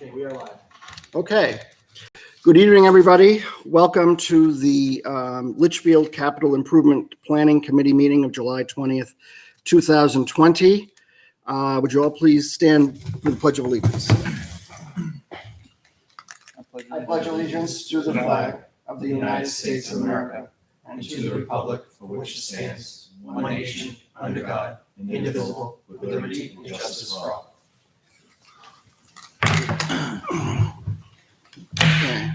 Okay, we are live. Okay. Good evening, everybody. Welcome to the Litchfield Capital Improvement Planning Committee meeting of July 20th, 2020. Would you all please stand for the Pledge of Allegiance? I pledge allegiance to the flag of the United States of America And to the republic for which it stands, one nation, under God, indivisible, with liberty and justice for all. Okay.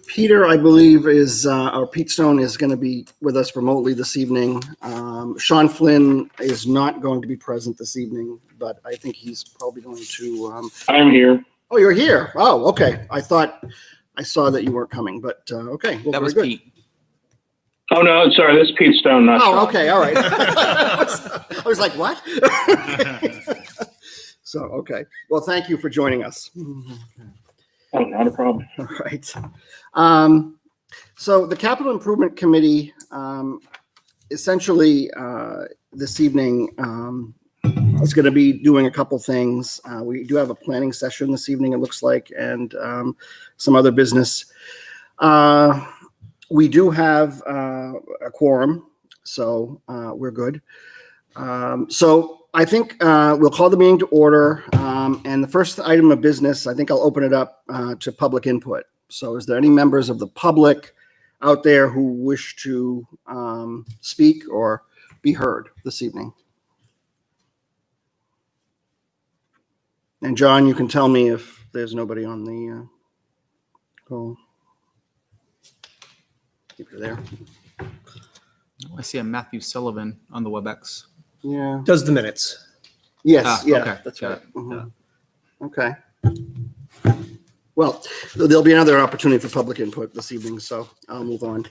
Peter, I believe, or Pete Stone is going to be with us remotely this evening. Sean Flynn is not going to be present this evening, but I think he's probably going to. I'm here. Oh, you're here. Oh, okay. I thought I saw that you weren't coming, but okay. Well, That was very good. Pete. Oh, no, sorry. This is Pete Stone, not Oh, Sean. okay. All right. I was like, what? So, okay. Well, thank you for joining us. Oh, not a problem. All right. So the Capital Improvement Committee, essentially this evening, is going to be doing a couple things. We do have a planning session this evening, it looks like, and some other business. We do have a quorum, so we're good. So I think we'll call the meeting to order. And the first item of business, I think I'll open it up to public input. So is there any members of the public out there who wish to speak or be heard this evening? And John, you can tell me if there's nobody on the call. If you're there. I see a Matthew Sullivan on the WebEx. Yeah. Does the minutes. Yes, yeah, okay. that's Got right. it. Mhm. Okay. Well, there'll be another opportunity for public input this evening, so I'll move on.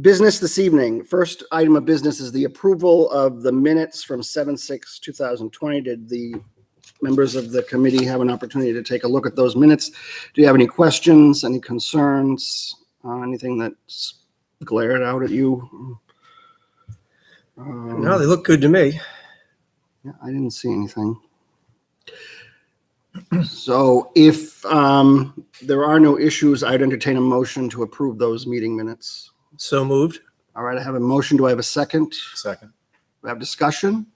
Business this evening. First item of business is the approval of the minutes from 7/6/2020. Did the members of the committee have an opportunity to take a look at those minutes? Do you have any questions, any concerns, anything that's glared out at you? No, they look good to me. Yeah, I didn't see anything. So if there are no issues, I'd entertain a motion to approve those meeting minutes. So moved. All right, I have a motion. Do I have a second? Second. Do I have discussion?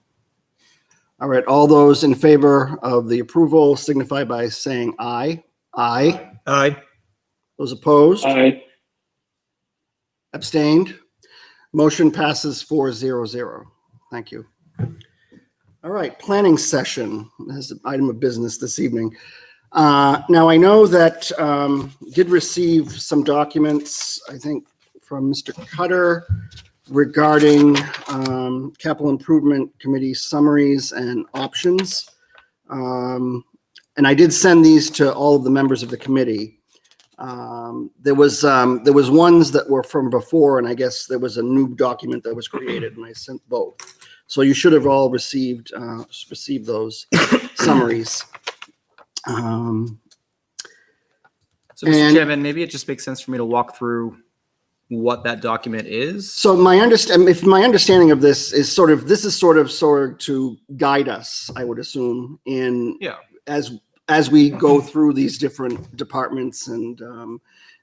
All right, all those in favor of the approval signify by saying aye. Aye. Aye. Those opposed? Aye. Abstained? Motion passes 4-0-0. Thank you. All right, planning session as an item of business this evening. Now, I know that did receive some documents, I think, from Mr. Cutter regarding Capital Improvement Committee summaries and options. And I did send these to all of the members of the committee. There was ones that were from before, and I guess there was a new document that was created, and I sent both. So you should have all received those summaries. So, Mr. And- Chairman, maybe it just makes sense for me to walk through what that document is. So my understanding of this is sort of to guide us, I would assume, in Yeah. as we go through these different departments and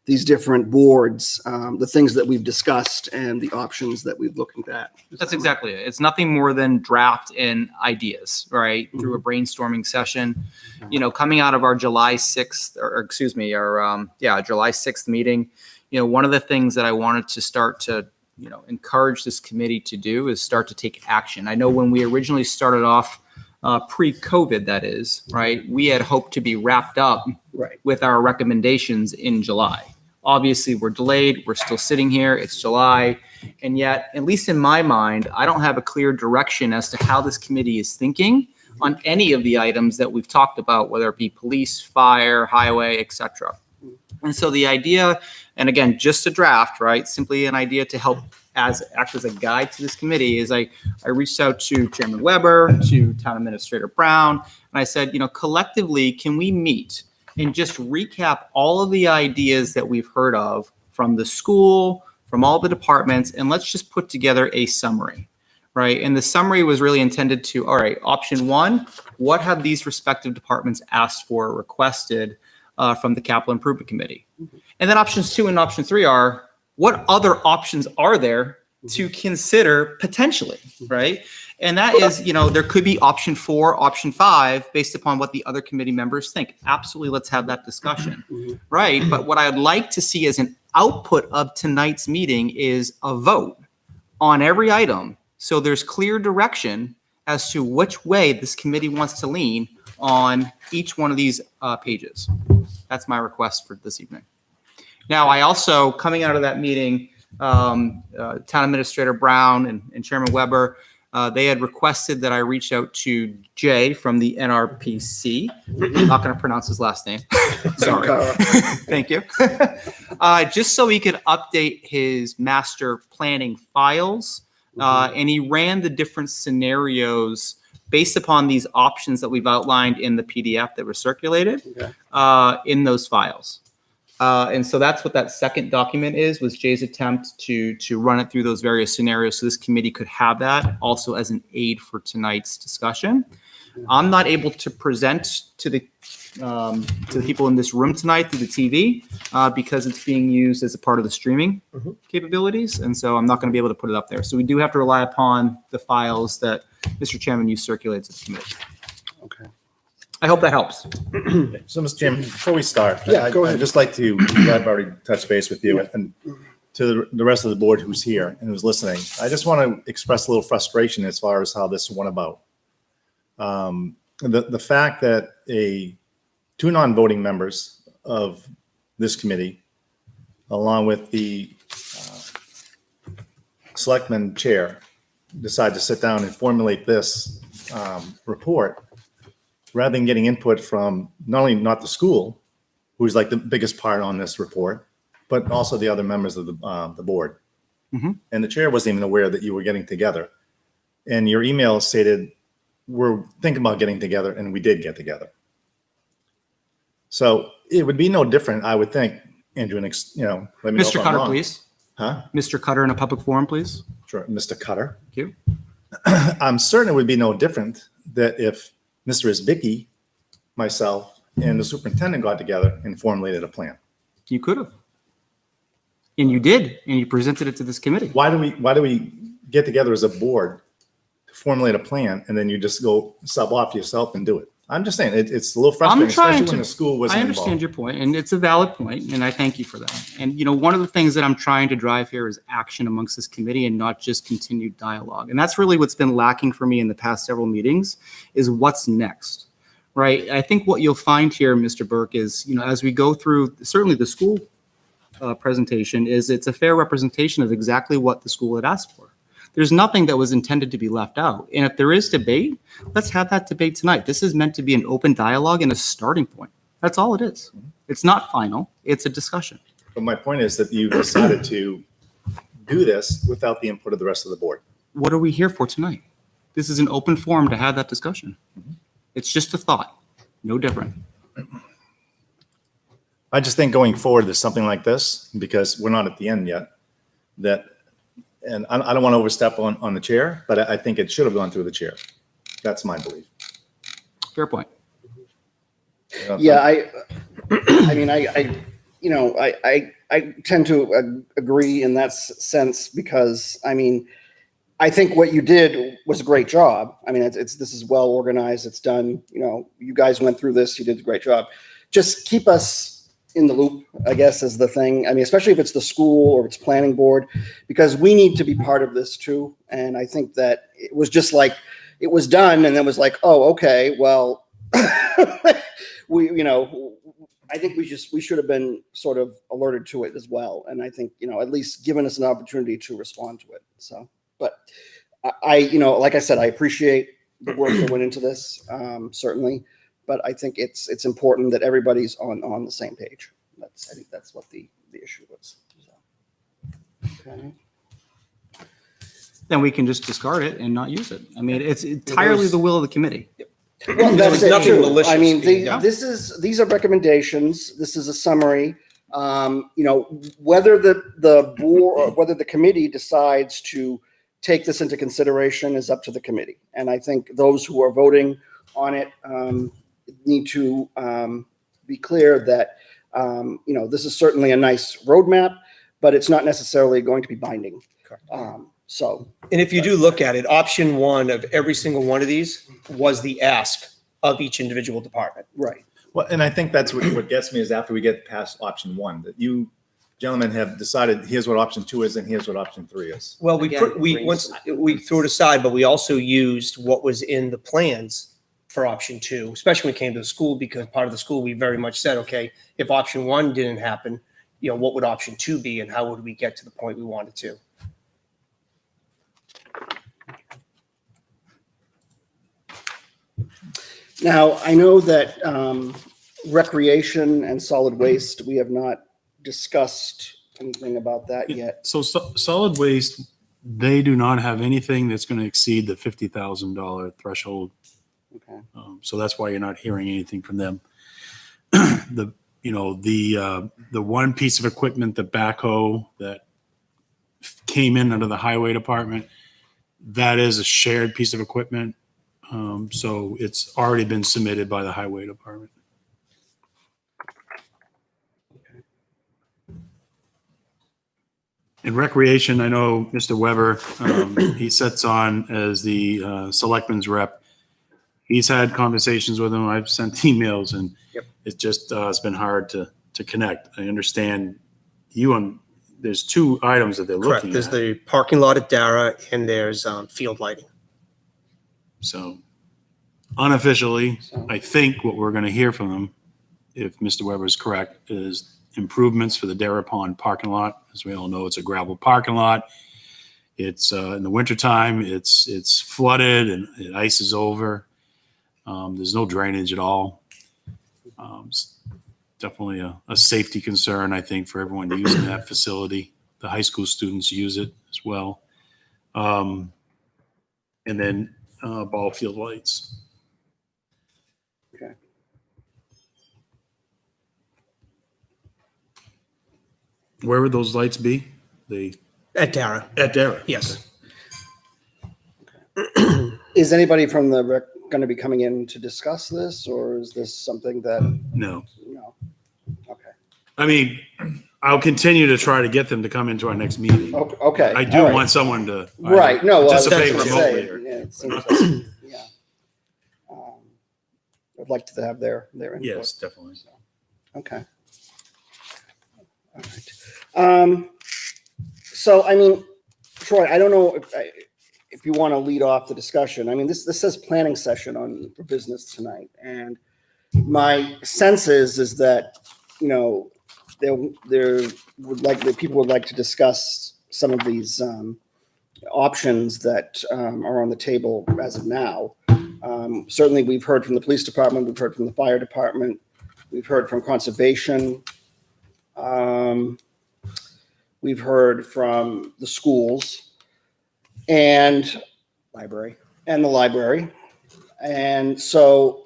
these different boards, the things that we've discussed and the options that we've looked at. That's exactly it. It's nothing more than draft and ideas, right? Through a brainstorming session. You know, coming out of our July 6th, our July 6th meeting, you know, one of the things that I wanted to start to, you know, encourage this committee to do is start to take action. I know when we originally started off pre-COVID, that is, right, we had hoped to be wrapped up Right. with our recommendations in July. Obviously, we're delayed. We're still sitting here. It's July. And yet, at least in my mind, I don't have a clear direction as to how this committee is thinking on any of the items that we've talked about, whether it be police, fire, highway, et cetera. And so the idea, and again, just a draft, right? Simply an idea to help act as a guide to this committee is I reached out to Chairman Weber, to Town Administrator Brown, and I said, you know, collectively, can we meet and just recap all of the ideas that we've heard of from the school, from all the departments, and let's just put together a summary, right? And the summary was really intended to, all right, option one, what have these respective departments asked for or requested from the Capital Improvement Committee? And then options 2 and option 3 are, what other options are there to consider potentially, right? And that is, there could be option 4, option 5, based upon what the other committee members think. Absolutely, let's have that discussion, right? But what I'd like to see as an output of tonight's meeting is a vote on every item. So there's clear direction as to which way this committee wants to lean on each one of these pages. That's my request for this evening. Now, I also, coming out of that meeting, Town Administrator Brown and Chairman Weber, they had requested that I reach out to Jay from the NRPC. I'm not going to pronounce his last name. Sorry. Thank you. Just so he could update his master planning files. And he ran the different scenarios based upon these options that we've outlined in the PDF that were circulated in those files. And so that's what that second document was Jay's attempt to run it through those various scenarios so this committee could have that also as an aid for tonight's discussion. I'm not able to present to the people in this room tonight through the TV because it's being used as a part of the streaming capabilities. And so I'm not going to be able to put it up there. So we do have to rely upon the files that Mr. Chairman, you circulate to the committee. Okay. I hope that helps. So, Mr. Chairman, before we start, Yeah, go ahead. I'd just like to, I've already touched base with you and to the rest of the board who's here and who's listening. I just want to express a little frustration as far as how this went about. The fact that two non-voting members of this committee, along with the selectman chair, decide to sit down and formulate this report rather than getting input from not the school, who's like the biggest part on this report, but also the other members of the board. And the chair wasn't even aware that you were getting together. And your email stated, we're thinking about getting together, and we did get together. So it would be no different, I would think, Andrew, let me know if Mr. I'm Cutter, wrong. please. Huh? Mr. Cutter in a public forum, please. Sure, Mr. Cutter. Thank you. I'm certain it would be no different that if Mr. Isbicki, myself, and the superintendent got together and formulated a plan. You could have. And you did, and you presented it to this committee. Why do we get together as a board to formulate a plan and then you just go sub off yourself and do it? I'm just saying it's a little frustrating, especially when the school wasn't I involved. understand your point, and it's a valid point, and I thank you for that. And one of the things that I'm trying to drive here is action amongst this committee and not just continued dialogue. And that's really what's been lacking for me in the past several meetings is what's next, right? I think what you'll find here, Mr. Burke, is as we go through certainly the school presentation, is it's a fair representation of exactly what the school had asked for. There's nothing that was intended to be left out. And if there is debate, let's have that debate tonight. This is meant to be an open dialogue and a starting point. That's all it is. It's not final. It's a discussion. But my point is that you decided to do this without the input of the rest of the board. What are we here for tonight? This is an open forum to have that discussion. It's just a thought, no different. I just think going forward, there's something like this, because we're not at the end yet, and I don't want to overstep on the chair, but I think it should have gone through the chair. That's my belief. Fair point. Yeah, I tend to agree in that sense because, I think what you did was a great job. This is well organized. It's done. You guys went through this. You did a great job. Just keep us in the loop, I guess, is the thing. Especially if it's the school or it's planning board, because we need to be part of this too. And I think that it was just like, it was done and then was like, oh, okay, well, I think we should have been sort of alerted to it as well. And I think, at least given us an opportunity to respond to it. So, but like I said, I appreciate the work that went into this, certainly. But I think it's important that everybody's on the same page. I think that's what the issue was. So, okay. Then we can just discard it and not use it. It's entirely the will of the committee. Well, that's was nothing true. malicious being done. These are recommendations. This is a summary. Whether the board or whether the committee decides to take this into consideration is up to the committee. And I think those who are voting on it need to be clear that, this is certainly a nice roadmap, but it's not necessarily going to be binding. So, And if you do look at it, option one of every single one of these was the ask of each individual department. right. Well, and I think that's what gets me is after we get past option one, that you gentlemen have decided, here's what option two is and here's what option three is. Well, Again, once we threw it aside, but we also used what was in the plans for option two, especially when it came to the school, because part of the school, we very much said, okay, if option one didn't happen, what would option two be and how would we get to the point we wanted to? Now, I know that recreation and solid waste, we have not discussed anything about that yet. So solid waste, they do not have anything that's going to exceed the $50,000 threshold. Okay. So that's why you're not hearing anything from them. The one piece of equipment, the backhoe that came in under the highway department, that is a shared piece of equipment. So it's already been submitted by the highway department. In recreation, I know Mr. Weber, he sits on as the selectman's rep. He's had conversations with him. I've sent emails and it just, it's been hard to connect. I understand there's two items that they're Correct. looking There's at. the parking lot at Dara and there's field lighting. So unofficially, I think what we're going to hear from them, if Mr. Weber is correct, is improvements for the Dara Pond parking lot. As we all know, it's a gravel parking lot. It's in the wintertime, it's flooded and it ices over. There's no drainage at all. It's definitely a safety concern, I think, for everyone using that facility. The high school students use it as well. And then ball field lights. Okay. Where would those lights be? At Dara, At Dara. yes. Is anybody from the rec going to be coming in to discuss this, or is this something that, No. no? Okay. I mean, I'll continue to try to get them to come into our next meeting. Okay. I do all right. want someone to Right, no, well, I was participate gonna remotely. say, yeah, it seems like, yeah. I'd like to have their input. Yes, definitely. Okay. All right. So, I mean, Troy, I don't know if you want to lead off the discussion. I mean, this says planning session for business tonight. And my sense is that, people would like to discuss some of these options that are on the table as of now. Certainly, we've heard from the police department, we've heard from the fire department, we've heard from conservation, we've heard from the schools and Library. the library. And so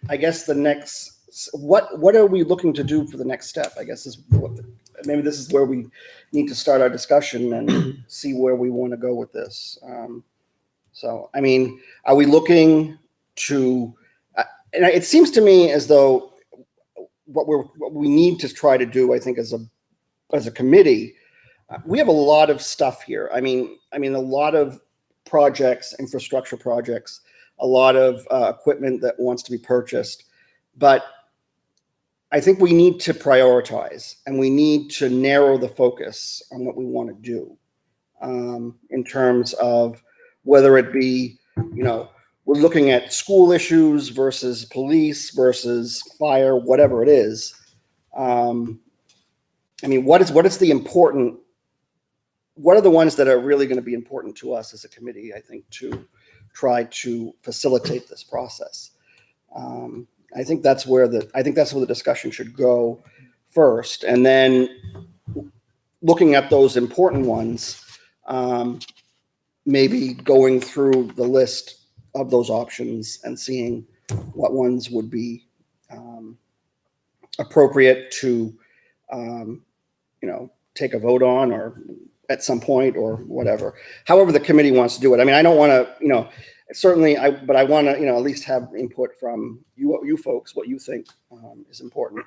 I guess the next, what are we looking to do for the next step? I guess maybe this is where we need to start our discussion and see where we want to go with this. So, I mean, are we looking to, and it seems to me as though what we need to try to do, I think, as a committee, we have a lot of stuff here. I mean, a lot of projects, infrastructure projects, a lot of equipment that wants to be purchased, but I think we need to prioritize and we need to narrow the focus on what we want to do in terms of whether it be, we're looking at school issues versus police versus fire, whatever it is. What is the important, what are the ones that are really going to be important to us as a committee, I think, to try to facilitate this process? I think that's where the discussion should go first. And then looking at those important ones, maybe going through the list of those options and seeing what ones would be appropriate to, take a vote on, or at some point or whatever. However, the committee wants to do it. I mean, I don't want to, certainly but I want to, at least have input from you folks, what you think is important,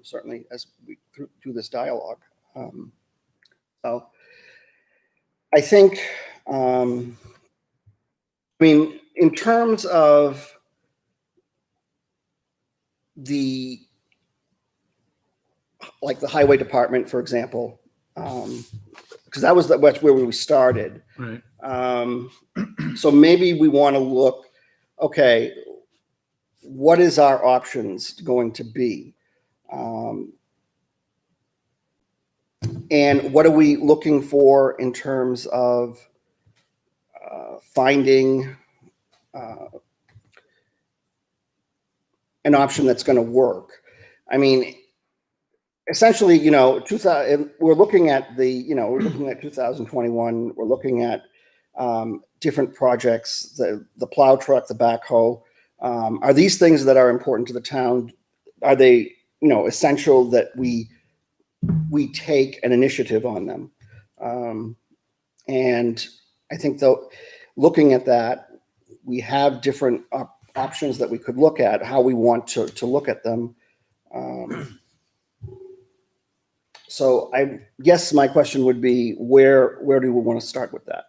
certainly as we do this dialogue. So I think, in terms of the highway department, for example, because that's where we started. Right. So maybe we want to look, okay, what is our options going to be? And what are we looking for in terms of finding an option that's going to work? I mean, essentially, we're looking at we're looking at 2021. We're looking at different projects, the plow truck, the backhoe. Are these things that are important to the town? Are they, essential that we take an initiative on them? And I think though, looking at that, we have different options that we could look at, how we want to look at them. So I guess my question would be, where do we want to start with that?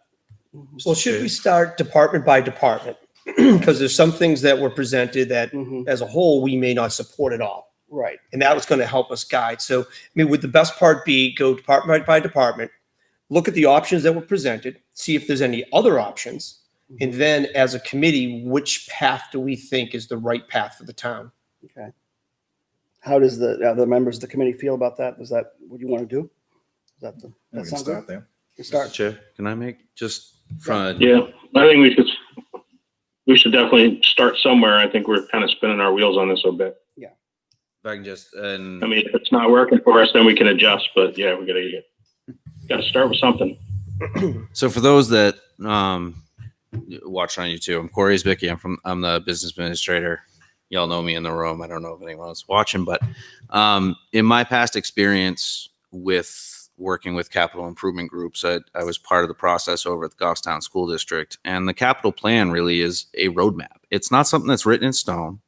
Well, should we start department by department? Because there's some things that were presented that as a whole, we may not support at all. Right. And that was going to help us guide. So, would the best part be go department by department, look at the options that were presented, see if there's any other options. And then as a committee, which path do we think is the right path for the town? Okay. How does the members of the committee feel about that? Is that what you want to do? Is that We can sound start good? there. You start. Chair, can I make just from Yeah, I think we should definitely start somewhere. I think we're kind of spinning our wheels on this a bit. if I can just and I mean, if it's not working for us, then we can adjust, but yeah, we gotta start with something. so for those that watch on YouTube, I'm Corey Zbicki. I'm the business administrator. Y'all know me in the room. I don't know if anyone else is watching, but in my past experience with working with capital improvement groups, I was part of the process over at the Goffstown School District. And the capital plan really is a roadmap. It's not something that's written in stone.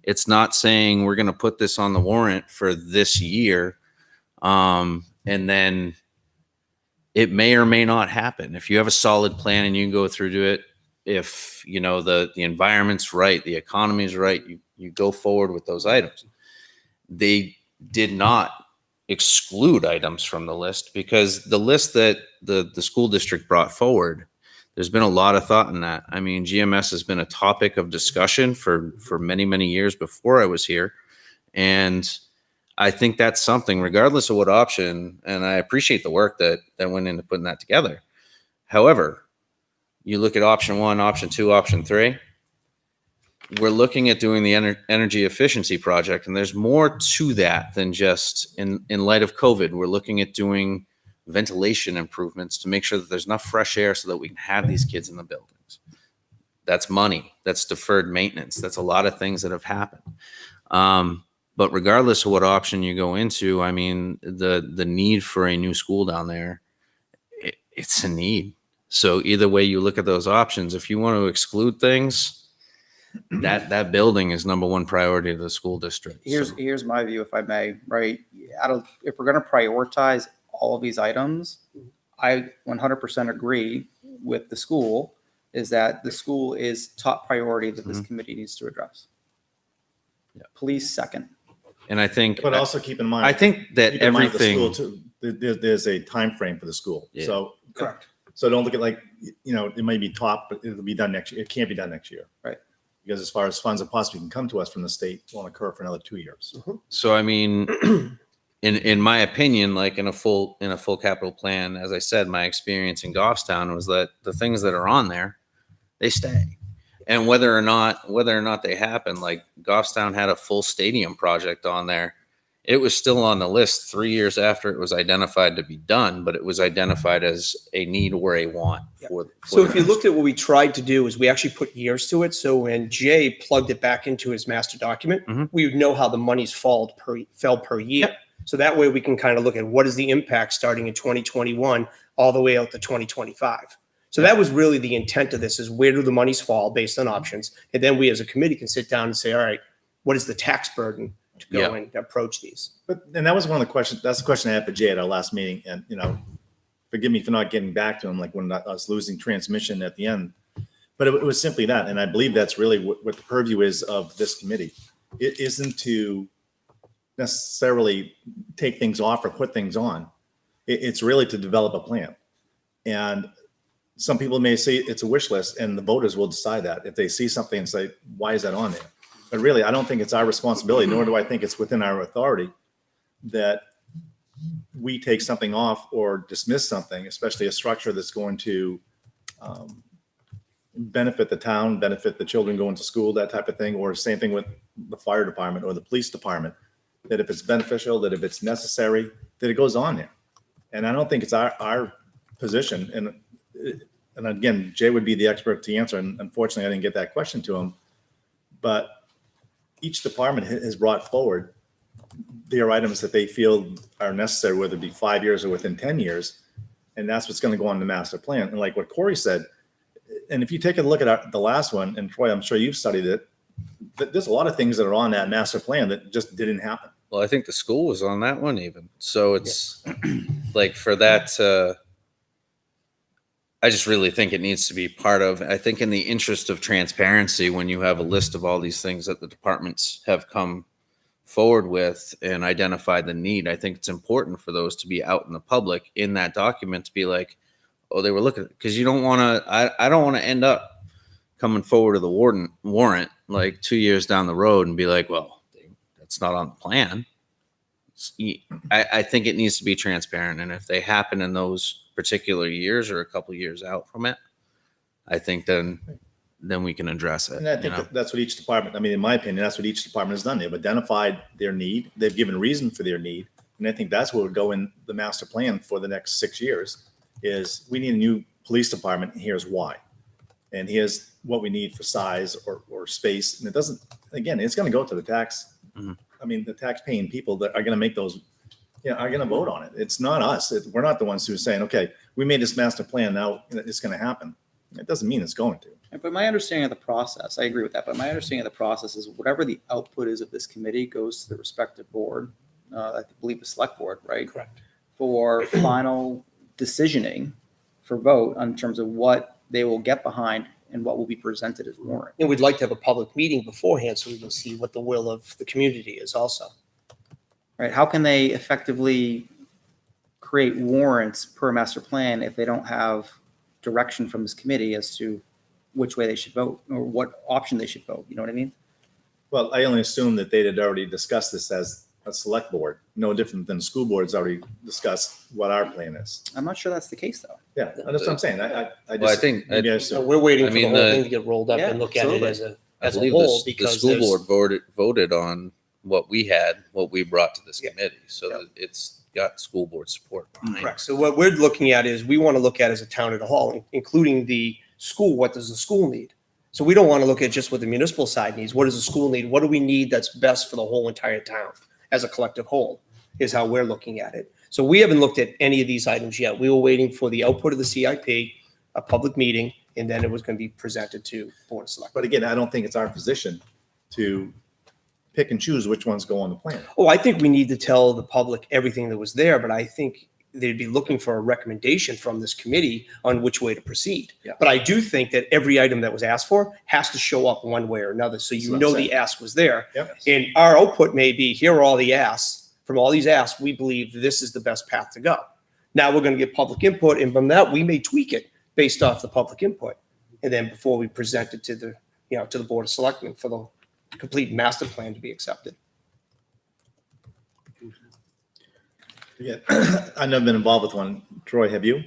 It's not saying we're going to put this on the warrant for this year. And then it may or may not happen. If you have a solid plan and you can go through to it, if the environment's right, the economy's right, you go forward with those items. They did not exclude items from the list because the list that the school district brought forward, there's been a lot of thought in that. I mean, GMS has been a topic of discussion for many, many years before I was here. And I think that's something, regardless of what option, and I appreciate the work that went into putting that together. However, you look at option 1, option 2, option 3, we're looking at doing the energy efficiency project, and there's more to that than just in light of COVID. We're looking at doing ventilation improvements to make sure that there's enough fresh air so that we can have these kids in the buildings. That's money. That's deferred maintenance. That's a lot of things that have happened. But regardless of what option you go into, I mean, the need for a new school down there, it's a need. So either way you look at those options, if you want to exclude things, that building is number one priority of the school district. Here's my view, if I may, right? If we're going to prioritize all of these items, I 100% agree with the school, is that the school is top priority that this committee needs to address. Yeah. Police second. And I think, But also keep in mind, I think that keep in mind the everything, school too, there's a time frame for the school. Yeah. So Correct. So don't look at it may be top, but it'll be done next year. It can't be done next year. Right. Because as far as funds that possibly can come to us from the state won't occur for another 2 years. so I mean, in my opinion, like in a full capital plan, as I said, my experience in Goffstown was that the things that are on there, they stay. And whether or not they happen, like Goffstown had a full stadium project on there. It was still on the list 3 years after it was identified to be done, but it was identified as a need or a want. So if you looked at what we tried to do is we actually put years to it. So when Jay plugged it back into his master document, we would know how the monies fell per year. So that way we can kind of look at what is the impact starting in 2021 all the way out to 2025. So that was really the intent of this, is where do the monies fall based on options? And then we as a committee can sit down and say, all right, what is the tax burden to go Yeah. and approach these? And that was one of the questions, that's the question I had for Jay at our last meeting. And, forgive me for not getting back to him, like when I was losing transmission at the end. But it was simply that. And I believe that's really what the purview is of this committee. It isn't to necessarily take things off or put things on. It's really to develop a plan. And some people may say it's a wish list, and the voters will decide that if they see something and say, why is that on there? But really, I don't think it's our responsibility, nor do I think it's within our authority that we take something off or dismiss something, especially a structure that's going to benefit the town, benefit the children going to school, that type of thing, or same thing with the fire department or the police department, that if it's beneficial, that if it's necessary, that it goes on there. And I don't think it's our position. And again, Jay would be the expert to answer. And unfortunately, I didn't get that question to him. But each department has brought forward their items that they feel are necessary, whether it be 5 years or within 10 years. And that's what's going to go on the master plan. And like what Corey said, and if you take a look at the last one, and Troy, I'm sure you've studied it, there's a lot of things that are on that master plan that just didn't happen. Well, I think the school was on that one even. So it's like for that, I just really think it needs to be part of, I think in the interest of transparency, when you have a list of all these things that the departments have come forward with and identified the need, I think it's important for those to be out in the public in that document to be like, oh, they were looking, because you don't want to, I don't want to end up coming forward to the warrant like 2 years down the road and be like, well, that's not on the plan. I think it needs to be transparent. And if they happen in those particular years or a couple of years out from it, I think then we can address it. And I think that's what each department, I mean, in my opinion, that's what each department has done. They've identified their need. They've given reason for their need. And I think that's what would go in the master plan for the next 6 years is we need a new police department. And here's why. And here's what we need for size or space. And it doesn't, again, it's going to go to the tax. Mhm. I mean, the tax paying people that are going to make those, are going to vote on it. It's not us. We're not the ones who are saying, okay, we made this master plan. Now it's going to happen. It doesn't mean it's going to. But my understanding of the process, I agree with that, but my understanding of the process is whatever the output is of this committee goes to the respective board, I believe the select board, right? Correct. For final decisioning for vote in terms of what they will get behind and what will be presented as warrant. And we'd like to have a public meeting beforehand so we can see what the will of the community is also. Right? How can they effectively create warrants per master plan if they don't have direction from this committee as to which way they should vote or what option they should vote? You know what I mean? Well, I only assume that they had already discussed this as a select board, no different than the school board's already discussed what our plan is. I'm not sure that's the case though. Yeah, that's what I'm saying. I Well, I think, maybe I So assume. we're waiting I for the mean, whole the- thing to get rolled up Yeah, and look at it absolutely. I as a believe whole the because school there's- board voted on what we had, what we brought to this Yeah. committee. So Yeah. that it's got school board support behind it. Correct. So what we're looking at is we want to look at as a town as a whole, including the school. What does the school need? So we don't want to look at just what the municipal side needs. What does the school need? What do we need that's best for the whole entire town as a collective whole is how we're looking at it. So we haven't looked at any of these items yet. We were waiting for the output of the CIP, a public meeting, and then it was going to be presented to Board of Selectmen. But again, I don't think it's our position to pick and choose which ones go on the plan. Oh, I think we need to tell the public everything that was there, but I think they'd be looking for a recommendation from this committee on which way to proceed. Yeah. But I do think that every item that was asked for has to show up one way or another, so That's you what know I'm the saying. ask was there. Yep. And our output may be, here are all the asks. From all these asks, we believe this is the best path to go. Now we're going to get public input, and from that, we may tweak it based off the public input. And then before we present it to the, to the Board of Selectmen for the complete master plan to be accepted. Yeah, I've never been involved with one. Troy, have you?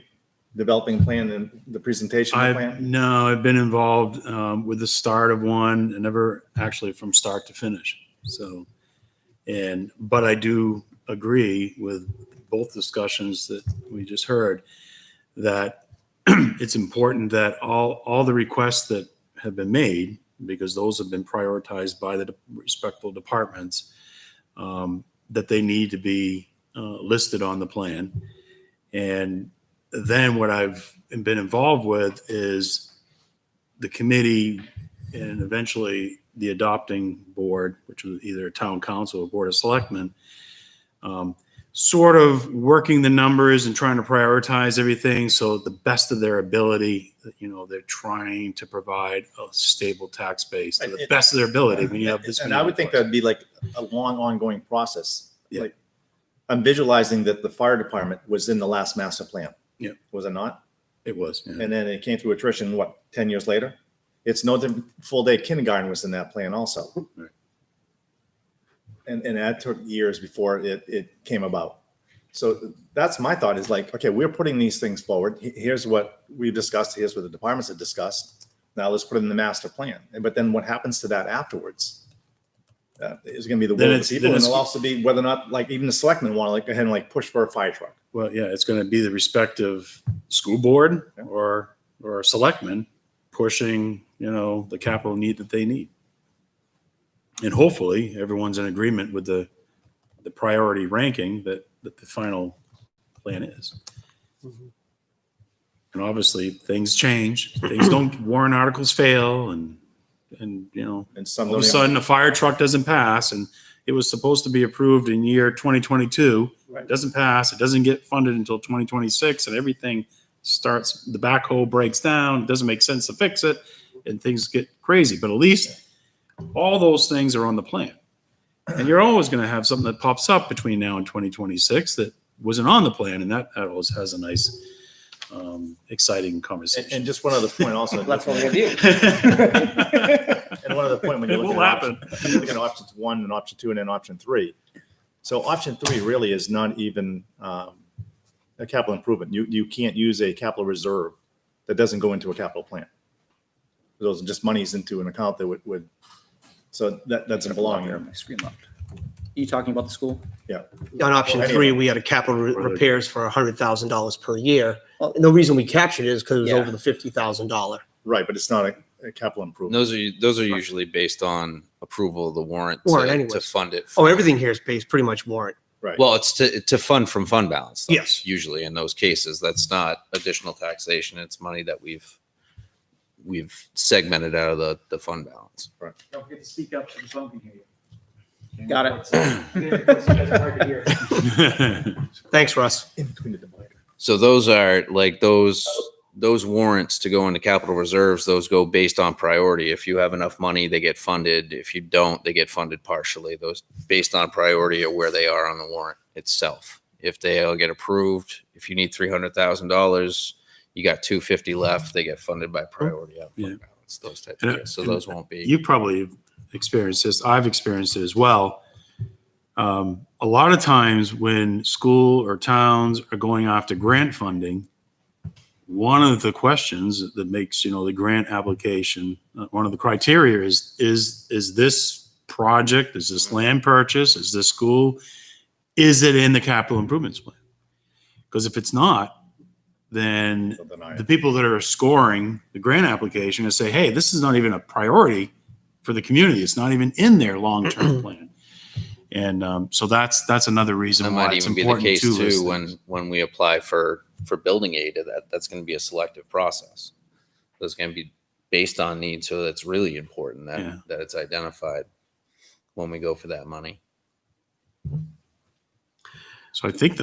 Developing a plan and the presentation of the plan? No, I've been involved with the start of one and never actually from start to finish. So, but I do agree with both discussions that we just heard that it's important that all the requests that have been made, because those have been prioritized by the respective departments, that they need to be listed on the plan. And then what I've been involved with is the committee and eventually the adopting board, which was either a town council or board of selectmen, sort of working the numbers and trying to prioritize everything. So the best of their ability, they're trying to provide a stable tax base to the best of their ability. When you have this, And I would think that'd be like a long ongoing process. Yeah. Like, I'm visualizing that the fire department was in the last master plan. Yeah. Was it not? It was. Yeah. And then it came through attrition, 10 years later? It's no different, full day kindergarten was in that plan also. Right. And that took years before it came about. So that's my thought is like, okay, we're putting these things forward. Here's what we've discussed. Here's what the departments have discussed. Now let's put it in the master plan. But then what happens to that afterwards? Is going to be the will of the people. And it'll also be whether or not like even the selectmen want to like go ahead and like push for a fire truck. Well, yeah, it's going to be the respective school board or selectmen pushing, the capital need that they need. And hopefully everyone's in agreement with the priority ranking that the final plan is. And obviously things change, things don't, warrant articles fail and And some all of a sudden a fire truck doesn't pass and it was supposed to be approved in year 2022. Right. It doesn't pass. It doesn't get funded until 2026 and everything starts, the backhoe breaks down. It doesn't make sense to fix it and things get crazy, but at least all those things are on the plan. And you're always going to have something that pops up between now and 2026 that wasn't on the plan. And that always has a nice, exciting conversation. And just one other point also. That's what we're gonna do. And one other point when you It look will at happen. you're looking at options 1 and option 2 and then option 3. So option 3 really is not even a capital improvement. You can't use a capital reserve that doesn't go into a capital plan. Those are just monies into an account that would so that doesn't belong there. My screen locked. You talking about the school? On option Well, 3, anyway. we had a capital repairs for $100,000 per year. And the reason we captured it is because it was Yeah. over the $50,000. Right, but it's not a capital improvement. Those are usually based on approval of the warrant Warrant to anyways. fund it. Oh, everything here is based pretty much warrant. Right. Well, it's to fund from fund balance. though. Yes. Usually in those cases, that's not additional taxation. It's money that we've segmented out of the fund balance. Don't forget to speak up so the phone can hear you. Got it. Thanks, Russ. in between the divider. So those are like those warrants to go into capital reserves. Those go based on priority. If you have enough money, they get funded. If you don't, they get funded partially. Those based on priority of where they are on the warrant itself. If they all get approved, if you need $300,000, you got $250 left. They get funded by priority. Out of fund balance, those types of things. So those won't be. You probably experienced this. I've experienced it as well. A lot of times when school or towns are going after grant funding, one of the questions that makes, the grant application, one of the criteria is this project, is this land purchase, is this school, is it in the capital improvements plan? Because if it's not, then They'll deny the it. people that are scoring the grant application and say, hey, this is not even a priority for the community. It's not even in their long-term plan. And so that's another That reason why might it's even be the important case to list too things. when we apply for building aid. That's going to be a selective process. So it's going to be based on need. So that's really important that it's identified when we go for that money. So I think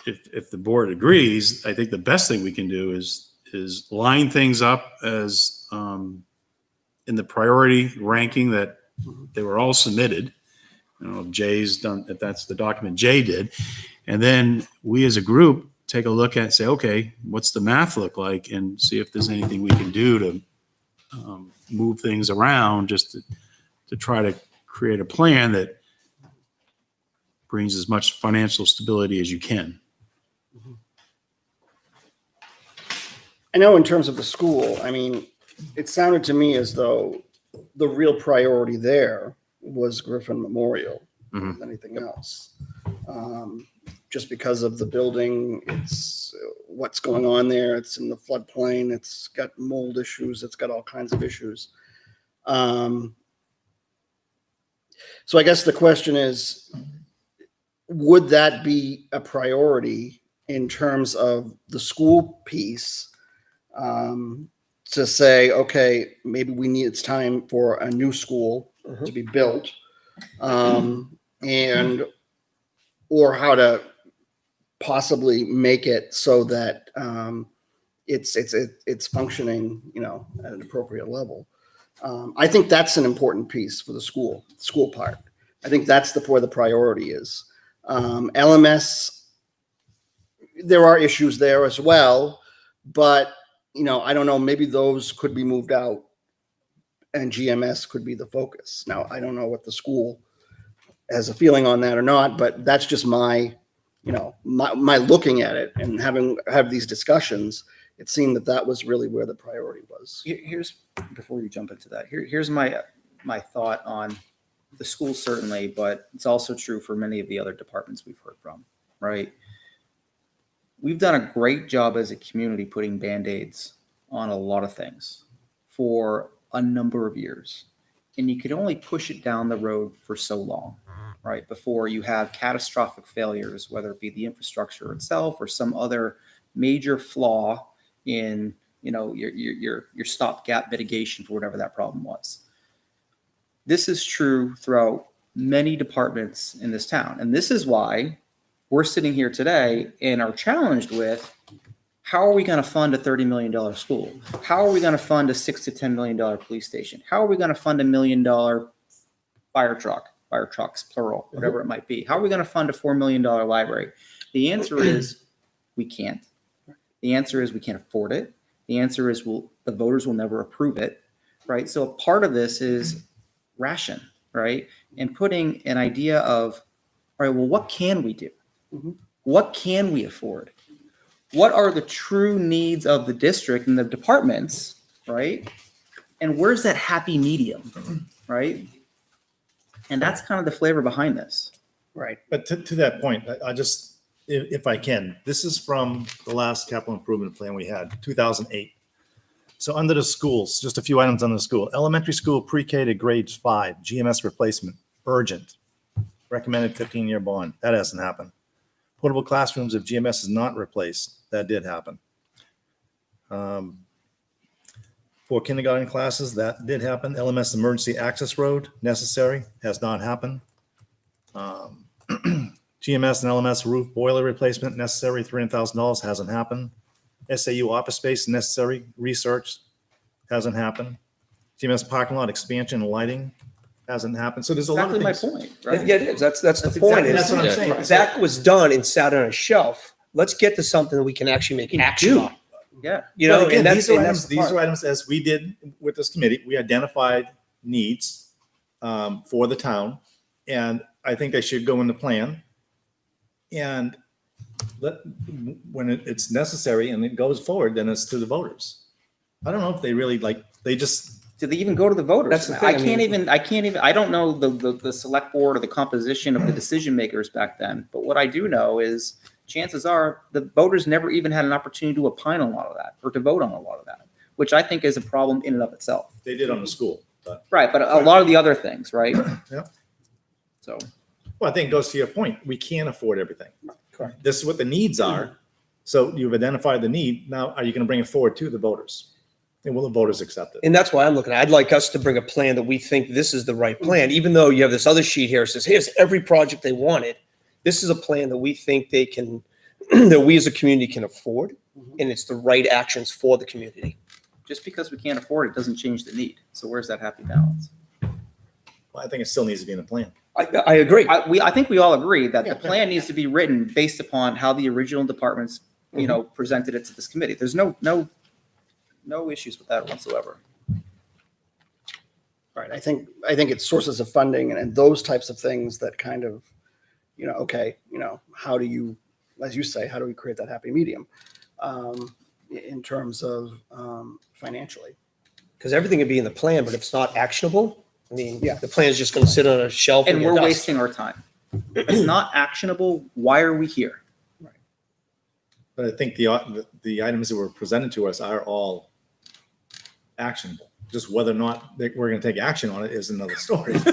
if the board agrees, I think the best thing we can do is line things up as in the priority ranking that they were all submitted. If Jay's done, if that's the document Jay did, and then we as a group take a look at and say, okay, what's the math look like, and see if there's anything we can do to move things around, just to try to create a plan that brings as much financial stability as you can. I know in terms of the school, I mean, it sounded to me as though the real priority there was Griffin Memorial Mhm. than anything else. Just because of the building, it's what's going on there. It's in the floodplain. It's got mold issues. It's got all kinds of issues. So I guess the question is, would that be a priority in terms of the school piece, to say, okay, maybe it's time for a new school to be built, and or how to possibly make it so that it's functioning, at an appropriate level. I think that's an important piece for the school part. I think that's where the priority is. LMS, there are issues there as well, but I don't know, maybe those could be moved out and GMS could be the focus. Now, I don't know what the school has a feeling on that or not, but that's just my looking at it and have these discussions. It seemed that was really where the priority was. Here's, before you jump into that, here's my thought on the school, certainly, but it's also true for many of the other departments we've heard from, right? We've done a great job as a community putting Band-Aids on a lot of things for a number of years. And you could only push it down the road for so long, right? Before you have catastrophic failures, whether it be the infrastructure itself or some other major flaw in, your stopgap mitigation for whatever that problem was. This is true throughout many departments in this town. And this is why we're sitting here today and are challenged with, how are we going to fund a $30 million school? How are we going to fund a $6 to $10 million police station? How are we going to fund $1 million fire trucks, plural, whatever it might be? How are we going to fund a $4 million library? The answer is we can't. The answer is we can't afford it. The answer is the voters will never approve it, right? So a part of this is ration, right? And putting an idea of, all right, well, what can we do? What can we afford? What are the true needs of the district and the departments, right? And where's that happy medium, right? And that's kind of the flavor behind this. Right. But to that point, I just, if I can, this is from the last capital improvement plan we had, 2008. So under the schools, just a few items on the school. Elementary school pre-K to grades 5, GMS replacement, urgent. Recommended 15-year bond. That hasn't happened. Portable classrooms if GMS is not replaced. That did happen. For kindergarten classes, that did happen. LMS emergency access road, necessary, has not happened. GMS and LMS roof boiler replacement, necessary, $300,000, hasn't happened. SAU office space, necessary, research, hasn't happened. GMS parking lot expansion and lighting, hasn't happened. So there's a lot of Exactly my things. point, right? Yeah, it is. That's the That's point. exactly- is That's what I'm Yeah. saying. That was done and sat on a shelf. Let's get to something that we can actually make action on. Yeah. Well, again, and that's, these are and that's items, the these part. are items as we did with this committee, we identified needs for the town. And I think they should go in the plan. And when it's necessary and it goes forward, then it's to the voters. I don't know if they really they just, Do they even go to the voters? That's the thing, I can't even, I don't know the select board or the composition of the decision makers back then. But what I do know is chances are the voters never even had an opportunity to opine on a lot of that or to vote on a lot of that, which I think is a problem in and of itself. they did on the school. But, Right. But a lot of the other things, right? Yeah. So. well, I think it goes to your point. We can't afford everything. Correct. This is what the needs are. So you've identified the need. Now, are you going to bring it forward to the voters? And will the voters accept it? And that's why I'm looking at, I'd like us to bring a plan that we think this is the right plan, even though you have this other sheet here that says, here's every project they wanted. This is a plan that we think they can, that we as a community can afford, and it's the right actions for the community. Just because we can't afford it doesn't change the need. So where's that happy balance? Well, I think it still needs to be in the plan. I agree. I think we all agree that Yeah. the plan needs to be written based upon how the original departments, presented it to this committee. There's no issues with that whatsoever. Right. I think it's sources of funding and those types of things that kind of, how do you, as you say, how do we create that happy medium in terms of financially? Because everything can be in the plan, but if it's not actionable, I mean, Yeah. the plan is just going to sit on a shelf. And get we're dust. wasting our time. If it's not actionable, why are we here? But I think the items that were presented to us are all actionable. Just whether or not we're going to take action on it is another story. So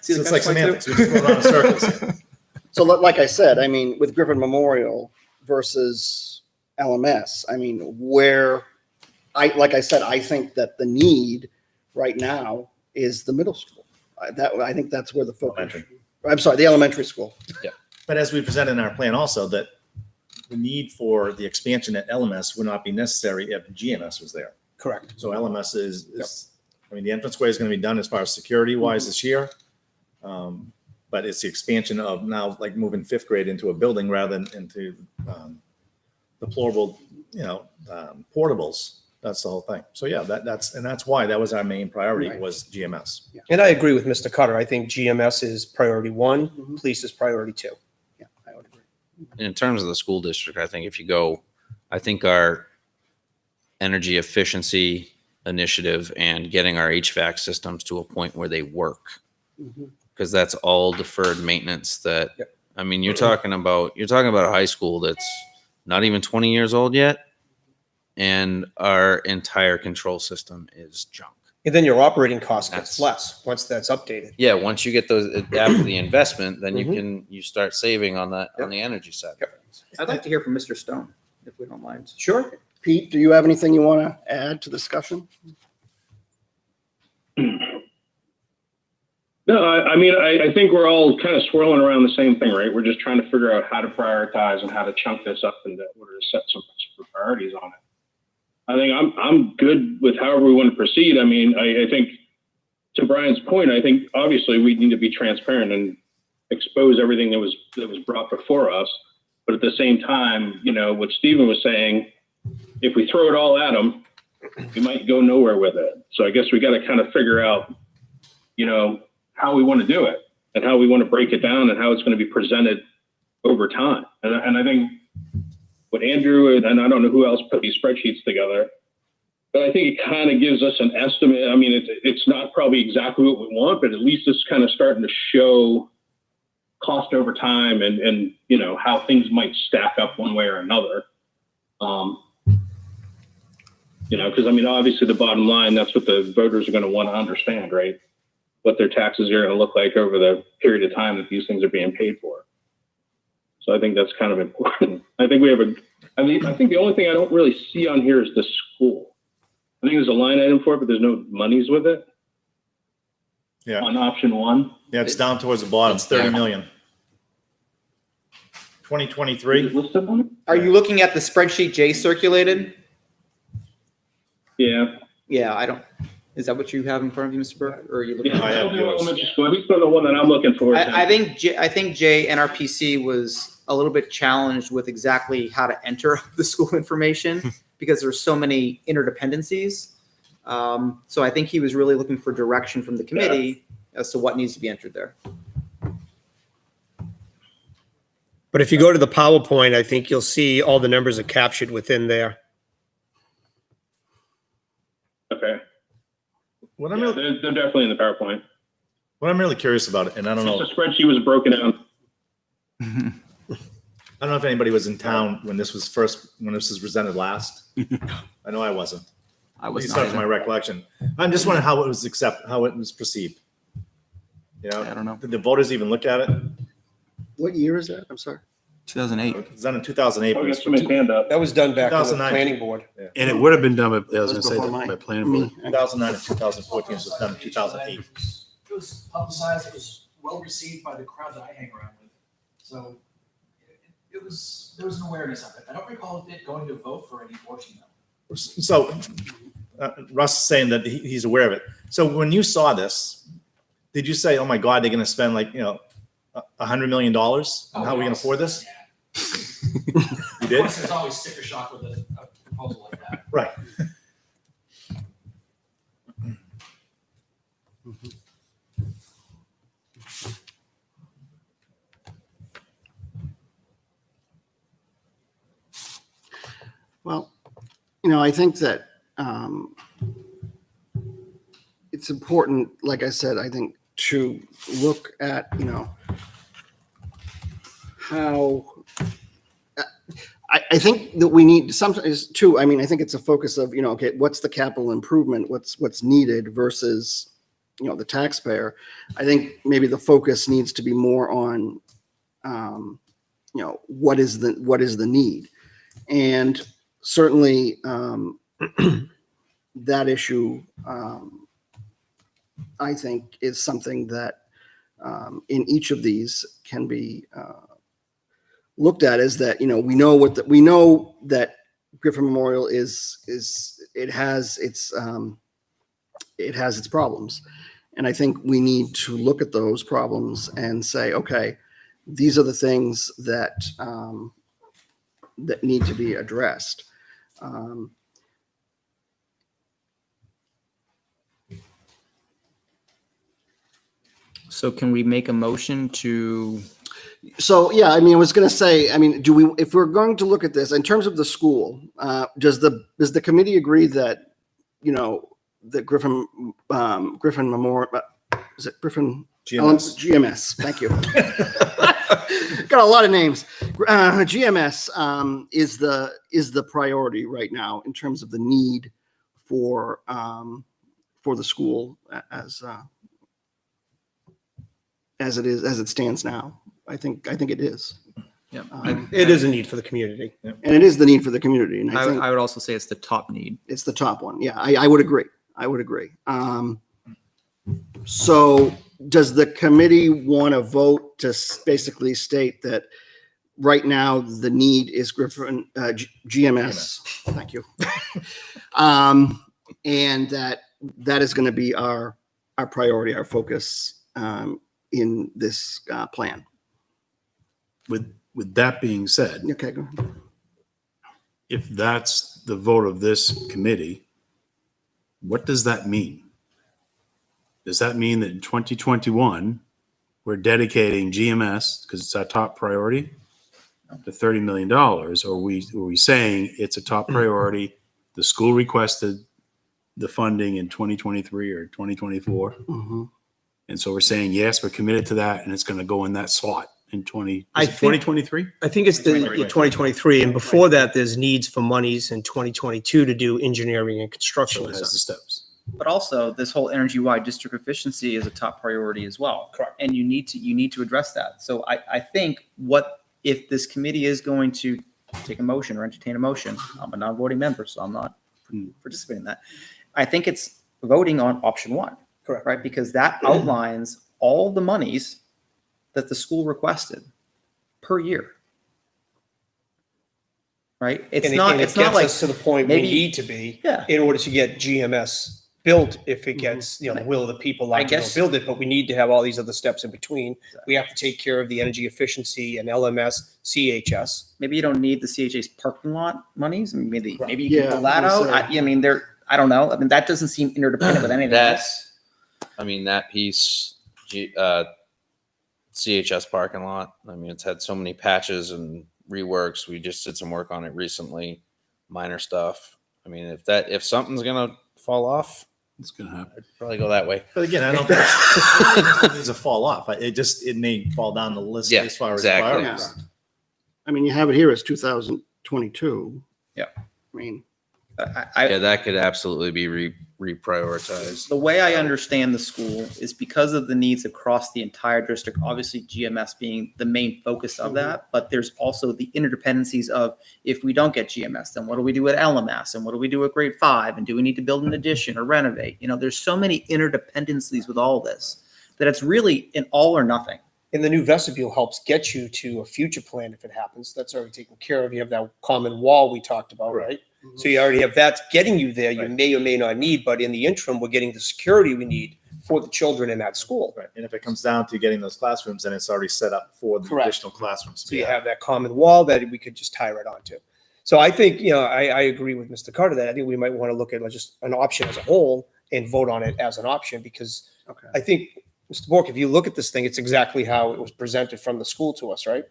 it's like semantics. We're just going around in circles. So like I said, I mean, with Griffin Memorial versus LMS, I mean, like I said, I think that the need right now is the middle school. I think that's where the focus. Elementary. I'm sorry, the elementary school. But as we presented in our plan also, that the need for the expansion at LMS would not be necessary if GMS was there. Correct. So LMS is I mean, the entranceway is going to be done as far as security wise this year. But it's the expansion of now like moving fifth grade into a building rather than into deplorable, portables. That's the whole thing. So yeah, that's why that was our main priority Right. was GMS. And I agree with Mr. Cutter. I think GMS is priority one, Mhm. police is priority two. Yeah, I would agree. In terms of the school district, I think if you go, I think our energy efficiency initiative and getting our HVAC systems to a point where they work, Mhm. because that's all deferred maintenance that, Yep. I mean, you're talking about a high school that's not even 20 years old yet. And our entire control system is junk. And then your operating cost gets That's- less once that's updated. Yeah, once you get those after the investment, then Mhm. you start saving on that on the energy side. Yep. I'd like to hear from Mr. Stone, if we don't mind. Sure. Pete, do you have anything you want to add to discussion? No, I mean, I think we're all kind of swirling around the same thing, right? We're just trying to figure out how to prioritize and how to chunk this up in order to set some priorities on it. I think I'm good with however we want to proceed. I mean, I think to Brian's point, I think obviously we need to be transparent and expose everything that was brought before us. But at the same time, what Stephen was saying, if we throw it all at them, we might go nowhere with it. So I guess we got to kind of figure out, how we want to do it and how we want to break it down and how it's going to be presented over time. And I think what Andrew and I don't know who else put these spreadsheets together, but I think it kind of gives us an estimate. I mean, it's not probably exactly what we want, but at least it's kind of starting to show cost over time and how things might stack up one way or another. Because I mean, obviously the bottom line, that's what the voters are going to want to understand, right? What their taxes are going to look like over the period of time that these things are being paid for. So I think that's kind of important. I think I think the only thing I don't really see on here is the school. I think there's a line item for it, but there's no monies with it. Yeah. On option one. Yeah, it's down towards the bottom. It's 30 million. Is 2023. it listed on it? Are you looking at the spreadsheet Jay circulated? Yeah. Yeah, I don't. Is that what you have in front of you, Mr. Burke? Or are you looking? Yeah, I have the yours. elementary school. At least on the one that I'm looking for. I think Jay NRPC was a little bit challenged with exactly how to enter the school information because there's so many interdependencies. So I think he was really looking for direction from the committee as to what needs to be entered there. But if you go to the PowerPoint, I think you'll see all the numbers are captured within there. Okay. What Yeah, I'm really, they're definitely in the PowerPoint. what I'm really curious about, and I don't know, The spreadsheet was broken down. I don't know if anybody was in town when this was presented last. I know I wasn't. I At was least not. that's my either. recollection. I'm just wondering how it was how it was perceived. I don't know. Did the voters even look at it? What year is that? I'm sorry. 2008. It was done in 2008. I but it got was for somebody's hand up. That was done back in the 2009. planning board. And it would have been done by, I was going That was to say, before that mine. by planning board. 2009 and 2014, so it was done in 2008. It was publicized, it was well received by the crowd that I hang around with. So there was an awareness of it. I don't recall it going to vote for any portion though. So Russ is saying that he's aware of it. So when you saw this, did you say, oh my God, they're going to spend like, $100 million? And how are we going to afford this? Yeah. You Of did? course, there's always sticker shock with a proposal like that. Right. Well, I think that it's important, like I said, I think to look at, how I think that we need sometimes too, I mean, I think it's a focus of, okay, what's the capital improvement? What's needed versus, the taxpayer. I think maybe the focus needs to be more on what is the need? And certainly, that issue, I think, is something that in each of these can be looked at as that, we know that Griffin Memorial it has its problems. And I think we need to look at those problems and say, okay, these are the things that that need to be addressed. So can we make a motion to, So, yeah, I mean, I was going to say, I mean, if we're going to look at this in terms of the school, does the committee agree that, that Griffin Memorial, is it Griffin? GMS. GMS, thank you. Got a lot of names. GMS is the priority right now in terms of the need for the school as it stands now. I think it is. yeah, It is a need for the community. And it is the need for the community. And I think I would also say it's the top need. it's the top one. Yeah, I would agree. So does the committee want to vote to basically state that right now the need is Griffin, GMS? Thank you. And that is going to be our priority, our focus in this plan. With that being said, Okay, go ahead. if that's the vote of this committee, what does that mean? Does that mean that in 2021, we're dedicating GMS, because it's our top priority, to $30 million? Or are we saying it's a top priority? The school requested the funding in 2023 or 2024. Mhm. And so we're saying, yes, we're committed to that, and it's going to go in that slot in I think- 2023? I think it's the 2023, and before that, there's needs for monies in 2022 to do engineering and construction So it has the design. steps. But also, this whole energy-wide district efficiency is a top priority as well. Correct. And you need to address that. So I think if this committee is going to take a motion or entertain a motion, I'm a non-voting member, so I'm not participating in that. I think it's voting on option one. Correct. Right? Because that outlines all the monies that the school requested per year. Right? It's And not it it's gets not like us to the point we maybe- need to be yeah. in order to get GMS built if it gets, the will of the people like to go guess- build it, but we need to have all these other steps in between. We have to take care of the energy efficiency and LMS, CHS. Maybe you don't need the CHA's parking lot monies. I mean, maybe Right. you can Yeah, pull that I out. was gonna say. I mean, I don't know. I mean, that doesn't seem interdependent with anything else. That piece, CHS parking lot. I mean, it's had so many patches and reworks. We just did some work on it recently, minor stuff. I mean, if something's gonna fall off, It's going to happen. I'd probably go that way. But again, I don't think it needs to fall off. It may fall down the list Yeah, as far as exactly. priorities. I mean, you have it here as 2022. Yeah. I mean, Yeah, that could absolutely be reprioritized. The way I understand the school is because of the needs across the entire district, obviously GMS being the main focus of that, but there's also the interdependencies of if we don't get GMS, then what do we do at LMS? And what do we do at grade 5? And do we need to build an addition or renovate? There's so many interdependencies with all this that it's really an all or nothing. And the new vestibule helps get you to a future plan if it happens. That's already taken care of. You have that common wall we talked about, right? So you already have that getting you there. You Right. may or may not need, but in the interim, we're getting the security we need for the children in that school. Right. And if it comes down to getting those classrooms, then it's already set up for the Correct. additional classrooms. So you have that common wall that we could just tie right onto. So I think, I agree with Mr. Carter that I think we might want to look at just an option as a whole and vote on it as an option because okay. I think, Mr. Bork, if you look at this thing, it's exactly how it was presented from the school to us, right?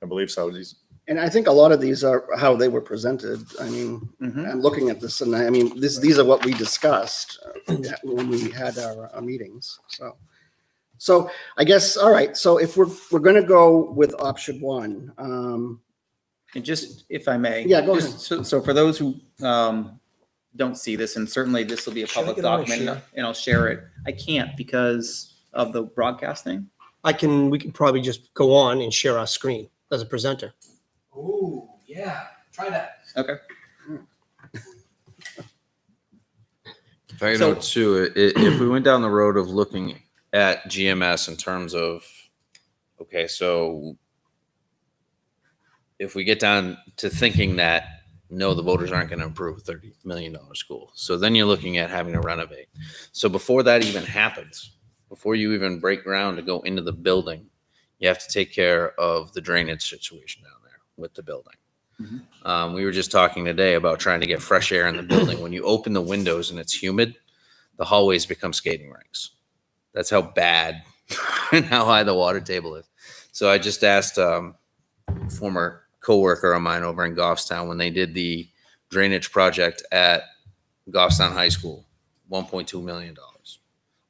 I believe so. And I think a lot of these are how they were presented. I mean, I'm looking at this and I mean, these are what we discussed when we had our meetings. So I guess, all right. So if we're going to go with option one, And just, if I may. Yeah, go just So for those who don't see this, and certainly this will be a Should I public get on a document share? and I'll share it. I can't because of the broadcasting. We can probably just go on and share our screen as a presenter. Ooh, yeah, try that. Okay. If I So- know too, if we went down the road of looking at GMS in terms of, okay, so if we get down to thinking that, no, the voters aren't going to approve a $30 million school. So then you're looking at having to renovate. So before that even happens, before you even break ground to go into the building, you have to take care of the drainage situation down there with the building. We were just talking today about trying to get fresh air in the building. When you open the windows and it's humid, the hallways become skating rinks. That's how bad and how high the water table is. So I just asked former coworker of mine over in Goffstown when they did the drainage project at Goffstown High School, $1.2 million.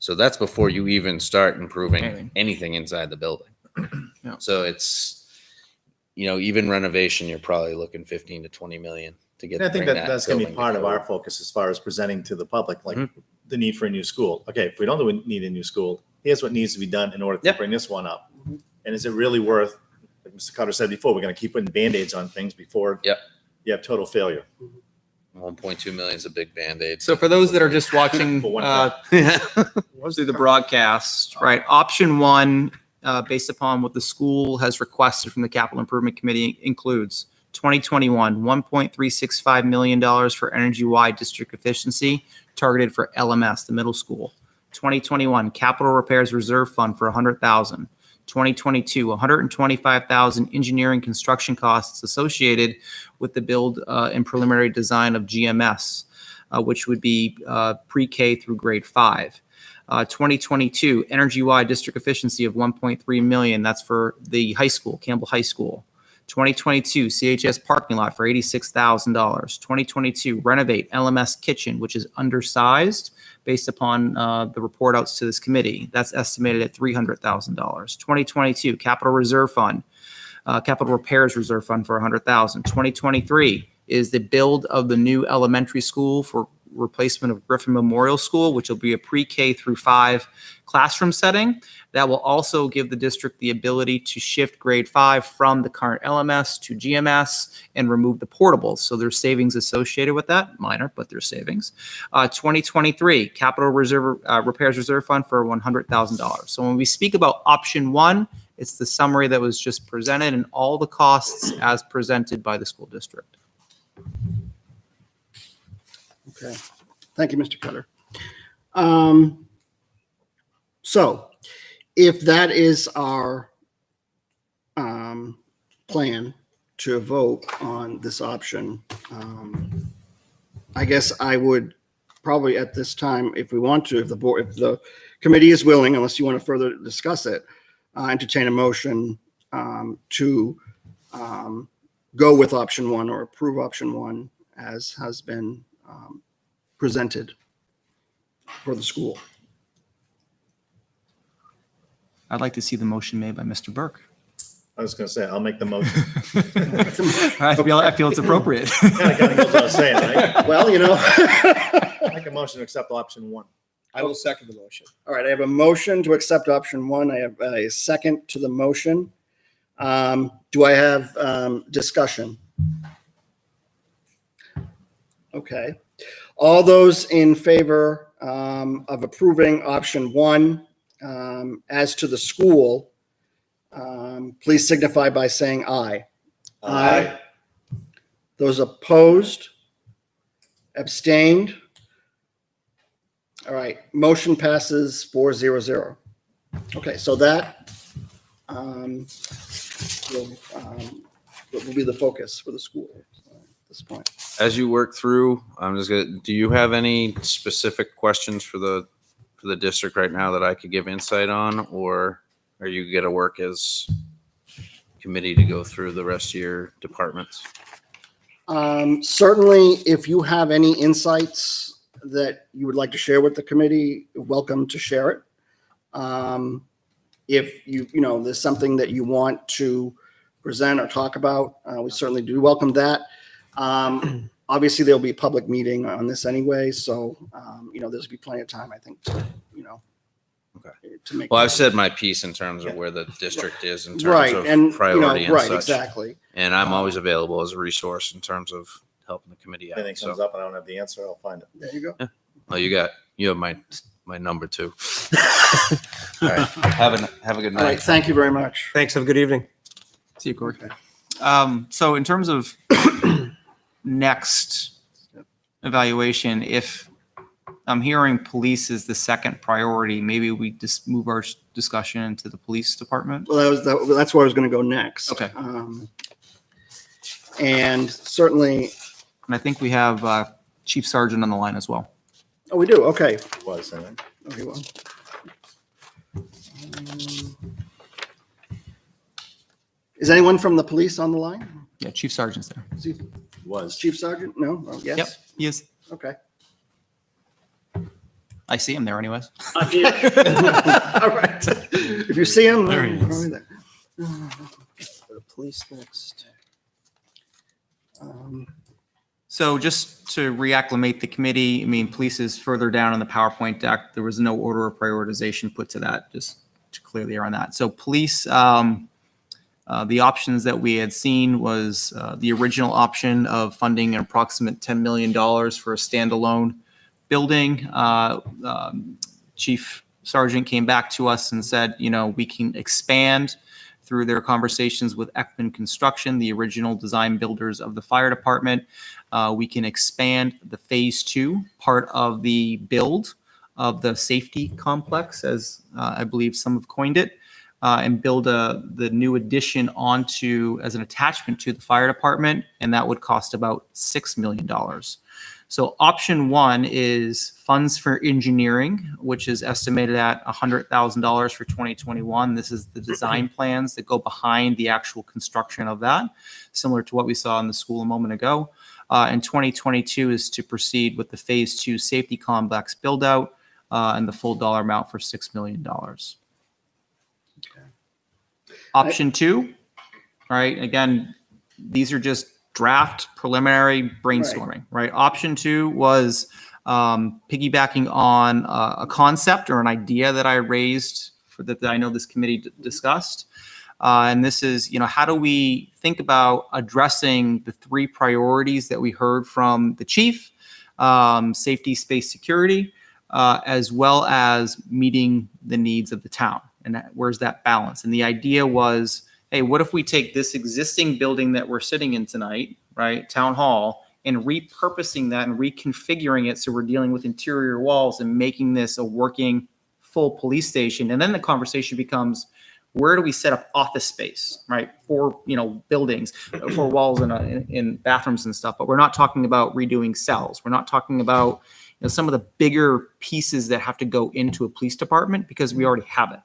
So that's before you even start improving anything inside the building. Yeah. So it's, even renovation, you're probably looking 15 to 20 million to get. And I think bring that's going to be building part of our code. focus as far as presenting to the public, like Mhm. the need for a new school. Okay, if we don't need a new school, here's what needs to be done in order to Yep. bring this one up. And is it really worth, like Mr. Carter said before, we're going to keep putting Band-Aids on things before Yep. you have total failure. 1.2 million is a big Band-Aid. So for those that are just watching For one through the broadcast, right? Option one, based upon what the school has requested from the Capital Improvement Committee, includes 2021, $1.365 million for energy-wide district efficiency targeted for LMS, the middle school. 2021, capital repairs reserve fund for 100,000. 2022, 125,000 engineering construction costs associated with the build and preliminary design of GMS, which would be pre-K through grade 5. 2022, energy-wide district efficiency of 1.3 million. That's for the high school, Campbell High School. 2022, CHS parking lot for $86,000. 2022, renovate LMS kitchen, which is undersized based upon the report outs to this committee. That's estimated at $300,000. 2022, capital reserve fund, capital repairs reserve fund for $100,000. 2023 is the build of the new elementary school for replacement of Griffin Memorial School, which will be a pre-K through 5 classroom setting. That will also give the district the ability to shift grade 5 from the current LMS to GMS and remove the portables. So there's savings associated with that, minor, but there's savings. 2023, capital reserve repairs reserve fund for $100,000. So when we speak about option one, it's the summary that was just presented and all the costs as presented by the school district. Okay, thank you, Mr. Cutter. So if that is our plan to vote on this option, I guess I would probably at this time, if we want to, if the committee is willing, unless you want to further discuss it, entertain a motion to go with option one or approve option one as has been presented for the school. I'd like to see the motion made by Mr. Burke. I was going to say, I'll make the motion. I feel it's appropriate. Kind of goes without saying, right? Well, Make a motion to accept option one. I will second the motion. all right, I have a motion to accept option one. I have a second to the motion. Do I have discussion? Okay. All those in favor of approving option one as to the school, please signify by saying aye. Aye. Those opposed? Abstained? All right, motion passes 4-0-0. Okay, so that will be the focus for the school at this point. As you work through, do you have any specific questions for the district right now that I could give insight on, or are you going to work as committee to go through the rest of your departments? Certainly, if you have any insights that you would like to share with the committee, welcome to share it. If there's something that you want to present or talk about, we certainly do welcome that. Obviously, there'll be a public meeting on this anyway, so there'll be plenty of time, I think, to to make. Well, I've said my piece in terms of where the district is in terms Right, of and, priority and right, such. exactly. And I'm always available as a resource in terms of helping the committee If out. anything So, comes up and I don't have the answer, I'll find it. There you go. oh, you have my number too. All right. Have a good All right, night. thank you very much. Thanks. Have a good evening. See you, Corey. Okay. So in terms of next evaluation, if I'm hearing police is the second priority, maybe we just move our discussion into the police department. Well, that's where I was going to go next. Okay. And certainly, And I think we have Chief Sergeant on the line as well. oh, we do, okay. It was, anyway. Okay, well. Is anyone from the police on the line? Yeah, Chief Sergeant's there. Is he It was. Chief Sergeant? No? Oh, yes? Yep, he is. Okay. I see him there anyways. All right. If you see him, There he is. probably there. Go to police next. So just to reacclimate the committee, I mean, police is further down on the PowerPoint deck. There was no order of prioritization put to that, just to clear the air on that. So police, the options that we had seen was the original option of funding an approximate $10 million for a standalone building. Chief Sergeant came back to us and said, you know, we can expand through their conversations with Ekman Construction, the original design builders of the fire department. We can expand the phase 2 part of the build of the safety complex, as I believe some have coined it, and build the new addition onto as an attachment to the fire department, and that would cost about $6 million. So option 1 is funds for engineering, which is estimated at $100,000 for 2021. This is the design plans that go behind the actual construction of that, similar to what we saw in the school a moment ago. And 2022 is to proceed with the phase 2 safety complex build out and the full dollar amount for $6 million. Option 2, all right, again, these are just draft preliminary brainstorming, right? Option 2 was piggybacking on a concept or an idea that I raised that I know this committee discussed. And this is, you know, how do we think about addressing the 3 priorities that we heard from the chief, safety, space, security, as well as meeting the needs of the town? And where's that balance? And the idea was, hey, what if we take this existing building that we're sitting in tonight, right, Town Hall, and repurposing that and reconfiguring it so we're dealing with interior walls and making this a working full police station? And then the conversation becomes, where do we set up office space, right, for, you know, buildings, for walls and in bathrooms and stuff? But we're not talking about redoing cells. We're not talking about, you know, some of the bigger pieces that have to go into a police department because we already have it.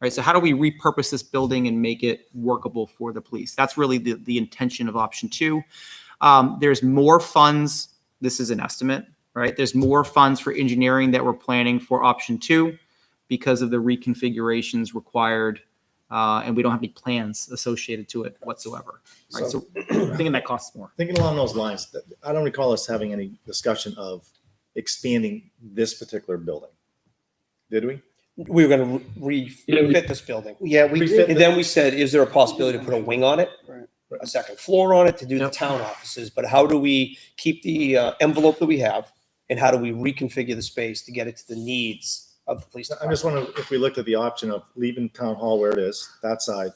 Right, so how do we repurpose this building and make it workable for the police? That's really the intention of option 2. There's more funds. This is an estimate, right? There's more funds for engineering that we're planning for option 2 because of the reconfigurations required, and we don't have any plans associated to it whatsoever. Right, so thinking that costs more. Thinking along those lines, I don't recall us having any discussion of expanding this particular building. Did we? We were going to refit this building. Yeah, we Refit did. And then we said, is there a possibility to put a wing on it? Right. A second floor on it to do the Yep. town offices? But how do we keep the envelope that we have? And how do we reconfigure the space to get it to the needs of the police I'm department? just wondering if we looked at the option of leaving town hall where it is, that side,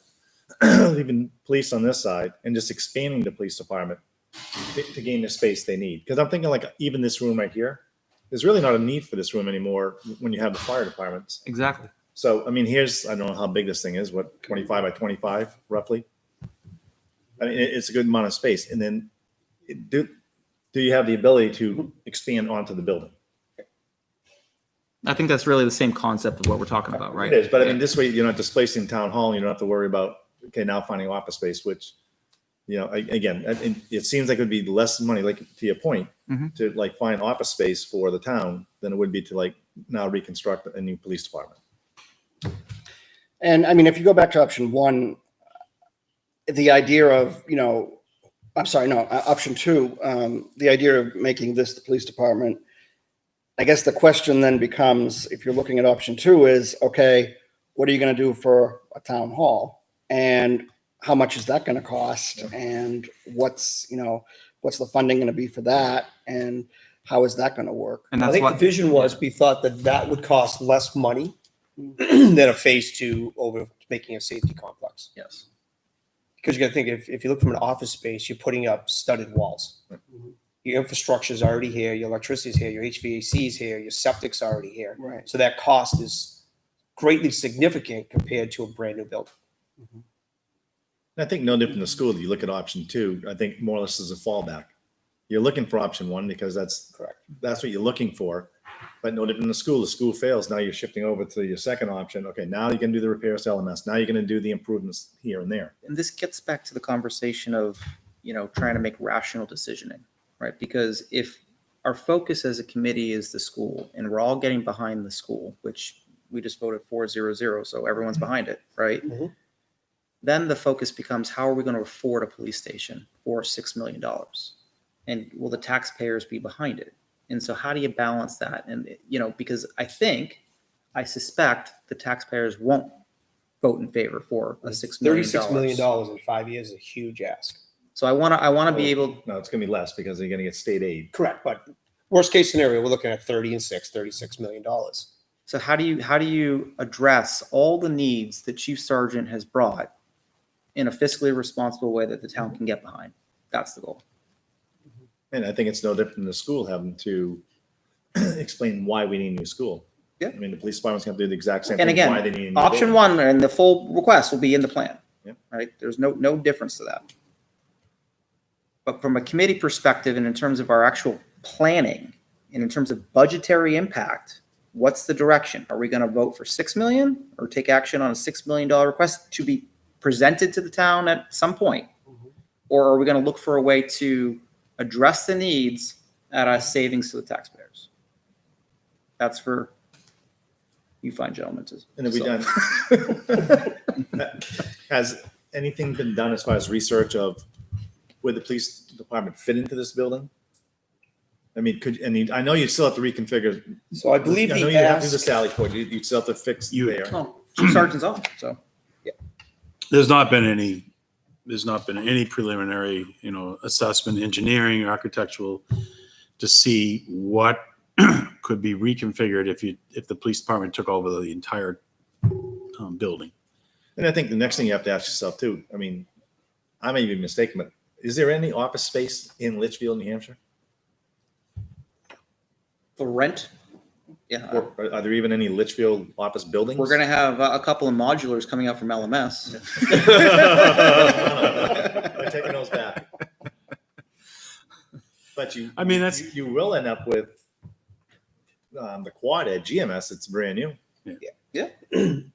leaving police on this side, and just expanding the police department to gain the space they need. Because I'm thinking like even this room right here, there's really not a need for this room anymore when you have the fire departments. Exactly. So, I mean, here's, I don't know how big this thing is, what, 25 by 25 roughly? I mean, it's a good amount of space. And then do you have the ability to expand onto the building? I think that's really the same concept of what we're talking about, right? It is, but I mean, this way you're not displacing town hall and you don't have to worry about, okay, now finding office space, which, you know, again, it seems like it would be less money, like to your point, Mhm. to like find office space for the town than it would be to like now reconstruct a new police department. And I mean, if you go back to option 1, the idea of, you know, I'm sorry, no, option 2, the idea of making this the police department, I guess the question then becomes, if you're looking at option 2 is, okay, what are you going to do for a town hall? And how much is that going to cost? And what's the funding going to be for that? And how is that going to work? And I that's think the what, vision was, we thought that that would cost less money than a phase two over making a safety complex. yes. Because you got to think, if you look from an office space, you're putting up studded walls. Your infrastructure is already here, your electricity is here, your HVAC is here, your septic's already here. Right. So that cost is greatly significant compared to a brand new building. I think no different than the school. You look at option two, I think more or less is a fallback. You're looking for option one because that's what you're looking for. But no different than the school fails. Now you're shifting over to your second option. Okay, now you can do the repairs to LMS. Now you're going to do the improvements here and there. And this gets back to the conversation of, trying to make rational decisioning, right? Because if our focus as a committee is the school and we're all getting behind the school, which we just voted 4-0-0, so everyone's behind it, right? Mhm. Then the focus becomes, how are we going to afford a police station for $6 million? And will the taxpayers be behind it? And so how do you balance that? And, because I suspect the taxpayers won't vote in favor for a $6 million. $36 million in 5 years is a huge ask. So I want to be able, No, it's going to be less because you're going to get state aid. Correct, but worst case scenario, we're looking at $36 million. so how do you address all the needs that Chief Sergeant has brought in a fiscally responsible way that the town can get behind? That's the goal. And I think it's no different than the school having to explain why we need a new school. Yeah. I mean, the police department's going to do the exact same And thing. Why they again, need a new option building. one and the full request will be in the plan. Yeah. Right? There's no difference to that. But from a committee perspective and in terms of our actual planning and in terms of budgetary impact, what's the direction? Are we going to vote for 6 million or take action on a $6 million request to be presented to the town at some point? Or are we going to look for a way to address the needs at a savings to the taxpayers? That's for you fine gentlemen to. And have we done, has anything been done as far as research of where the police department fit into this building? I mean, I know you still have to reconfigure. So I believe I know the you have to do the ask, Sally Port. You still have to fix there. Oh, Chief Sergeant's on, so. There's not been any preliminary, assessment, engineering, or architectural to see what could be reconfigured if the police department took over the entire building. And I think the next thing you have to ask yourself too, I mean, I may be mistaken, but is there any office space in Litchfield, New Hampshire? For rent? Yeah. Or are there even any Litchfield office buildings? We're going to have a couple of modulars coming out from LMS. We're taking those back. But I mean, that's- you will end up with the quad at GMS. It's brand new. Yeah. And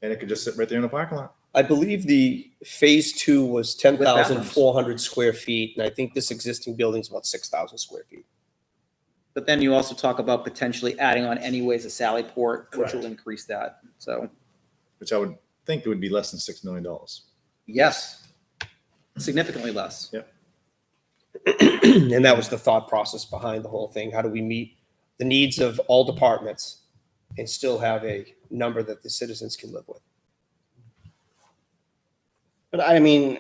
it could just sit right there in the parking lot. I believe the phase two was 10,400 square feet, and I think this existing building is about 6,000 square feet. But then you also talk about potentially adding on anyways a Sally Port, which will Correct. increase that. So, Which I would think it would be less than $6 million. yes, significantly less. Yep. And that was the thought process behind the whole thing. How do we meet the needs of all departments and still have a number that the citizens can live with? But I mean,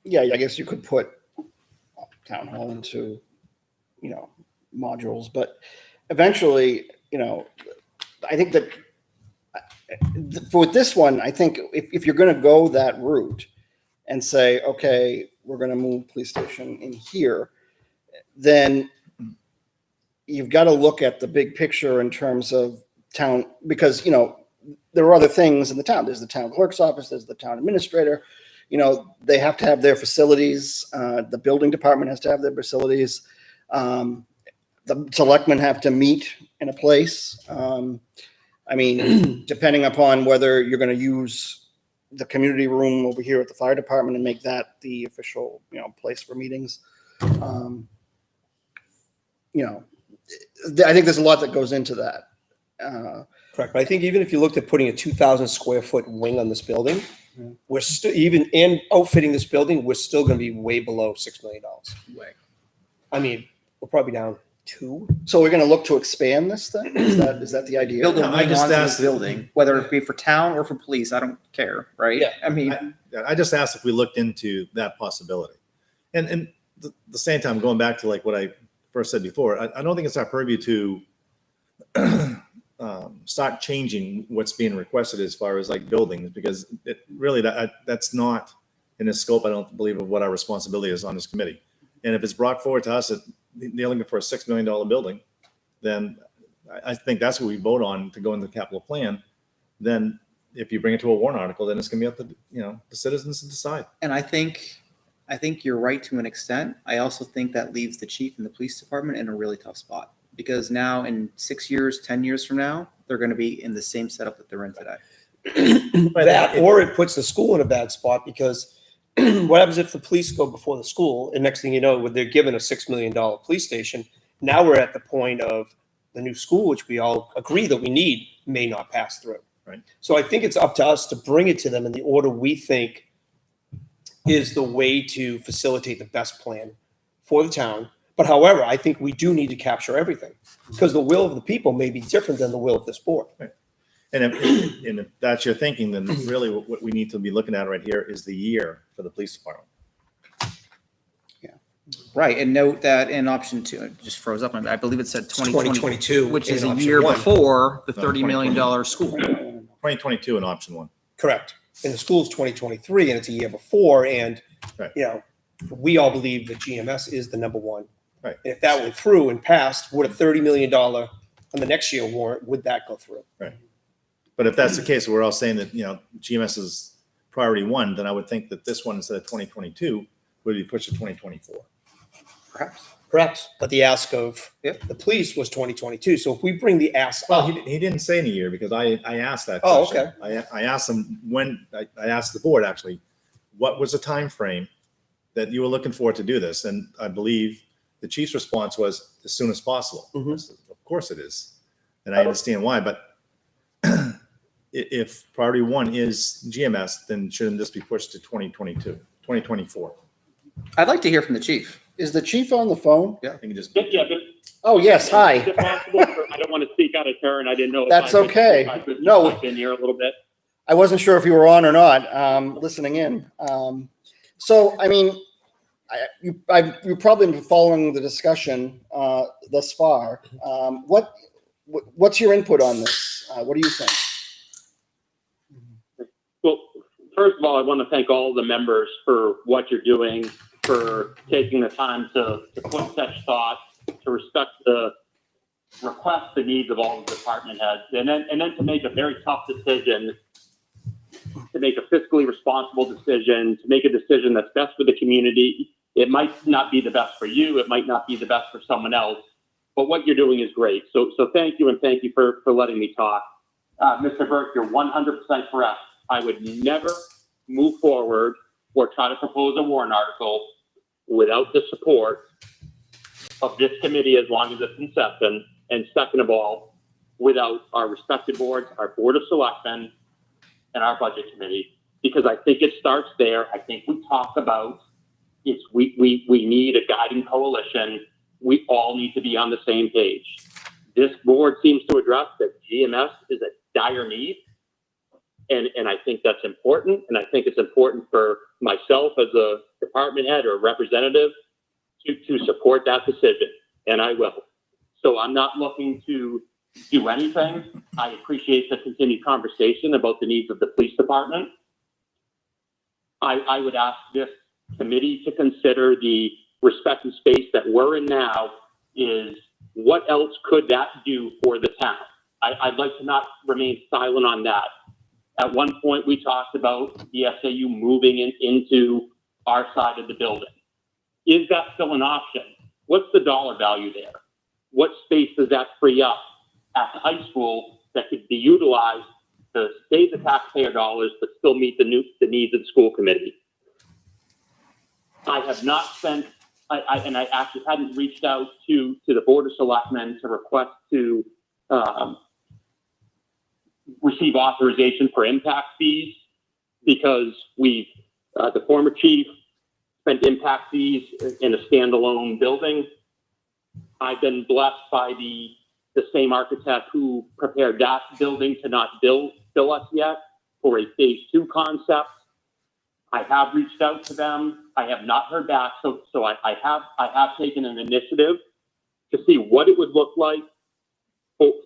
yeah, I guess you could put town hall into, modules, but eventually, I think that for this one, I think if you're going to go that route and say, okay, we're going to move police station in here, then you've got to look at the big picture in terms of town, because, there are other things in the town. There's the town clerk's office, there's the town administrator, they have to have their facilities. The building department has to have their facilities. The selectmen have to meet in a place. Depending upon whether you're going to use the community room over here at the fire department and make that the official, place for meetings. I think there's a lot that goes into that. Correct. But I think even if you looked at putting a 2,000 square foot wing on this building, we're still, even in outfitting this building, we're still going to be way below $6 million. Way. I mean, we're probably down 2. So we're gonna look to expand this thing? Is that the idea? Build a No, I wing just onto asked- the building, whether it be for town or for police, I don't care, right? Yeah. I mean, I just asked if we looked into that possibility. And the same time, going back to like what I first said before, I don't think it's our purview to start changing what's being requested as far as like buildings, because it really, that's not in the scope, I don't believe, of what our responsibility is on this committee. And if it's brought forward to us that they're looking for a $6 million building, then I think that's what we vote on to go into the capital plan. Then if you bring it to a warrant article, then it's gonna be up to, the citizens to decide. and I think you're right to an extent. I also think that leaves the chief and the police department in a really tough spot, because now in 6 years, 10 years from now, they're going to be in the same setup that they're in today. That, or it puts the school in a bad spot, because what happens if the police go before the school and next thing you know, they're given a $6 million police station? Now we're at the point of the new school, which we all agree that we need, may not pass through. Right. So I think it's up to us to bring it to them in the order we think is the way to facilitate the best plan for the town. But however, I think we do need to capture everything, because the will of the people may be different than the will of this board. And if that's your thinking, then really what we need to be looking at right here is the year for the police department. Right, and note that in option 2, it just froze up. I believe it said 2020, 2022, which is in a option year 1. before the No, $30 million school. 2022 in option 1. Correct. And the school's 2023 and it's a year before. And, Right. we all believe that GMS is the number one. Right. And if that went through and passed, would a $30 million on the next year warrant, would that go through? But if that's the case, we're all saying that, GMS is priority 1, then I would think that this one instead of 2022 would be pushed to 2024. Perhaps. But the ask of the police was 2022. So if we bring the ask Well, up, he didn't say in a year, because I asked that Oh, question. I asked him I asked the board actually, what was the time frame that you were looking for to do this? And I believe the chief's response was as soon as possible. Mhm. I said, of course it is. And I understand why, but if priority 1 is GMS, then shouldn't this be pushed to 2024? I'd like to hear from the chief. Is the chief on the phone? I think it just. Yeah, but Oh, yes, hi. is it possible I don't want to speak out of turn. I didn't know. if That's I could- okay. if I could No. pipe in here a little bit. I wasn't sure if you were on or not, listening in. So, I mean, you've probably been following the discussion thus far. What's your input on this? What do you think? Well, first of all, I want to thank all the members for what you're doing, for taking the time to put such thought, to respect the request, the needs of all the department heads, and then to make a very tough decision, to make a fiscally responsible decision, to make a decision that's best for the community. It might not be the best for you. It might not be the best for someone else, but what you're doing is great. So thank you, and thank you for letting me talk. Mr. Burke, you're 100% correct. I would never move forward or try to propose a warrant article without the support of this committee as long as it's in session. And second of all, without our respected boards, our Board of Selectmen, and our Budget Committee, because I think it starts there. I think we talk about we need a guiding coalition. We all need to be on the same page. This board seems to address that GMS is a dire need. And I think that's important. And I think it's important for myself as a department head or representative to support that decision. And I will. So I'm not looking to do anything. I appreciate the continued conversation about the needs of the police department. I would ask this committee to consider the respective space that we're in now is what else could that do for the town? I'd like to not remain silent on that. At one point, we talked about the SAU moving into our side of the building. Is that still an option? What's the dollar value there? What space does that free up at the high school that could be utilized to save the taxpayer dollars but still meet the needs of the school committee? I have not spent, and I actually hadn't reached out to the Board of Selectmen to request to receive authorization for impact fees, because the former chief spent impact fees in a standalone building. I've been blessed by the same architect who prepared that building to not bill us yet for a phase 2 concept. I have reached out to them. I have not heard back. So I have taken an initiative to see what it would look like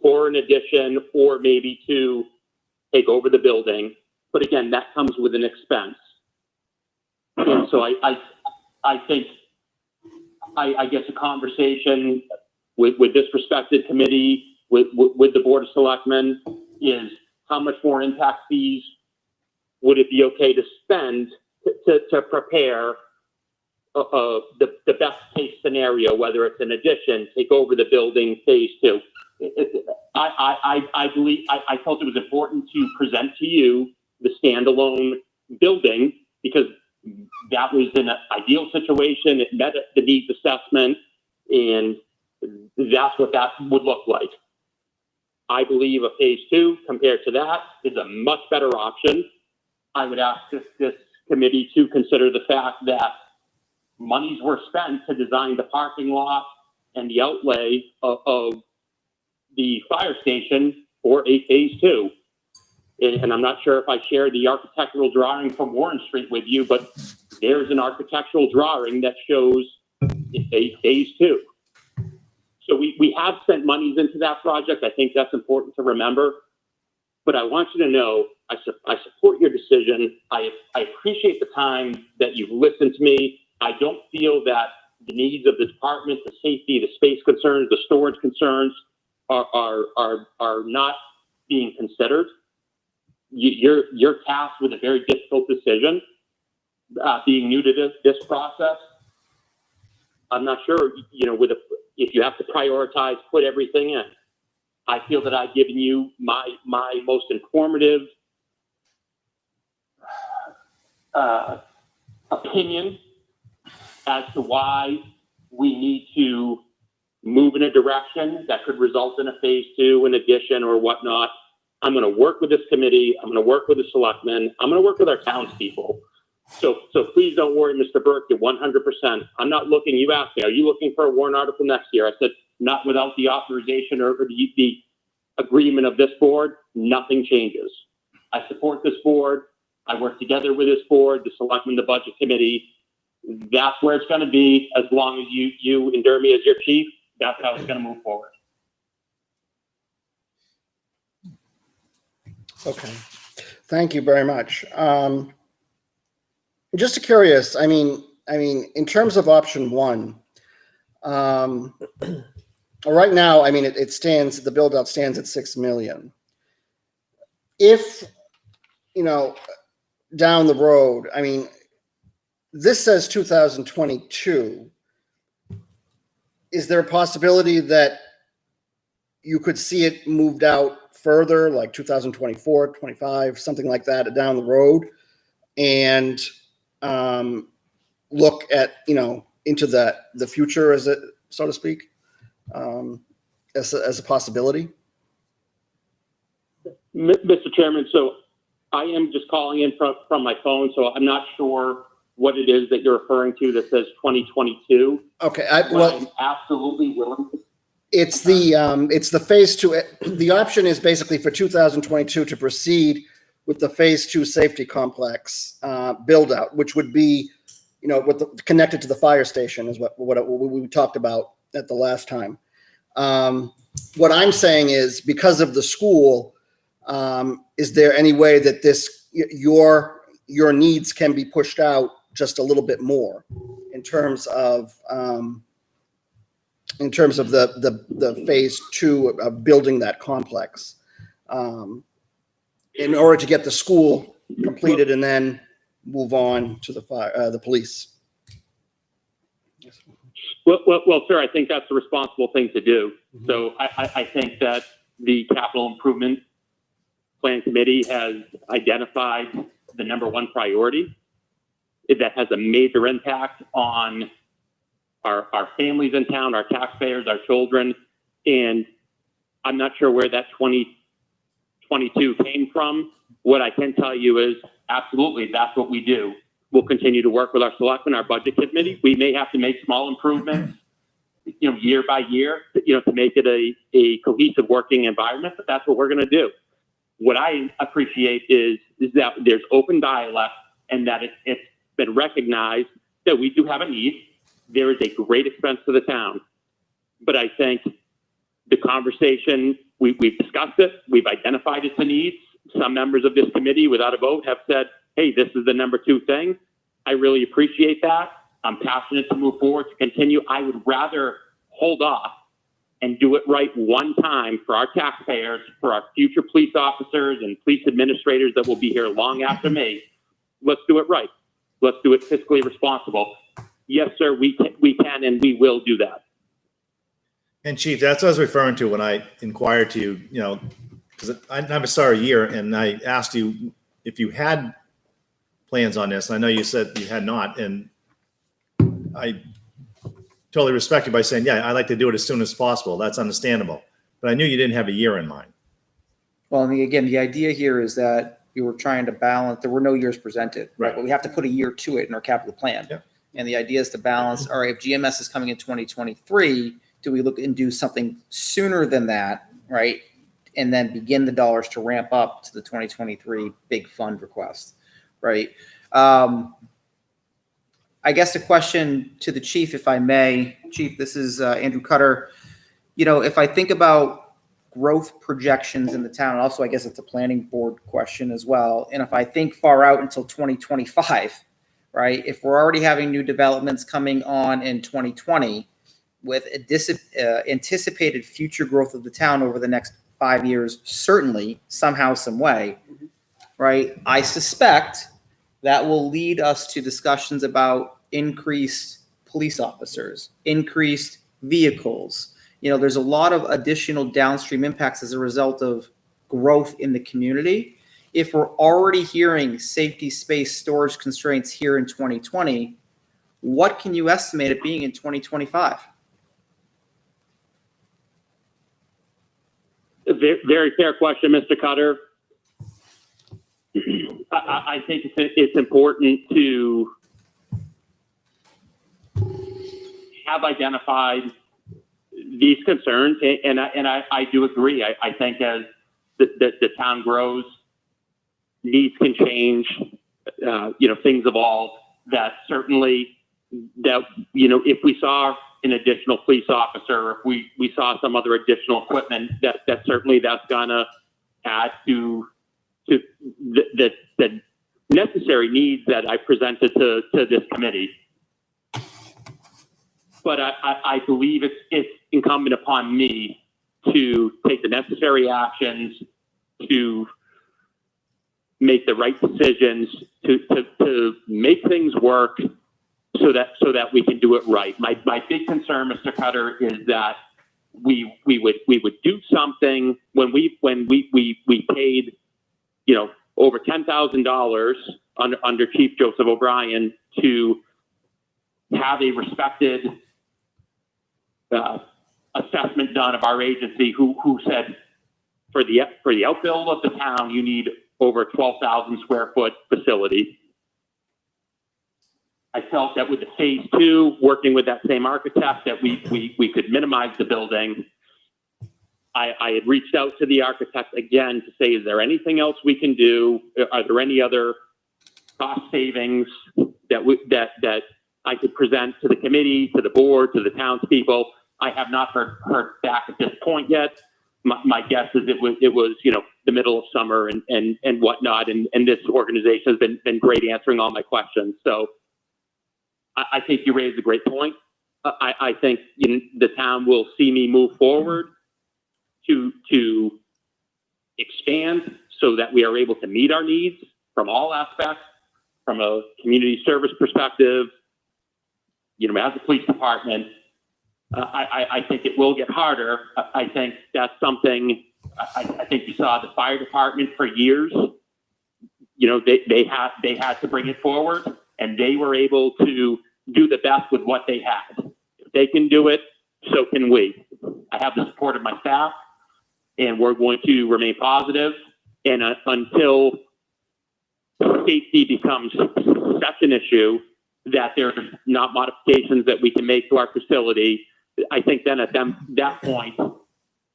for an addition or maybe to take over the building. But again, that comes with an expense. And so I think, I guess a conversation with this respected committee, with the Board of Selectmen, is how much more impact fees would it be okay to spend to prepare the best case scenario, whether it's an addition, take over the building, phase 2. I believe I felt it was important to present to you the standalone building because that was an ideal situation. It met the needs assessment, and that's what that would look like. I believe a phase 2 compared to that is a much better option. I would ask this committee to consider the fact that monies were spent to design the parking lot and the outlay of the fire station for a phase 2. And I'm not sure if I shared the architectural drawing from Warren Street with you, but there's an architectural drawing that shows a phase 2. So we have spent monies into that project. I think that's important to remember. But I want you to know, I support your decision. I appreciate the time that you've listened to me. I don't feel that the needs of the department, the safety, the space concerns, the storage concerns are not being considered. You're tasked with a very difficult decision. Being new to this process, I'm not sure, if you have to prioritize, put everything in. I feel that I've given you my most informative opinion as to why we need to move in a direction that could result in a phase 2, an addition or whatnot. I'm going to work with this committee. I'm going to work with the selectmen. I'm going to work with our townspeople. So please don't worry, Mr. Burke, you're 100%. I'm not looking, you asked me, are you looking for a warrant article next year? I said, not without the authorization or the agreement of this board, nothing changes. I support this board. I work together with this board, the selectmen, the budget committee. That's where it's going to be as long as you endure me as your chief. That's how it's going to move forward. Okay. Thank you very much. Just curious, I mean, in terms of option 1, right now, I mean, it stands, the build out stands at 6 million. If, down the road, I mean, this says 2022. Is there a possibility that you could see it moved out further, like 2024, 25, something like that down the road, and look at, into the future, as it, so to speak, as a possibility? Mr. Chairman, so I am just calling in from my phone, so I'm not sure what it is that you're referring to that says 2022. Okay, I'm absolutely willing to. It's the phase 2. The option is basically for 2022 to proceed with the phase 2 safety complex build out, which would be, connected to the fire station is what we talked about at the last time. What I'm saying is, because of the school, is there any way that your needs can be pushed out just a little bit more in terms of the phase 2 of building that complex, in order to get the school completed and then move on to the police? Well, sir, I think that's the responsible thing to do. Mm-hmm. So I think that the capital improvement plan committee has identified the number 1 priority that has a major impact on our families in town, our taxpayers, our children. And I'm not sure where that 2022 came from. What I can tell you is absolutely that's what we do. We'll continue to work with our selectmen, our budget committee. We may have to make small improvements year by year, to make it a cohesive working environment, but that's what we're going to do. What I appreciate is that there's open dialogue and that it's been recognized that we do have a need. There is a great expense to the town, but I think the conversation, we've discussed it, we've identified it's a need. Some members of this committee without a vote have said, hey, this is the number 2 thing. I really appreciate that. I'm passionate to move forward, to continue. I would rather hold off and do it right one time for our taxpayers, for our future police officers and police administrators that will be here long after me. Let's do it right. Let's do it fiscally responsible. Yes, sir, we can and we will do that. And Chief, that's what I was referring to when I inquired to you, because I never saw a year, and I asked you if you had plans on this. And I know you said you had not, and I totally respect you by saying, yeah, I'd like to do it as soon as possible. That's understandable. But I knew you didn't have a year in mind. Well, and again, the idea here is that we were trying to balance, there were no years presented, right? Right. But we have to put a year to it in our capital plan. Yep. And the idea is to balance, all right, if GMS is coming in 2023, do we look and do something sooner than that, right? And then begin the dollars to ramp up to the 2023 big fund request, right? I guess a question to the chief, if I may. Chief, this is Andrew Cutter. If I think about growth projections in the town, also I guess it's a planning board question as well. And if I think far out until 2025, right? If we're already having new developments coming on in 2020 with anticipated future growth of the town over the next 5 years, certainly somehow, some way, right? I suspect that will lead us to discussions about increased police officers, increased vehicles. There's a lot of additional downstream impacts as a result of growth in the community. If we're already hearing safety, space, storage constraints here in 2020, what can you estimate it being in 2025? Very fair question, Mr. Cutter. I think it's important to have identified these concerns, and I do agree. I think as the town grows, needs can change, things evolve. That certainly, if we saw an additional police officer, if we saw some other additional equipment, that certainly that's gonna add to the necessary needs that I presented to this committee. But I believe it's incumbent upon me to take the necessary actions to make the right decisions to make things work so that we can do it right. My big concern, Mr. Cutter, is that we would do something when we paid over $10,000 under Chief Joseph O'Brien to have a respected assessment done of our agency who said for the outbuild of the town you need over 12,000 square foot facility. I felt that with the phase 2, working with that same architect, that we could minimize the building. I had reached out to the architect again to say, is there anything else we can do? Are there any other cost savings that I could present to the committee, to the board, to the townspeople? I have not heard back at this point yet. My guess is it was the middle of summer and whatnot, and this organization has been great answering all my questions. So I think you raised a great point. I think the town will see me move forward to expand so that we are able to meet our needs from all aspects, from a community service perspective, as a police department. I think it will get harder. I think that's something, I think you saw the fire department for years, they had to bring it forward, and they were able to do the best with what they had. If they can do it, so can we. I have the support of my staff, and we're going to remain positive. And until safety becomes such an issue that there's not modifications that we can make to our facility, I think then at that point,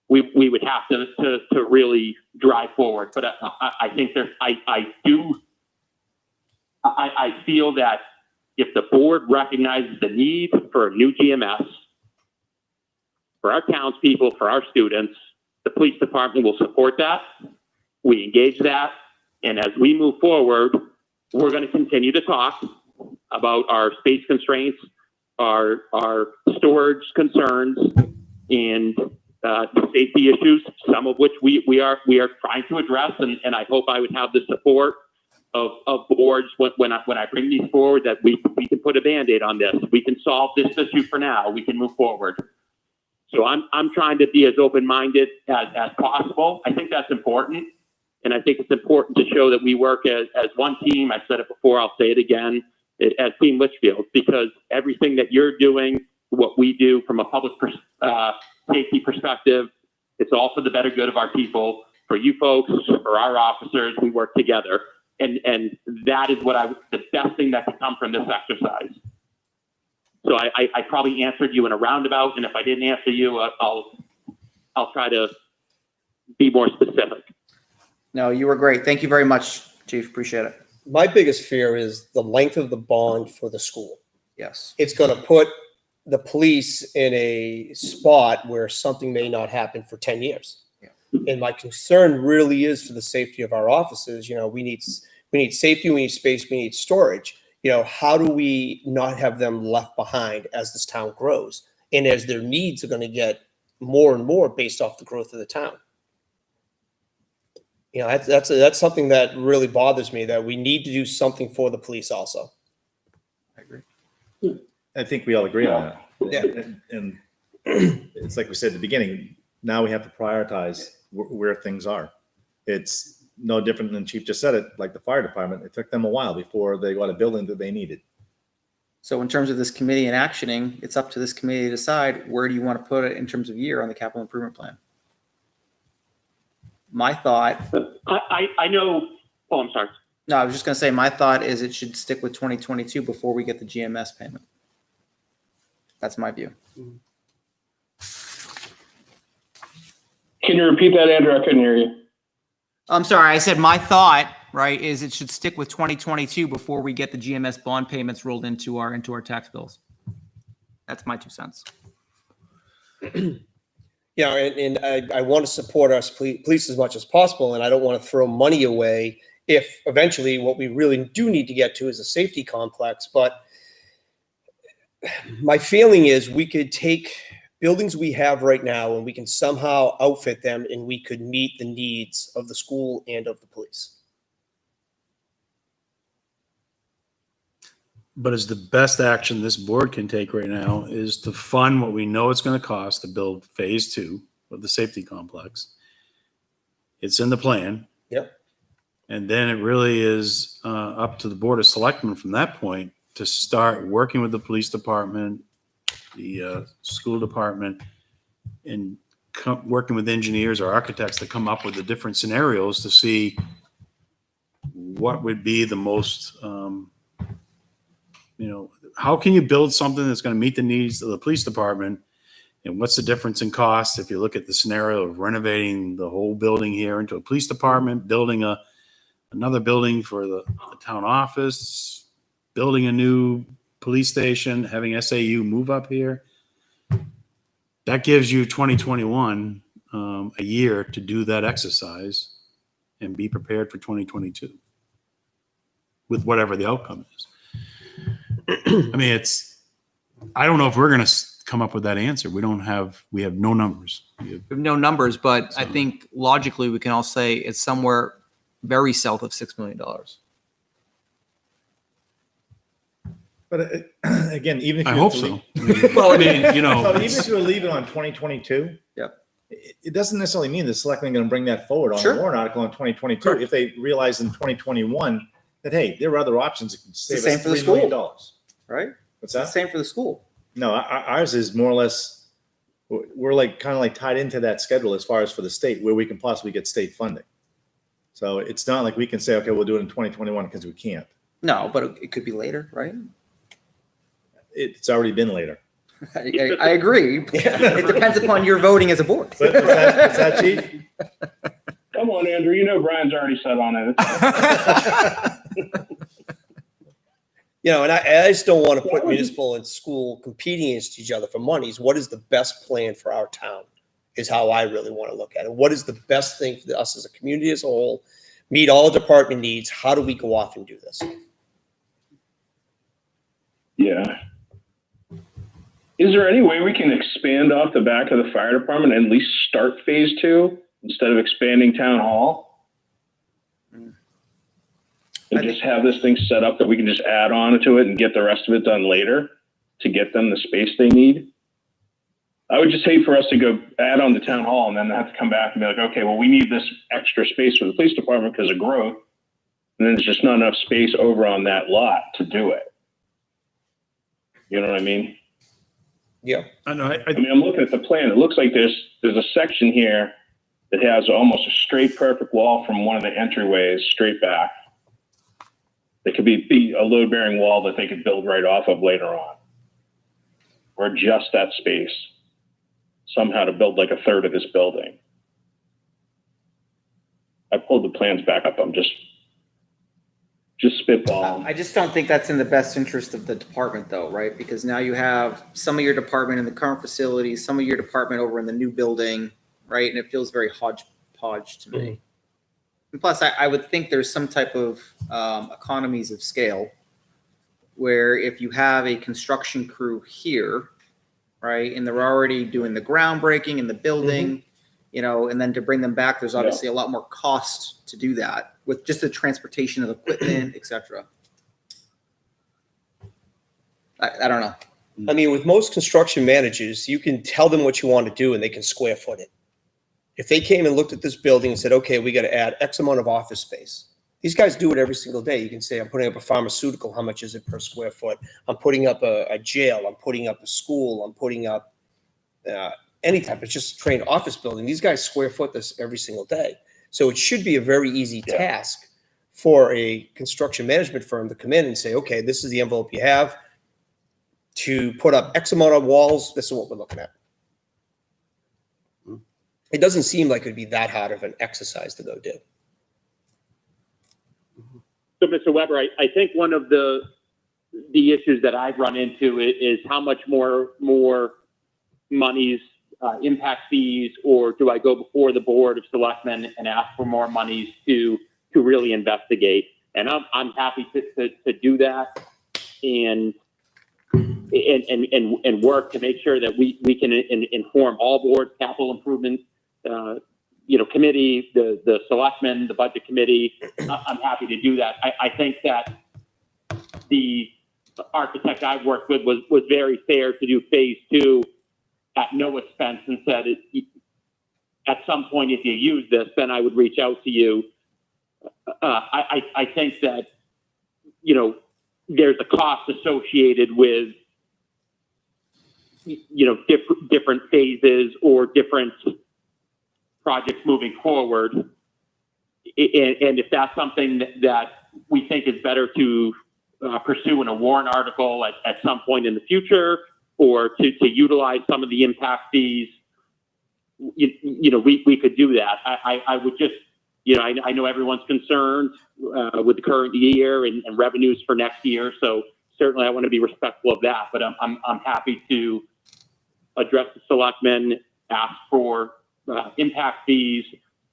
we would have to really drive forward. But I think I feel that if the board recognizes the need for a new GMS for our townspeople, for our students, the police department will support that. We engage that. And as we move forward, we're going to continue to talk about our space constraints, our storage concerns, and the safety issues, some of which we are trying to address. And I hope I would have the support of boards when I bring these forward, that we can put a Band-Aid on this. We can solve this issue for now. We can move forward. So I'm trying to be as open-minded as possible. I think that's important. And I think it's important to show that we work as one team. I said it before, I'll say it again, as Team Litchfield, because everything that you're doing, what we do from a public safety perspective, it's all for the better good of our people, for you folks, for our officers. We work together. And that is the best thing that can come from this exercise. So I probably answered you in a roundabout, and if I didn't answer you, I'll try to be more specific. No, you were great. Thank you very much, Chief. Appreciate it. My biggest fear is the length of the bond for the school. Yes. It's going to put the police in a spot where something may not happen for 10 years. Yeah. And my concern really is for the safety of our officers. You know, we need safety, we need space, we need storage. You know, how do we not have them left behind as this town grows and as their needs are going to get more and more based off the growth of the town? You know, that's something that really bothers me, that we need to do something for the police also. I agree. I think we all agree on that. Yeah. And it's like we said at the beginning, now we have to prioritize where things are. It's no different than Chief just said it, like the fire department. It took them a while before they got a building that they needed. So in terms of this committee and actioning, it's up to this committee to decide where do you want to put it in terms of year on the capital improvement plan. My thought. I know. Oh, I'm sorry. No, I was just going to say my thought is it should stick with 2022 before we get the GMS payment. That's my view. Can you repeat that, Andrew? I couldn't hear you. I'm sorry. I said my thought, right, is it should stick with 2022 before we get the GMS bond payments rolled into our tax bills. That's my 2 cents. Yeah, and I want to support our police as much as possible, and I don't want to throw money away if eventually what we really do need to get to is a safety complex. But my feeling is we could take buildings we have right now and we can somehow outfit them and we could meet the needs of the school and of the police. But is the best action this board can take right now is to fund what we know it's going to cost to build phase 2 of the safety complex. It's in the plan. Yep. And then it really is up to the Board of Selectmen from that point to start working with the police department, the school department, and working with engineers or architects to come up with the different scenarios to see what would be the most, how can you build something that's going to meet the needs of the police department? And what's the difference in cost if you look at the scenario of renovating the whole building here into a police department, building another building for the town office, building a new police station, having SAU move up here? That gives you 2021, a year to do that exercise and be prepared for 2022 with whatever the outcome is. I mean, I don't know if we're going to come up with that answer. We have no numbers. We have no numbers, but I think logically we can all say it's somewhere very south of $6 million. But again, even if I you hope so. Well, I mean, even if you leave it on 2022, Yep. it doesn't necessarily mean the selectmen are going to bring that forward on Sure. a warrant article in 2022. Correct. If they realize in 2021 that, hey, there are other options that can save the same us for the $3 million. school. Right? What's It's the that? same for the school. No, ours is more or less, we're like kind of like tied into that schedule as far as for the state where we can possibly get state funding. So it's not like we can say, okay, we'll do it in 2021 because we can't. No, but it could be later, right? It's already been later. I agree. It depends upon your voting as a board. But is that chief? Come on, Andrew, you know Brian's already set on it. And I just don't want to put municipal and school competing against each other for monies. What is the best plan for our town is how I really want to look at it. What is the best thing for us as a community as a whole? Meet all department needs. How do we go off and do this? Yeah. Is there any way we can expand off the back of the fire department and at least start phase 2 instead of expanding town hall? And just have this thing set up that we can just add on to it and get the rest of it done later to get them the space they need? I would just hate for us to go add on the town hall and then have to come back and be like, okay, well, we need this extra space for the police department because of growth. And then there's just not enough space over on that lot to do it. You know what I mean? Yeah. I know. I mean, I'm looking at the plan. It looks like there's a section here that has almost a straight, perfect wall from one of the entryways straight back. It could be a load-bearing wall that they could build right off of later on, or just that space somehow to build like a third of this building. I pulled the plans back up. I'm just spitballing. I just don't think that's in the best interest of the department though, right? Because now you have some of your department in the current facility, some of your department over in the new building, right? And it feels very hodgepodge to me. And plus, I would think there's some type of economies of scale where if you have a construction crew here, right, and they're already doing the groundbreaking in the building, and then to bring them back, there's obviously a lot more cost to do that with just the transportation of equipment, et cetera. I don't know. I mean, with most construction managers, you can tell them what you want to do and they can square foot it. If they came and looked at this building and said, okay, we got to add X amount of office space. These guys do it every single day. You can say, I'm putting up a pharmaceutical. How much is it per square foot? I'm putting up a jail. I'm putting up a school. I'm putting up any type. It's just a trained office building. These guys square foot this every single day. So it should be a very easy task for a construction management firm to come in and say, okay, this is the envelope you have to put up X amount of walls. This is what we're looking at. It doesn't seem like it'd be that hard of an exercise to go do. So, Mr. Weber, I think one of the issues that I've run into is how much more monies, impact fees, or do I go before the board of selectmen and ask for more monies to really investigate? And I'm happy to do that and work to make sure that we can inform all boards, capital improvement committee, the selectmen, the budget committee. I'm happy to do that. I think that the architect I've worked with was very fair to do phase 2 at no expense and said, at some point, if you use this, then I would reach out to you. I think that, there's a cost associated with, different phases or different projects moving forward. And if that's something that we think is better to pursue in a warrant article at some point in the future, or to utilize some of the impact fees, we could do that. I would just, I know everyone's concerned with the current year and revenues for next year. So certainly I want to be respectful of that, but I'm happy to address the selectmen, ask for impact fees,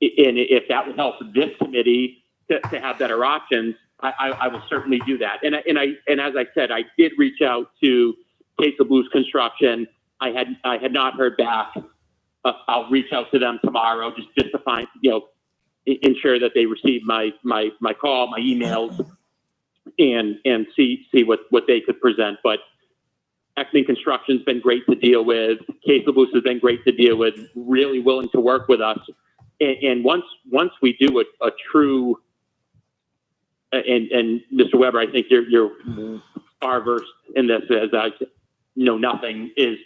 and if that would help this committee to have better options, I will certainly do that. And as I said, I did reach out to Queso Blues Construction. I had not heard back. I'll reach out to them tomorrow just to find, ensure that they receive my call, my emails, and see what they could present. But Ekman Construction's been great to deal with. Queso Blues has been great to deal with, really willing to work with us. And once we do a true, and Mr. Weber, I think you're far versed in this as I know nothing, is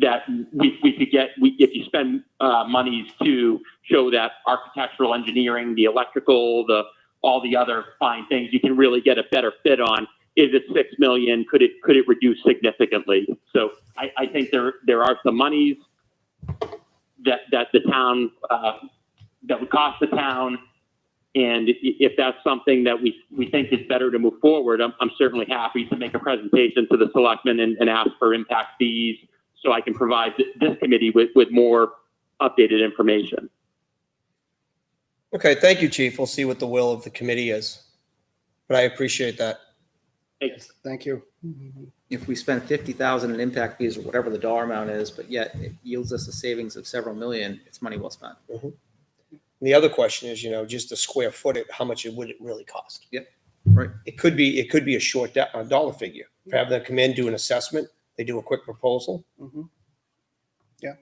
that we could get, if you spend monies to show that architectural engineering, the electrical, all the other fine things, you can really get a better fit on. is it 6 million? Could it reduce significantly? So I think there are some monies that the town, that would cost the town. And if that's something that we think is better to move forward, I'm certainly happy to make a presentation to the selectmen and ask for impact fees so I can provide this committee with more updated information. Okay, thank you, Chief. We'll see what the will of the committee is. But I appreciate that. Thanks. Thank you. If we spend 50,000 in impact fees or whatever the dollar amount is, but yet it yields us a savings of several million, it's money well spent. And the other question is, just a square foot, how much would it really cost? Yep. Right. It could be a short dollar figure. Have them come in, do an assessment, they do a quick proposal. Mhm. Yeah.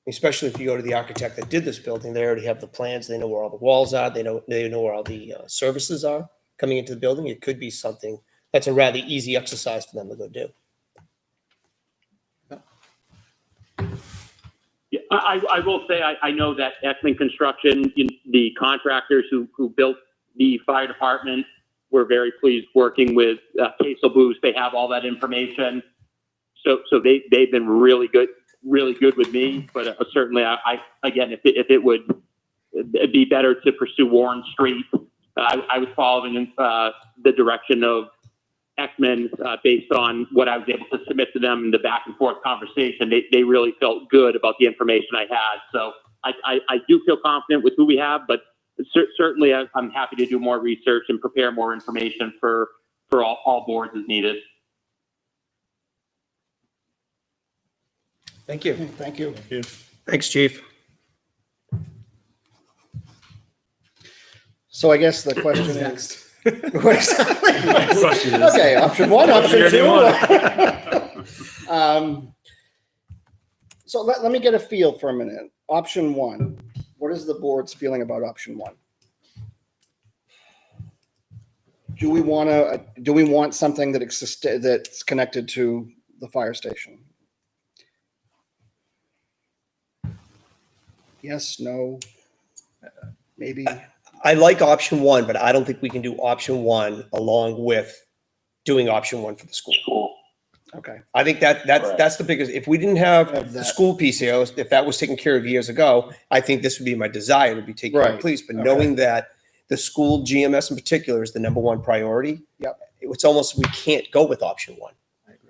Especially if you go to the architect that did this building, they already have the plans, they know where all the walls are, they know where all the services are coming into the building. It could be something that's a rather easy exercise for them to go do. Yeah, I will say I know that Ekman Construction, the contractors who built the fire department, were very pleased working with Casel Booz. They have all that information, so they've been really good with me. But certainly, again, if it would be better to pursue Warren Street, I was following the direction of Ekman based on what I was able to submit to them in the back and forth conversation. They really felt good about the information I had. So I do feel confident with who we have, but certainly I'm happy to do more research and prepare more information for all boards as needed. Thank you. Thank you. Thanks, Chief. So I guess the question is. Okay, option one, option two. So let me get a feel for a minute. Option one, what is the board's feeling about option one? Do we want something that exists that's connected to the fire station? Yes, no, maybe. I like option one, but I don't think we can do option one along with doing option one for the school. Okay. I think that's the biggest, if we didn't have the school piece here, if that was taken care of years ago, I think this would be my desire to be taken care of, Right. please. But Okay. knowing that the school GMS in particular is the number one priority. Yep. It's almost, we can't go with option one.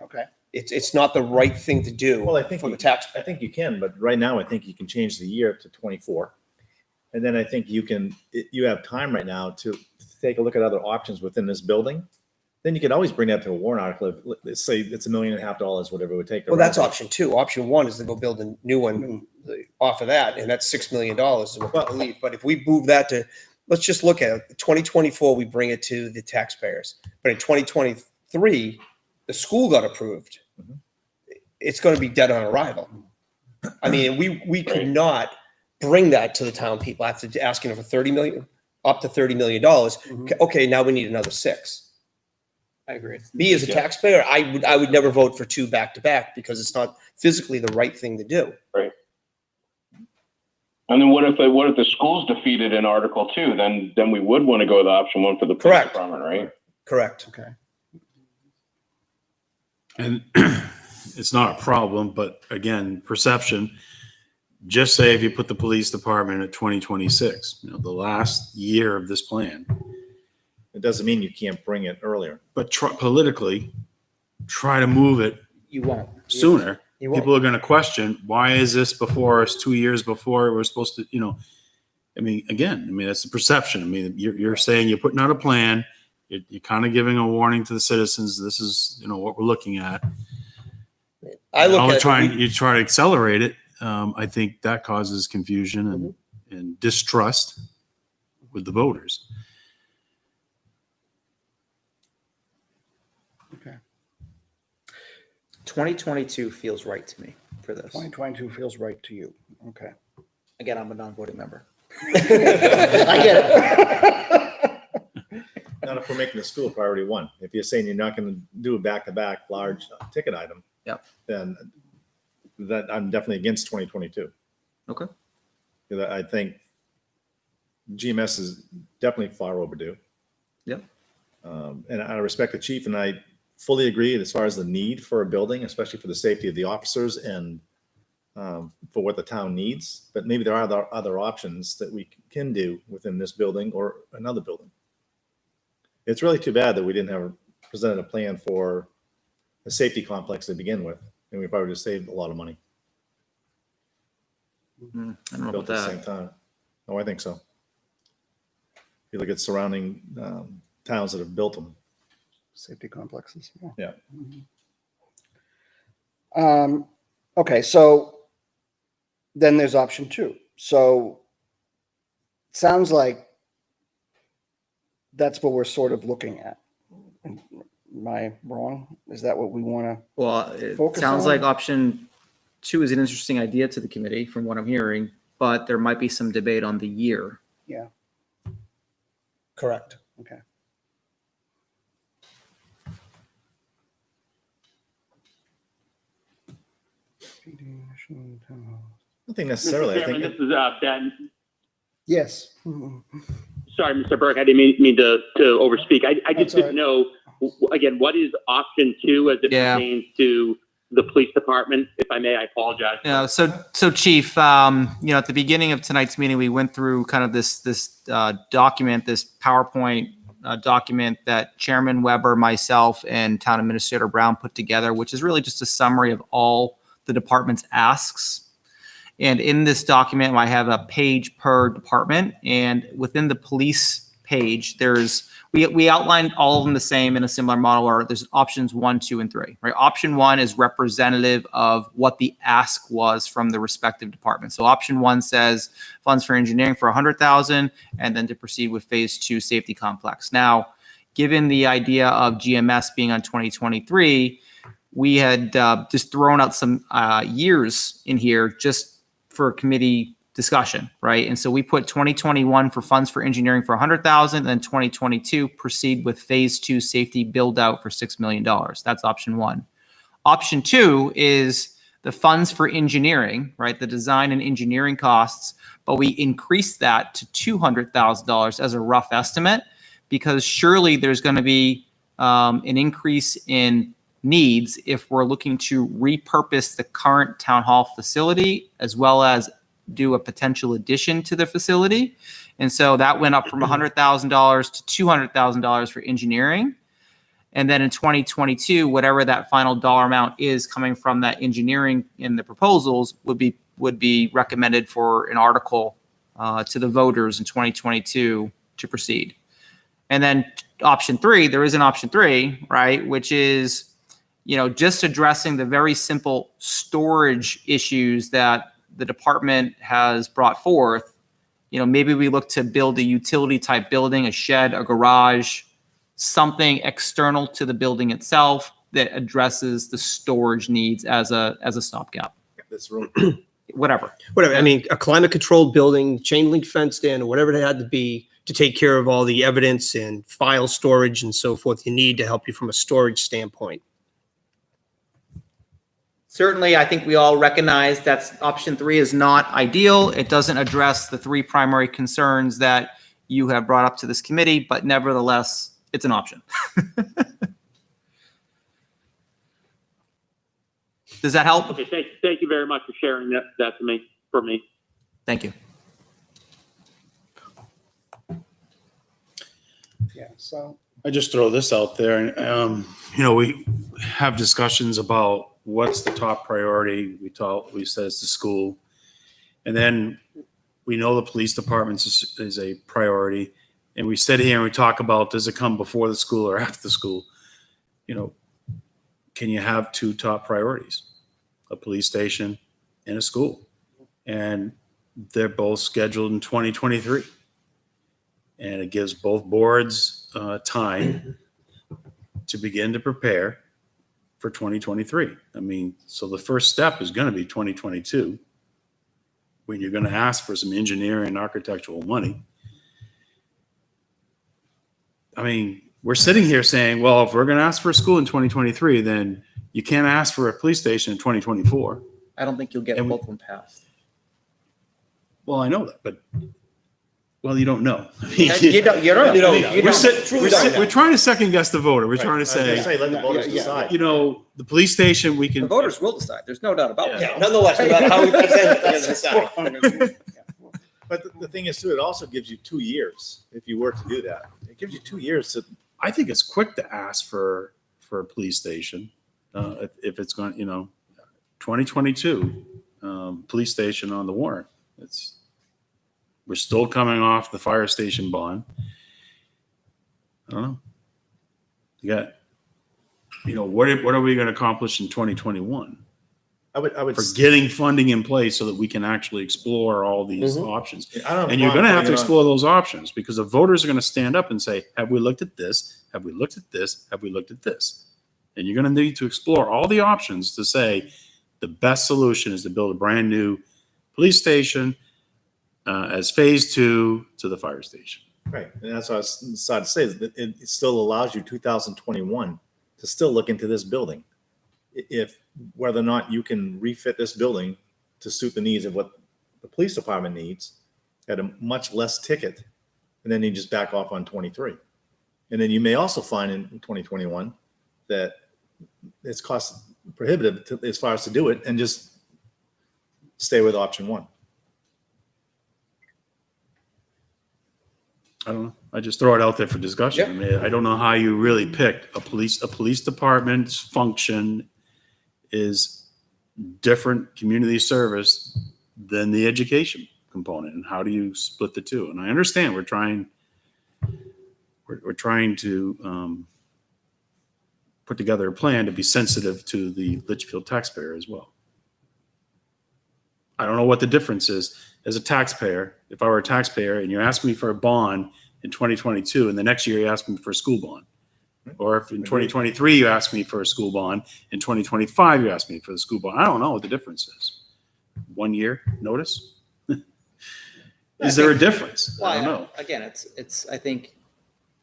Okay. It's not the right thing to do Well, I think for the I taxpayer. think you can, but right now I think you can change the year to 24. And then I think you have time right now to take a look at other options within this building. Then you can always bring that to a warrant article. Let's say it's $1.5 million, whatever it would take. to Well, that's rent it. option two. Option one is to go build a new one off of that, and that's $6 million is what I believe. But if we move that to, let's just look at it. 2024, we bring it to the taxpayers. But in 2023, the school got approved. It's going to be dead on arrival. I mean, we could not bring that to the town people after asking them for 30 million, up to $30 million. Okay, now we need another 6. I agree. Me as a taxpayer, I would never vote for 2 back to back because it's not physically the right thing to do. And then what if the school's defeated in Article 2? Then we would want to go with option 1 for the police Correct. department, right? Correct. Okay. And it's not a problem, but again, perception. Just say if you put the police department at 2026, the last year of this plan, It doesn't mean you can't bring it earlier. but politically, try to move it You won't. sooner. You won't. People are going to question, why is this before us 2 years before we're supposed to, that's the perception. You're saying you're putting out a plan. You're kind of giving a warning to the citizens. This is, what we're looking at. I look at You try to accelerate it. I think that causes confusion and distrust with the voters. Okay. 2022 feels right to me for this. 2022 feels right to you. Okay. Again, I'm a non-voting member. I get it. Not if we're making the school priority 1. If you're saying you're not going to do a back-to-back large ticket item, Yep. then that I'm definitely against 2022. Okay. Because I think GMS is definitely far overdue. Yep. And I respect the chief, and I fully agree as far as the need for a building, especially for the safety of the officers and for what the town needs. But maybe there are other options that we can do within this building or another building. It's really too bad that we didn't have presented a plan for a safety complex to begin with, and we probably just saved a lot of money. I don't know Built about at the same that. time. Oh, I think so. If you look at surrounding towns that have built them. Safety complexes. Yeah. Okay, so then there's option 2. So it sounds like that's what we're sort of looking at. Am I wrong? Is that what we want to? Well, it Focus sounds on? like option 2 is an interesting idea to the committee from what I'm hearing, but there might be some debate on the year. Yeah. Correct. Okay. Nothing necessarily. Mr. I Chairman, think this is Ben. Yes. Sorry, Mr. Burke, I didn't mean to overspeak. I That's just all didn't know, again, what is option 2 as it Yeah. pertains to the police department? If I may, I apologize. Yeah, so Chief, at the beginning of tonight's meeting, we went through kind of this document, this PowerPoint document that Chairman Weber, myself, and Town Administrator Brown put together, which is really just a summary of all the department's asks. And in this document, I have a page per department, and within the police page, we outlined all of them the same in a similar model, where there's options 1, 2, and 3, right? Option 1 is representative of what the ask was from the respective department. So option 1 says funds for engineering for 100,000, and then to proceed with phase 2 safety complex. Now, given the idea of GMS being on 2023, we had just thrown out some years in here just for committee discussion, right? And so we put 2021 for funds for engineering for 100,000, and then 2022 proceed with phase 2 safety build out for $6 million. That's option 1. Option 2 is the funds for engineering, right? The design and engineering costs, but we increased that to $200,000 as a rough estimate, because surely there's going to be an increase in needs if we're looking to repurpose the current town hall facility, as well as do a potential addition to the facility. And so that went up from $100,000 to $200,000 for engineering. And then in 2022, whatever that final dollar amount is coming from that engineering in the proposals would be recommended for an article to the voters in 2022 to proceed. And then option 3, there is an option 3, right, which is, just addressing the very simple storage issues that the department has brought forth. Maybe we look to build a utility type building, a shed, a garage, something external to the building itself that addresses the storage needs as a stopgap. this room. Whatever. Whatever. I mean, a climate controlled building, chain link fenced in, or whatever it had to be to take care of all the evidence and file storage and so forth you need to help you from a storage standpoint. Certainly, I think we all recognize that option 3 is not ideal. It doesn't address the 3 primary concerns that you have brought up to this committee, but nevertheless, it's an option. Does that help? Okay, thank you very much for sharing that for me. Thank you. Yeah, so. I just throw this out there, and we have discussions about what's the top priority. We said it's the school, and then we know the police department is a priority, and we sit here and we talk about, does it come before the school or after the school? Can you have 2 top priorities, a police station and a school? And they're both scheduled in 2023. And it gives both boards time to begin to prepare for 2023. I mean, so the first step is going to be 2022, when you're going to ask for some engineering and architectural money. I mean, we're sitting here saying, well, if we're going to ask for a school in 2023, then you can't ask for a police station in 2024. I don't think you'll get And both of them passed. Well, I know that, but Well, you don't know. You don't know. We're trying to second guess the voter. We're trying to Right. I was say, gonna let the voters Yeah, yeah. decide. you know, the police station, we The can, voters will decide. There's no doubt about Yeah. that. Yeah, nonetheless, no matter how we present it, they're gonna decide. But the thing is too, it also gives you 2 years if you were to do that. It gives you 2 years to, I think it's quick to ask for a police station. If it's going, 2022, police station on the warrant. We're still coming off the fire station bond. I don't know. You got, what are we going to accomplish in 2021 I would, for getting funding in place so that we can actually explore all these Mhm. options? I don't. And you're going to have to mind putting it on- explore those options because the voters are going to stand up and say, have we looked at this? Have we looked at this? Have we looked at this? And you're going to need to explore all the options to say the best solution is to build a brand new police station as phase 2 to the fire station. Right, and that's what I was decided to say, is that it still allows you 2021 to still look into this building. If, whether or not you can refit this building to suit the needs of what the police department needs at a much less ticket, and then you just back off on 23. And then you may also find in 2021 that it's cost prohibitive as far as to do it and just stay with option 1. I don't know. I just throw it out there for discussion. I mean, I don't know how you really pick a police department's function is different community service than the education component. And how do you split the two? And I understand we're trying to put together a plan to be sensitive to the Litchfield taxpayer as well. I don't know what the difference is as a taxpayer. If I were a taxpayer and you're asking me for a bond in 2022 and the next year you ask me for a school bond, or if in 2023 you ask me for a school bond, in 2025 you ask me for the school bond, I don't know what the difference is. 1 year notice? Is there a difference? I don't know. Again, it's, I think,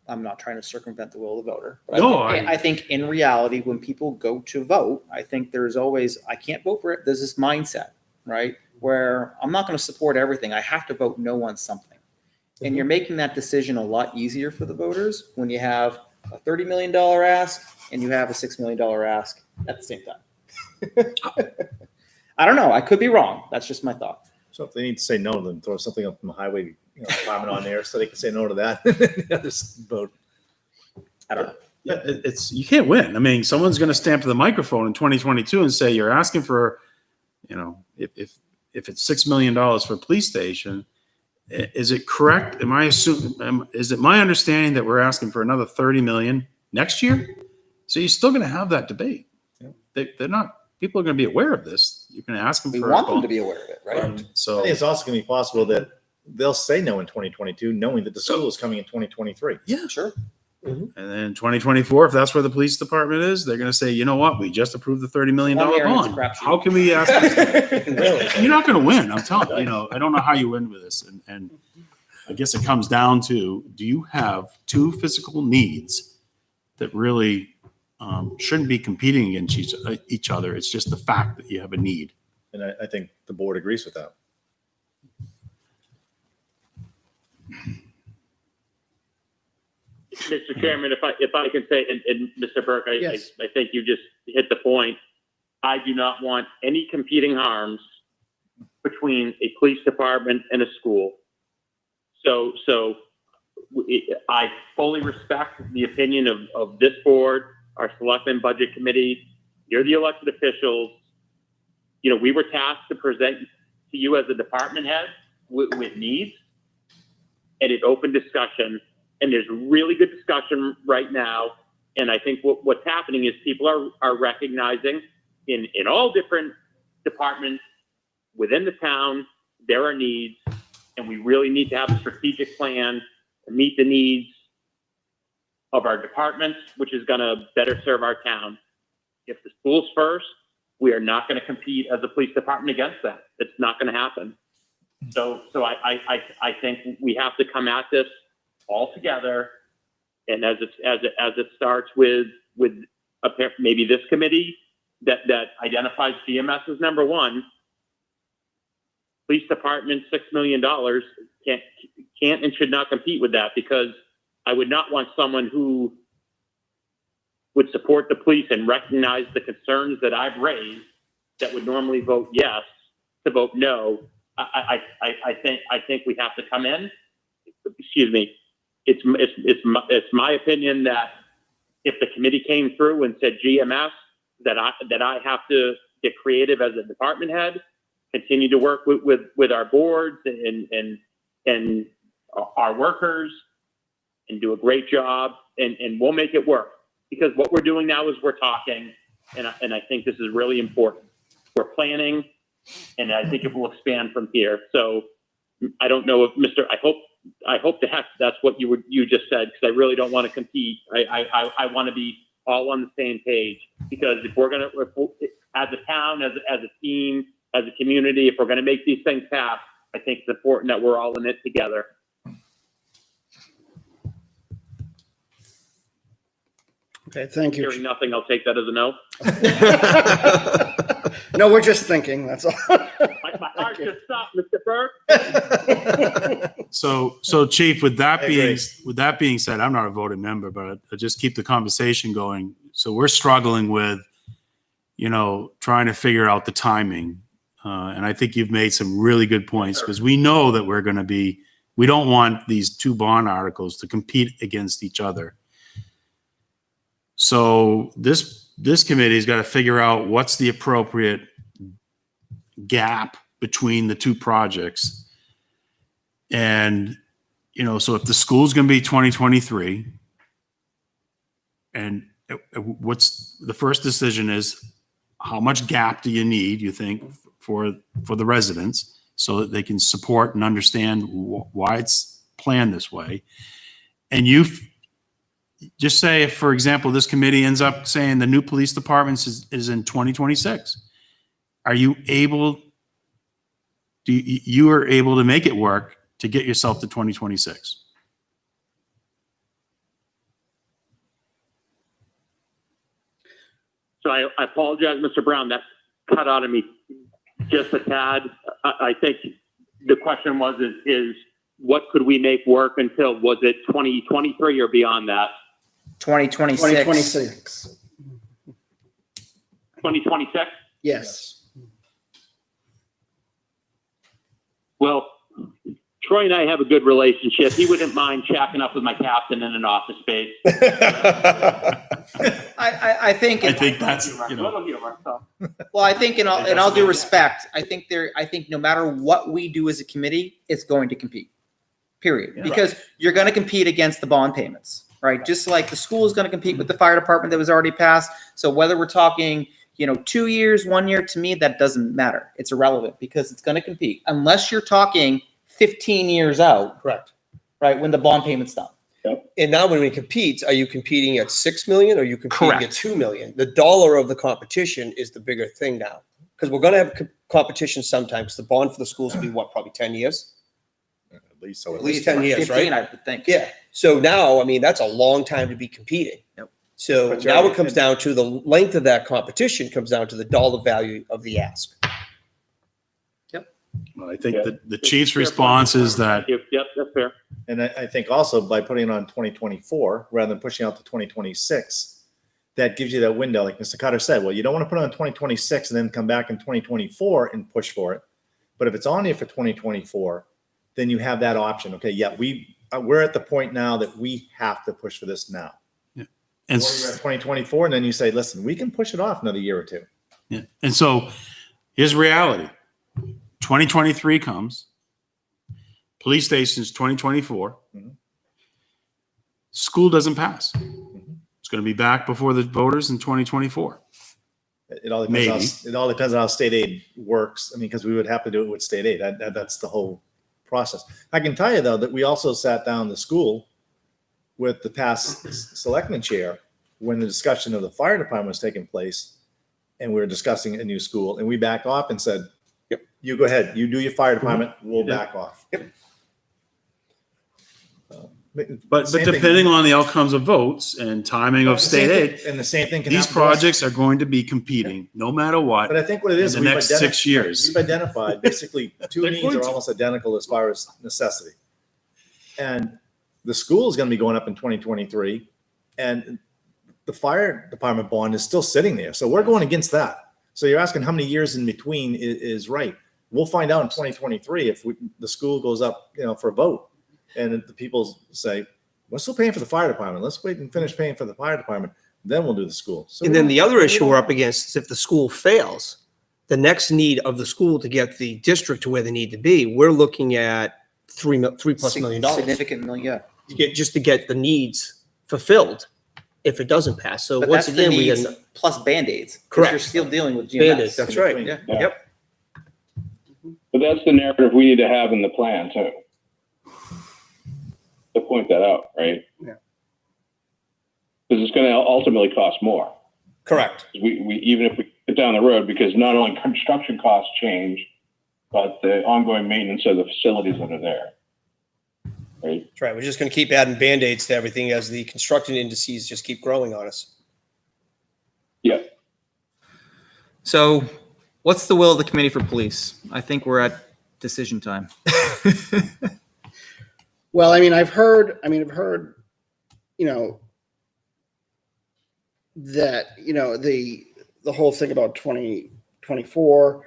I'm not trying to circumvent the will of the voter. But No, I think in reality, when people go to vote, I think there's always, I can't vote for it. There's this mindset, right? Where I'm not going to support everything. I have to vote no on something. And you're making that decision a lot easier for the voters when you have a $30 million ask and you have a $6 million ask at the same time. I don't know. I could be wrong. That's just my thought. So if they need to say no, then throw something up from the highway department on there so they can say no to that. Just vote. I don't know. Yeah, it's you can't win. I mean, someone's going to stamp to the microphone in 2022 and say you're asking for, if it's $6 million for a police station, is it correct? Am I assuming? Is it my understanding that we're asking for another 30 million next year? So you're still going to have that debate. Yeah. They're not. People are going to be aware of this. You're going to ask them We for. want them to be aware of it, right? So I think it's also going to be possible that they'll say no in 2022, knowing that the school is coming in 2023. yeah, Sure. and then 2024, if that's where the police department is, they're going to say, you know what? We just approved the $30 million I'm hearing it's a bond. crapshoot. How can we ask? Really? You're not going to win. I'm telling you. I don't know how you win with this. And I guess it comes down to, do you have two physical needs that really shouldn't be competing against each other? It's just the fact that you have a need. And I think the board agrees with that. Mr. Chairman, if I can say, and Mr. Burke, Yes. I think you just hit the point. I do not want any competing harms between a police department and a school. So I fully respect the opinion of this board, our selectmen budget committee. You're the elected officials. We were tasked to present to you as a department head with needs, and it opened discussion. And there's really good discussion right now. And I think what's happening is people are recognizing in all different departments within the town, there are needs, and we really need to have a strategic plan to meet the needs of our departments, which is going to better serve our town. If the school's first, we are not going to compete as a police department against that. It's not going to happen. So I think we have to come at this all together, and as it starts with maybe this committee that identifies GMS as number one. Police department, $6 million can't and should not compete with that, because I would not want someone who would support the police and recognize the concerns that I've raised that would normally vote yes to vote no. I think we have to come in. Excuse me. It's my opinion that if the committee came through and said GMS, that I have to get creative as a department head, continue to work with our boards and our workers, and do a great job, and we'll make it work. Because what we're doing now is we're talking, and I think this is really important. We're planning, and I think it will expand from here. So I don't know if I hope that's what you just said, because I really don't want to compete. I want to be all on the same page, because if we're as a town, as a team, as a community, if we're going to make these things pass, I think it's important that we're all in it together. Okay, thank you. Hearing nothing, I'll take that as a no. No, we're just thinking, that's all. My heart just stopped, Mr. Burke. So Chief, with that I being said, I'm not a voting member, but I just keep the conversation going. So we're struggling with, trying to figure out the timing. And I think you've made some really good points, because we know that we don't want these two bond articles to compete against each other. So this committee's got to figure out what's the appropriate gap between the two projects. And, so if the school's going to be 2023, and what's the first decision is, how much gap do you need, you think, for the residents, so that they can support and understand why it's planned this way? And you just say, if, for example, this committee ends up saying the new police department is in 2026, are you able to make it work to get yourself to 2026? So I apologize, Mr. Brown, that cut out of me just a tad. I think the question was, is what could we make work until, was it 2023 or beyond that? 2026. 2026. 2026? Yes. Well, Troy and I have a good relationship. He wouldn't mind shacking up with my captain in an office space. I think that's, Little humor, so. well, I think in all due respect, I think no matter what we do as a committee, it's going to compete. Period. Yeah. Because you're going to compete against the bond payments, right? Just like the school is going to compete with the fire department that was already passed. So whether we're talking, 2 years, 1 year, to me, that doesn't matter. It's irrelevant, because it's going to compete unless you're talking 15 years out. Correct. Right, when the bond payment's done. And now when we compete, are you competing at 6 million or are you competing Correct. at 2 million? The dollar of the competition is the bigger thing now. Because we're going to have competition sometimes. The bond for the schools will be probably 10 years? At least so. At least 10 years, 15, right? I would think. Yeah. So now, that's a long time to be competing. Yep. So But you're now right. it comes down to the length of that competition, comes down to the dollar value of the ask. I think that the chief's response is that, Yep, that's fair. And I think also by putting it on 2024 rather than pushing out to 2026, that gives you that window. Like Mr. Cotter said, well, you don't want to put it on 2026 and then come back in 2024 and push for it. But if it's on here for 2024, then you have that option. Okay, yeah, we're at the point now that we have to push for this now. and Or you're at 2024, and then you say, listen, we can push it off another year or two. Yeah. And so here's reality. 2023 comes. Police station's 2024. Mhm. School doesn't pass. It's going to be back before the voters in 2024. It all depends. It all depends on how state aid works. Because we would have to do it with state aid. That's the whole process. I can tell you though that we also sat down the school with the past selectman chair when the discussion of the fire department was taking place, and we were discussing a new school, and we backed off and said, Yep. You go ahead. You do your fire department. We'll back off. Yep. But Same thing. depending on the outcomes of votes and timing of state aid, and the same thing can these happen to us. projects are going to be competing no matter what. But I think what it is, in the we've next identi- 6 years. We've identified basically two They're needs going are to. almost identical as far as necessity. And the school is going to be going up in 2023, and the fire department bond is still sitting there. So we're going against that. So you're asking how many years in between is right. We'll find out in 2023 if the school goes up, for a vote, and the people say, we're still paying for the fire department. Let's wait and finish paying for the fire department. Then we'll do the school. So And then the other issue we're up against is if the school fails, the next need of the school to get the district to where they need to be, we're looking at $3+ million Significant million, yeah. to get the needs fulfilled if it doesn't pass. So But once that's the again, we needs got plus Band-Aids. 'Cause Correct. You're still dealing with Band-Aids. GMS. That's right. Yeah. Yep. But that's the narrative we need to have in the plan too. To point that out, right? Yeah. Because it's going to ultimately cost more. Correct. We even if we get down the road, because not only construction costs change, but the ongoing maintenance of the facilities that are there. Right? That's right. We're just going to keep adding Band-Aids to everything as the construction indices just keep growing on us. Yeah. So what's the will of the committee for police? I think we're at decision time. Well, I've heard, that, the whole thing about 2024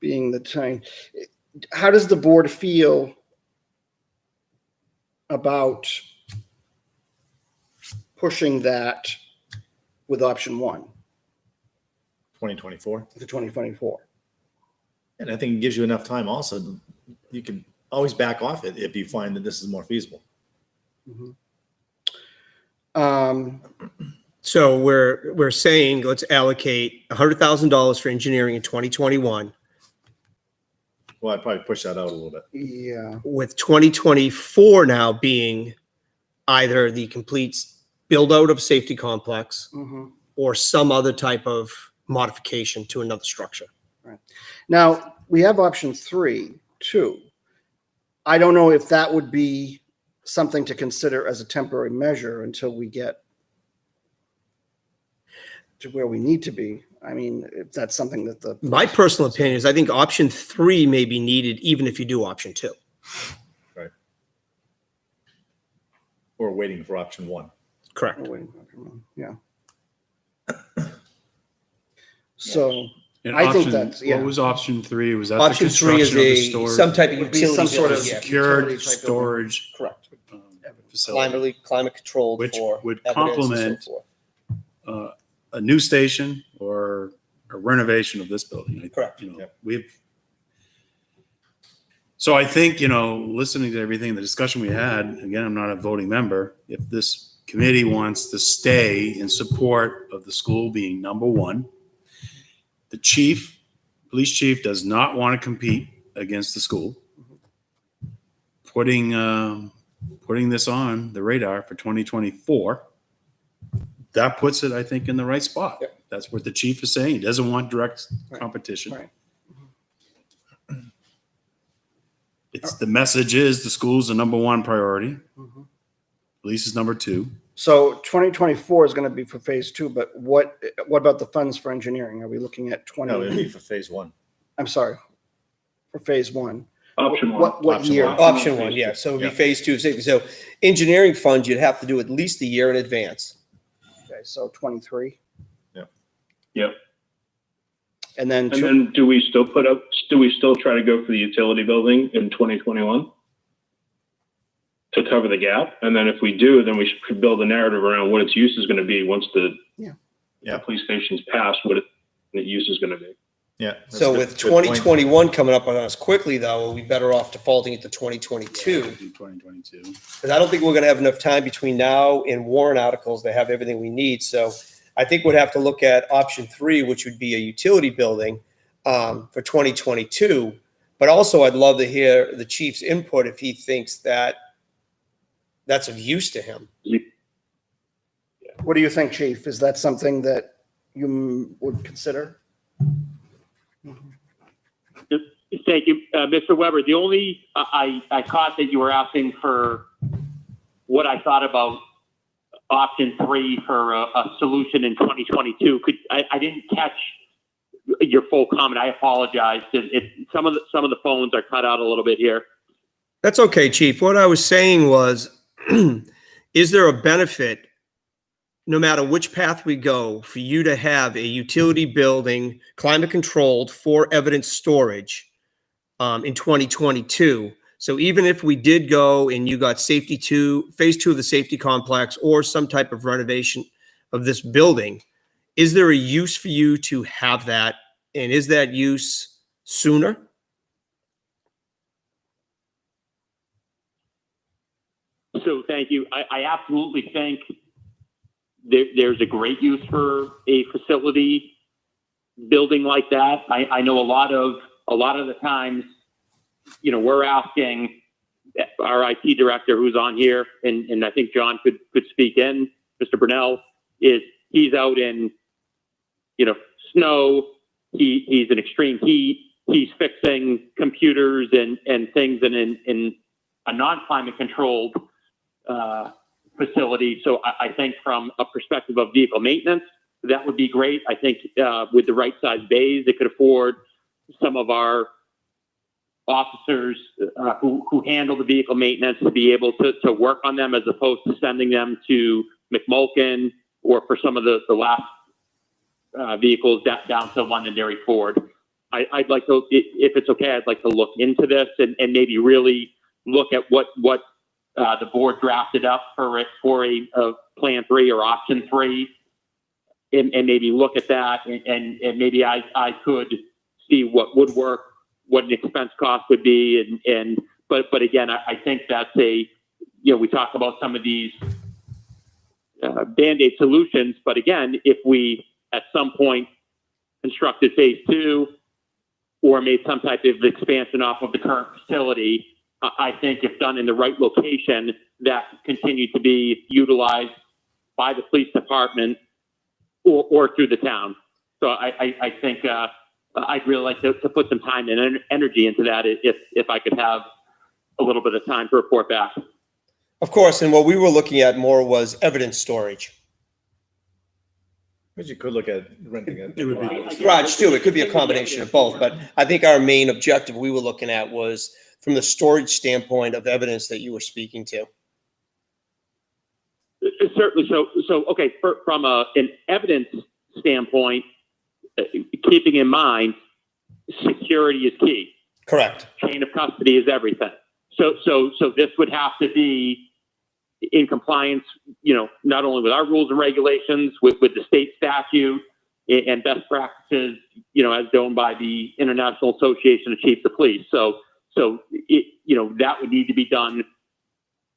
being the time. How does the board feel about pushing that with option 1 2024. to 2024? And I think it gives you enough time also. You can always back off it if you find that this is more feasible. So we're saying let's allocate $100,000 for engineering in 2021, Well, I'd probably push that out a little bit. Yeah. with 2024 now being either the complete build out of safety complex or some other type of modification to another structure. Now, we have option 3 too. I don't know if that would be something to consider as a temporary measure until we get to where we need to be. If that's something that My personal opinion is I think option 3 may be needed even if you do option 2. Or waiting for option 1. Correct. Yeah. So And I think option- that's, yeah. What was option 3? Was that the Option 3 is construction of the a storage? some type of Would be utility some sort of building, yeah. Secured utility type of- storage Correct. facility. Climate controlled Which for would evidence and so complement forth. A new station or a renovation of this building. Correct. So I think, listening to everything, the discussion we had, again, I'm not a voting member. If this committee wants to stay in support of the school being number 1, the police chief does not want to compete against the school. Putting this on the radar for 2024, that puts it, I think, in the right spot. Yep. That's what the chief is saying. He doesn't want direct competition. Right. The message is the school's the number 1 priority. Police is number 2. So 2024 is going to be for phase 2, but what about the funds for engineering? Are we looking at 20? No, it'd be for phase 1. I'm sorry, for phase 1. Option 1. What Option year? one. Option 1, yeah. So it would be Yeah. phase 2 of safety. So engineering funds, you'd have to do at least a year in advance. Okay, so 23. Yep. And then, And then do we still try to go for the utility building in 2021? To cover the gap? And then if we do, then we should build a narrative around what its use is going to be once the police station's passed, what its use is going to be. Yeah. that's So a with good point. 2021 coming up on us quickly, though, we'll be better off defaulting it to 2022. 2022. Because I don't think we're going to have enough time between now and warrant articles to have everything we need. So I think we'd have to look at option 3, which would be a utility building for 2022. But also, I'd love to hear the chief's input if he thinks that that's of use to him. what do you think, Chief? Is that something that you would consider? Thank you, Mr. Weber. The only, I caught that you were asking for what I thought about option 3 for a solution in 2022. I didn't catch your full comment. I apologize. Some of the phones are cut out a little bit here. That's okay, Chief. What I was saying was, is there a benefit, no matter which path we go, for you to have a utility building, climate controlled for evidence storage in 2022? So even if we did go and you got phase 2 of the safety complex or some type of renovation of this building, is there a use for you to have that? And is that use sooner? So thank you. I absolutely think there's a great use for a facility building like that. I know a lot of the times, we're asking our IT director who's on here, and I think John could speak in, Mr. Brunel, he's out in, snow, he's in extreme heat, he's fixing computers and things in a non-climate controlled facility. So I think from a perspective of vehicle maintenance, that would be great. I think with the right size bays, it could afford some of our officers who handle the vehicle maintenance to be able to work on them, as opposed to sending them to McMulkin or for some of the last vehicles down to Londonderry Ford. I'd like to, if it's okay, I'd like to look into this and maybe really look at what the board drafted up for a plan 3 or option 3, and maybe look at that, and maybe I could see what would work, what an expense cost would be, but again, I think that's we talk about some of these Band-Aid solutions, but again, if we at some point constructed phase 2 or made some type of expansion off of the current facility, I think if done in the right location, that continued to be utilized by the police department or through the town. So I think I'd really like to put some time and energy into that if I could have a little bit of time to report back. Of course, and what we were looking at more was evidence storage. But you could look at renting it. It would be- Garage too, it could be a combination of both, but I think our main objective we were looking at was from the storage standpoint of evidence that you were speaking to. Certainly. So okay, from an evidence standpoint, keeping in mind security is key. Correct. Chain of custody is everything. So this would have to be in compliance, not only with our rules and regulations, with the state statute and best practices, as known by the International Association of Chiefs of Police. So that would need to be done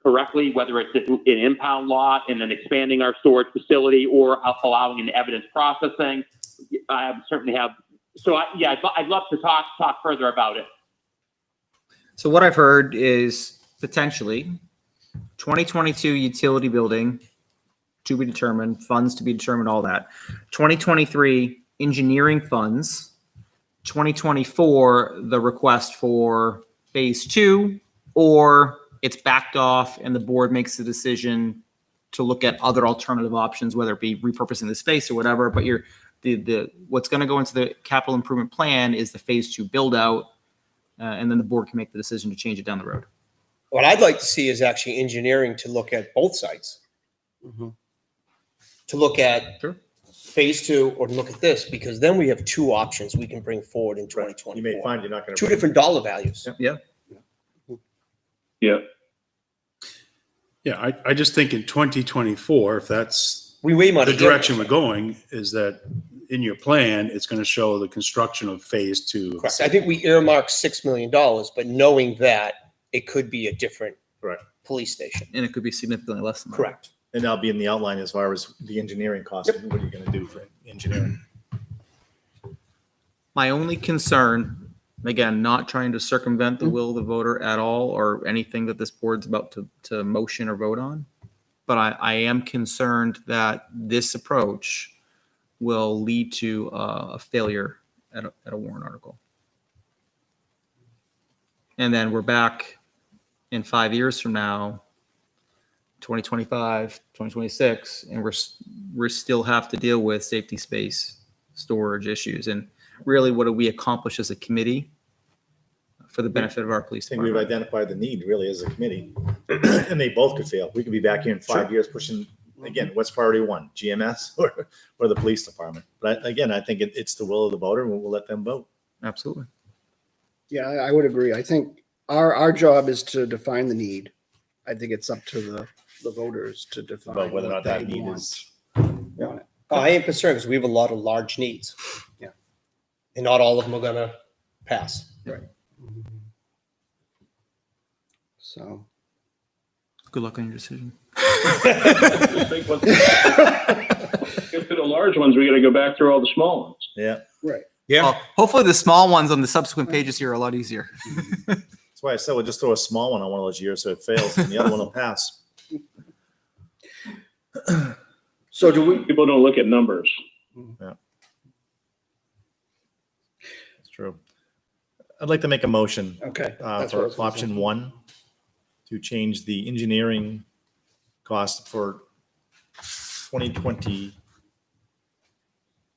correctly, whether it's an impound lot and then expanding our storage facility or allowing an evidence processing. I certainly have. So I'd love to talk further about it. So what I've heard is potentially 2022 utility building to be determined, funds to be determined, all that. 2023 engineering funds. 2024 the request for phase 2, or it's backed off and the board makes the decision to look at other alternative options, whether it be repurposing the space or whatever. But what's going to go into the capital improvement plan is the phase 2 build out, and then the board can make the decision to change it down the road. What I'd like to see is actually engineering to look at both sites. Mhm. To look at Sure. phase 2 or to look at this, because then we have 2 options we can bring forward in 2024. You may find you're not going 2 to. different dollar values. Yeah. Yeah. Yeah, I just think in 2024, if that's We way the direction we're going, is that in your plan, it's going to show the construction of phase 2. Correct. I think we earmarked $6 million, but knowing that it could be a different Correct. police station. And it could be significantly less than that. Correct. And that'll be in the outline as far as the engineering costs. What are you going to do for engineering? My only concern, again, not trying to circumvent the will of the voter at all or anything that this board's about to motion or vote on, but I am concerned that this approach will lead to a failure at a warrant article. And then we're back in 5 years from now, 2025, 2026, and we still have to deal with safety space storage issues. And really, what do we accomplish as a committee? for the benefit of our police I think we've department. identified the need really as a committee, and they both could fail. We could be back here in 5 years pushing, again, what's priority one, GMS or the police department? But again, I think it's the will of the voter, and we'll let them vote. Absolutely. Yeah, I would agree. I think our job is to define the need. I think it's up to the voters to define About whether or what not that they need want. is. Want it. I am concerned because we have a lot of large needs. Yeah. And not all of them are gonna pass. So, Good luck on your decision. I think once- Get to the large ones, we gotta go back through all the small ones. Yeah, Yeah. Well, hopefully the small ones on the subsequent pages here are a lot easier. that's why I said we'll just throw a small one on one of those years so it fails, and the other one will pass. so do we, People don't look at numbers. It's true. I'd like to make a motion okay. that's what I for was gonna say. option one to change the engineering cost for 2020.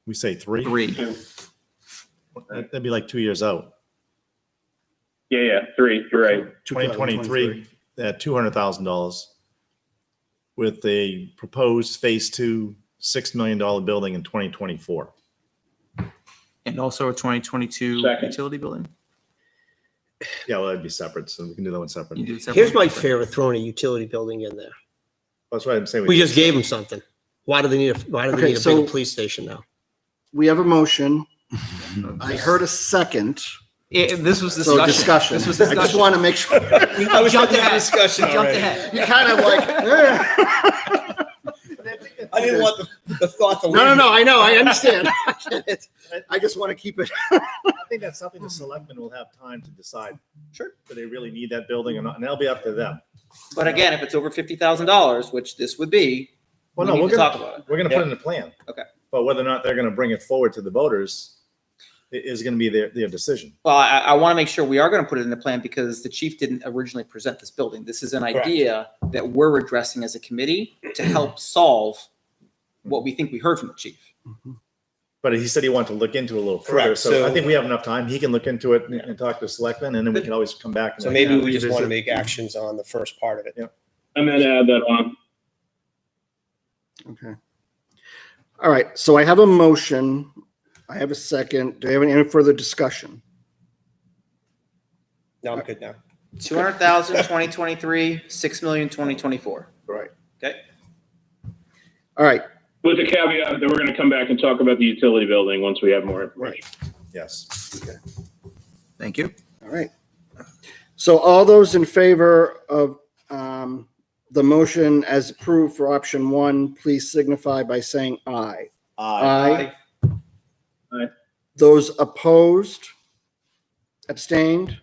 We say three? 3. That'd be like 2 years out. Yeah, 3, you're right. 2023 at $200,000 with a proposed phase two $6 million building in 2024. And also a 2022 Second. utility building. Yeah, well, that'd be separate, so we can do that one You separately. do it separately. Here's my fear of throwing a utility building in there. That's why I'm saying. We just gave them something. Why do they need Okay, a bigger so- police station now? We have a motion. I heard a second. This was So discussion. discussion. This was I just discussion. want to make sure. I was jumped having a ahead. discussion You jumped already. ahead. You kind of like, I didn't want the thought to. no, I know, I understand. I just want to keep it. I think that's something the selectmen will have time to decide. Sure. Do they really need that building or not? And that'll be up to them. But again, if it's over $50,000, which this would be, Well, we no, need we're to gonna, talk about it. we're gonna put it in the plan. Okay. But whether or not they're gonna bring it forward to the voters is gonna be their decision. Well, I want to make sure we are going to put it in the plan because the chief didn't originally present this building. This is an Correct. idea that we're addressing as a committee to help solve what we think we heard from the chief. But he said he wanted to look into it a little further, Correct, so so- I think we have enough time. He can look into it and talk to the selectmen, and then we can always come back. and So maybe we just want to revisit. make actions on the first part of it. I'm gonna add that on. Okay. All right, so I have a motion. I have a second. Do you have any further discussion? No, I'm good now. 200,000, 2023, 6 million, 2024. Right. Okay. All right, With the caveat that we're gonna come back and talk about the utility building once we have more information. Yes. Thank you. all right. So all those in favor of the motion as approved for option one, please signify by saying aye. Aye. Aye. Those opposed? Abstained?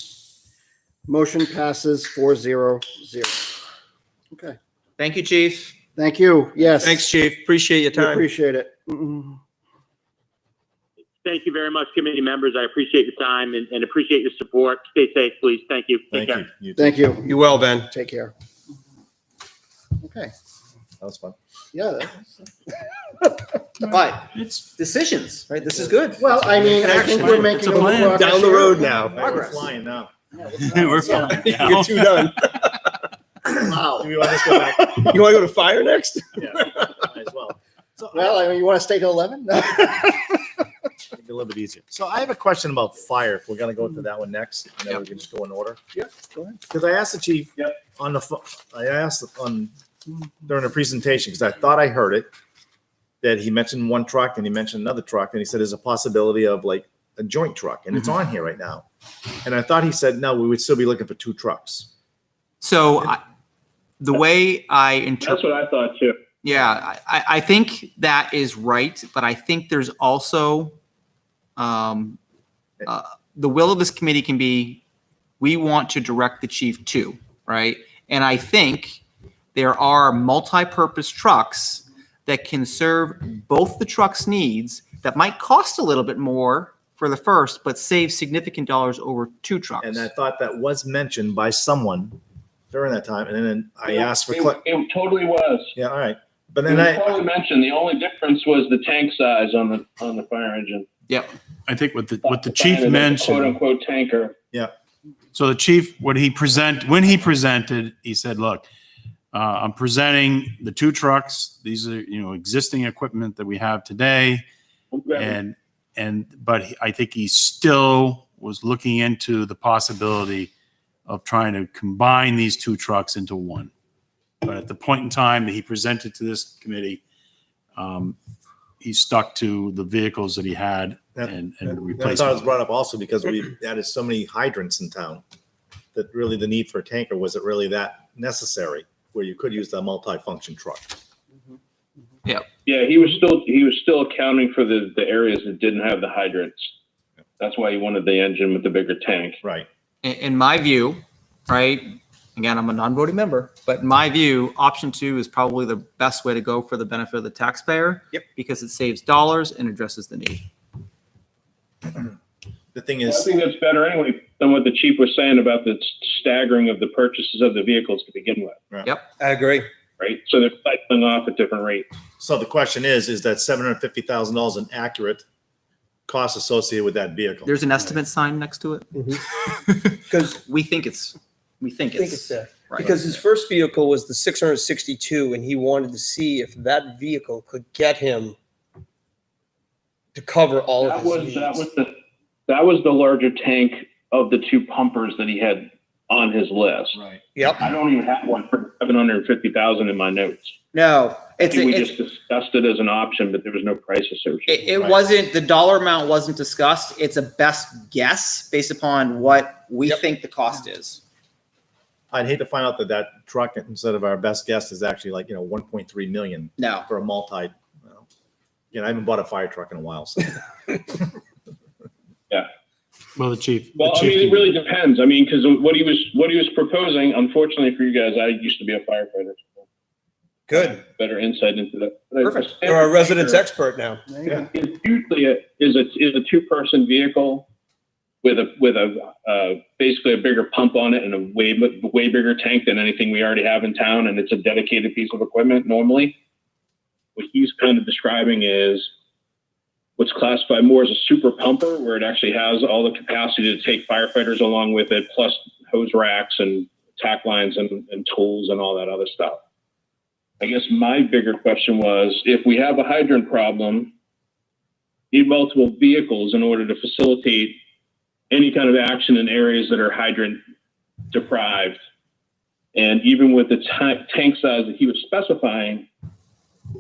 Motion passes 4-0-0. Okay, Thank you, chief. thank you. Yes. Thanks, chief. Appreciate your We time. appreciate it. Mm-mm. Thank you very much, committee members. I appreciate your time and appreciate your support. Stay safe, please. Thank you. Take Thank care. you. too. Thank you. You well, Ben. Take care. Okay, That was fun. yeah. But It's, decisions, right? This is good. Well, I mean, I think we're making It's a a little plan. progress Down the here. road now. All right, we're flying now. we're fine now. You're two done. Wow. Do we want to just go back? You want to go to fire next? Yeah, might as well. So Well, I mean, you want to stay till 11? make it a little bit easier. So I have a question about fire. If we're gonna go to that one next, and then we can just go in order. Yeah, go ahead. Because I asked the chief Yep. on the phone, I asked on during the presentation, because I thought I heard it, that he mentioned one truck and he mentioned another truck, and he said there's a possibility of like a joint truck, and it's on here right now. And I thought he said, no, we would still be looking for two trucks. So the way I That's interpret, what I thought too. yeah, I think that is right, but I think there's also the will of this committee can be, we want to direct the chief to, right? And I think there are multi-purpose trucks that can serve both the truck's needs that might cost a little bit more for the first, but save significant dollars over two trucks. And I thought that was mentioned by someone during that time, and then I asked for, It totally was. yeah, all right. But It then was I, totally mentioned. The only difference was the tank size on the fire engine. Yep. I think what the Finding chief a mentioned, Quote unquote tanker. So the chief, when he presented, he said, look, I'm presenting the two trucks. These are, existing equipment that we have today. I think he still was looking into the possibility of trying to combine these two trucks into one. But at the point in time that he presented to this committee, he stuck to the vehicles that he had and I replaced thought it was them. brought up also because we added so many hydrants in town that really the need for a tanker, was it really that necessary where you could use the multi-function truck? Yeah, he was still accounting for the areas that didn't have the hydrants. That's why he wanted the engine with the bigger tank. Right. In my view, right, again, I'm a non-voting member, but in my view, option 2 is probably the best way to go for the benefit of the taxpayer. Yep. Because it saves dollars and addresses the need. The thing I is, think that's better anyway than what the chief was saying about the staggering of the purchases of the vehicles to begin with, I agree. right? So they're cycling off at different rates. so the question is that $750,000 an accurate cost associated with that vehicle? There's an estimate sign next to it. Because We think it's there. right. Because his first vehicle was the 662, and he wanted to see if that vehicle could get him to cover all of his needs. That was the larger tank of the two pumpers that he had on his list. Right. Yep. I don't even have one for 750,000 in my notes. No, I think we just discussed it as an option, but there was no price associated. it wasn't, the dollar amount wasn't discussed. It's a best guess based upon what we think the cost is. I'd hate to find out that truck, instead of our best guess, is actually like, 1.3 million No. for a multi. Well, I haven't bought a fire truck in a while, so. Well, the chief. Well, I mean, it really depends. I mean, because what he was proposing, unfortunately for you guys, I used to be a firefighter. So Good. better insight into that. But Perfect. You're our residence expert now. It's usually is a two-person vehicle with a basically a bigger pump on it and a way bigger tank than anything we already have in town, and it's a dedicated piece of equipment normally. What he's kind of describing is what's classified more as a super pumper, where it actually has all the capacity to take firefighters along with it, plus hose racks and tack lines and tools and all that other stuff. I guess my bigger question was, if we have a hydrant problem, need multiple vehicles in order to facilitate any kind of action in areas that are hydrant deprived. And even with the tank size that he was specifying,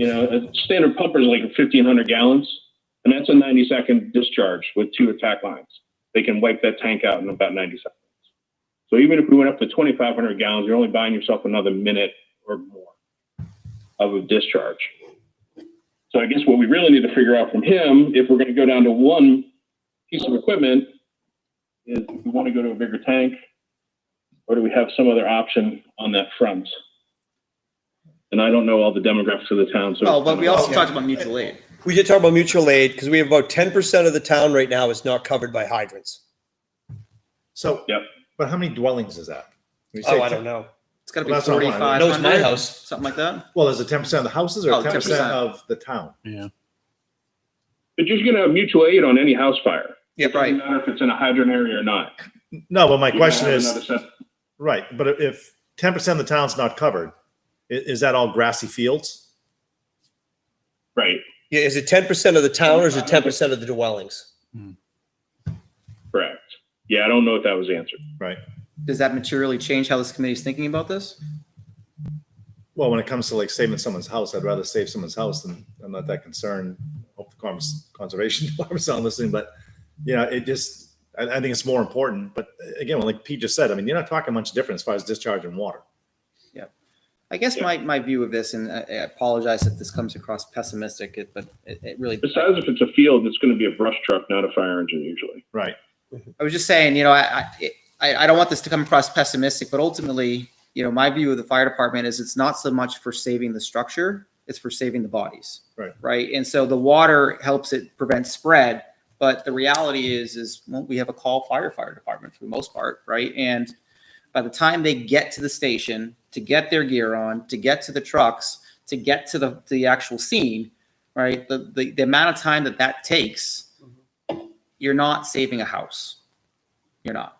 a standard pumper is like 1,500 gallons, and that's a 90-second discharge with 2 attack lines. They can wipe that tank out in about 90 seconds. So even if we went up to 2,500 gallons, you're only buying yourself another minute or more of a discharge. So I guess what we really need to figure out from him, if we're going to go down to one piece of equipment, is do we want to go to a bigger tank, or do we have some other option on that front? And I don't know all the demographics of the town. So Well, but we also talked about mutual aid. We did talk about mutual aid because we have about 10% of the town right now is not covered by hydrants. So, Yep. but how many dwellings is that? When you Oh, say I don't know. It's got to Well, be that's what I want. 4,500. I know it's my house. Something like that. Well, is it 10% of the houses or Oh, 10% 10%. of the town? Yeah. But you're going to have mutual aid on any house fire. Yeah, It doesn't matter if it's in a hydrant area or not. No, but my You're question gonna have is, another set- right, but if 10% of the town's not covered, is that all grassy fields? Right, Yeah, is it 10% of the town or is it 10% of the dwellings? correct. Yeah, I don't know if that was answered. Right. Does that materially change how this committee is thinking about this? Well, when it comes to like saving someone's house, I'd rather save someone's house than I'm not that concerned. Hope the conservation department's not listening, but it just, I think it's more important. But again, like Pete just said, I mean, you're not talking much different as far as discharge and water. I guess my view of this, and I apologize if this comes across pessimistic, but it really. Besides, if it's a field, it's going to be a brush truck, not a fire engine usually. Right. I was just saying, I don't want this to come across pessimistic, but ultimately, my view of the fire department is it's not so much for saving the structure, it's for saving the bodies. Right. Right. And so the water helps it prevent spread. But the reality is we have a call fire department for the most part. Right. And by the time they get to the station, to get their gear on, to get to the trucks, to get to the actual scene, right, the amount of time that takes, you're not saving a house. You're not.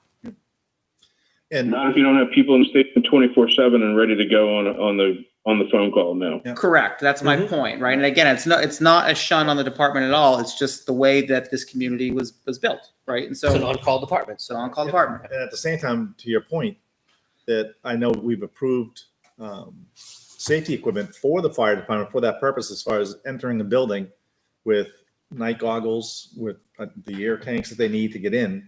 And Not if you don't have people in the station 24/7 and ready to go on the phone call now. Correct. That's my point, right? And again, it's not a shun on the department at all. It's just the way that this community was built, right? And It's an so on-call department. it's an on-call department. And at the same time, to your point, that I know we've approved safety equipment for the fire department for that purpose, as far as entering the building with night goggles, with the air tanks that they need to get in,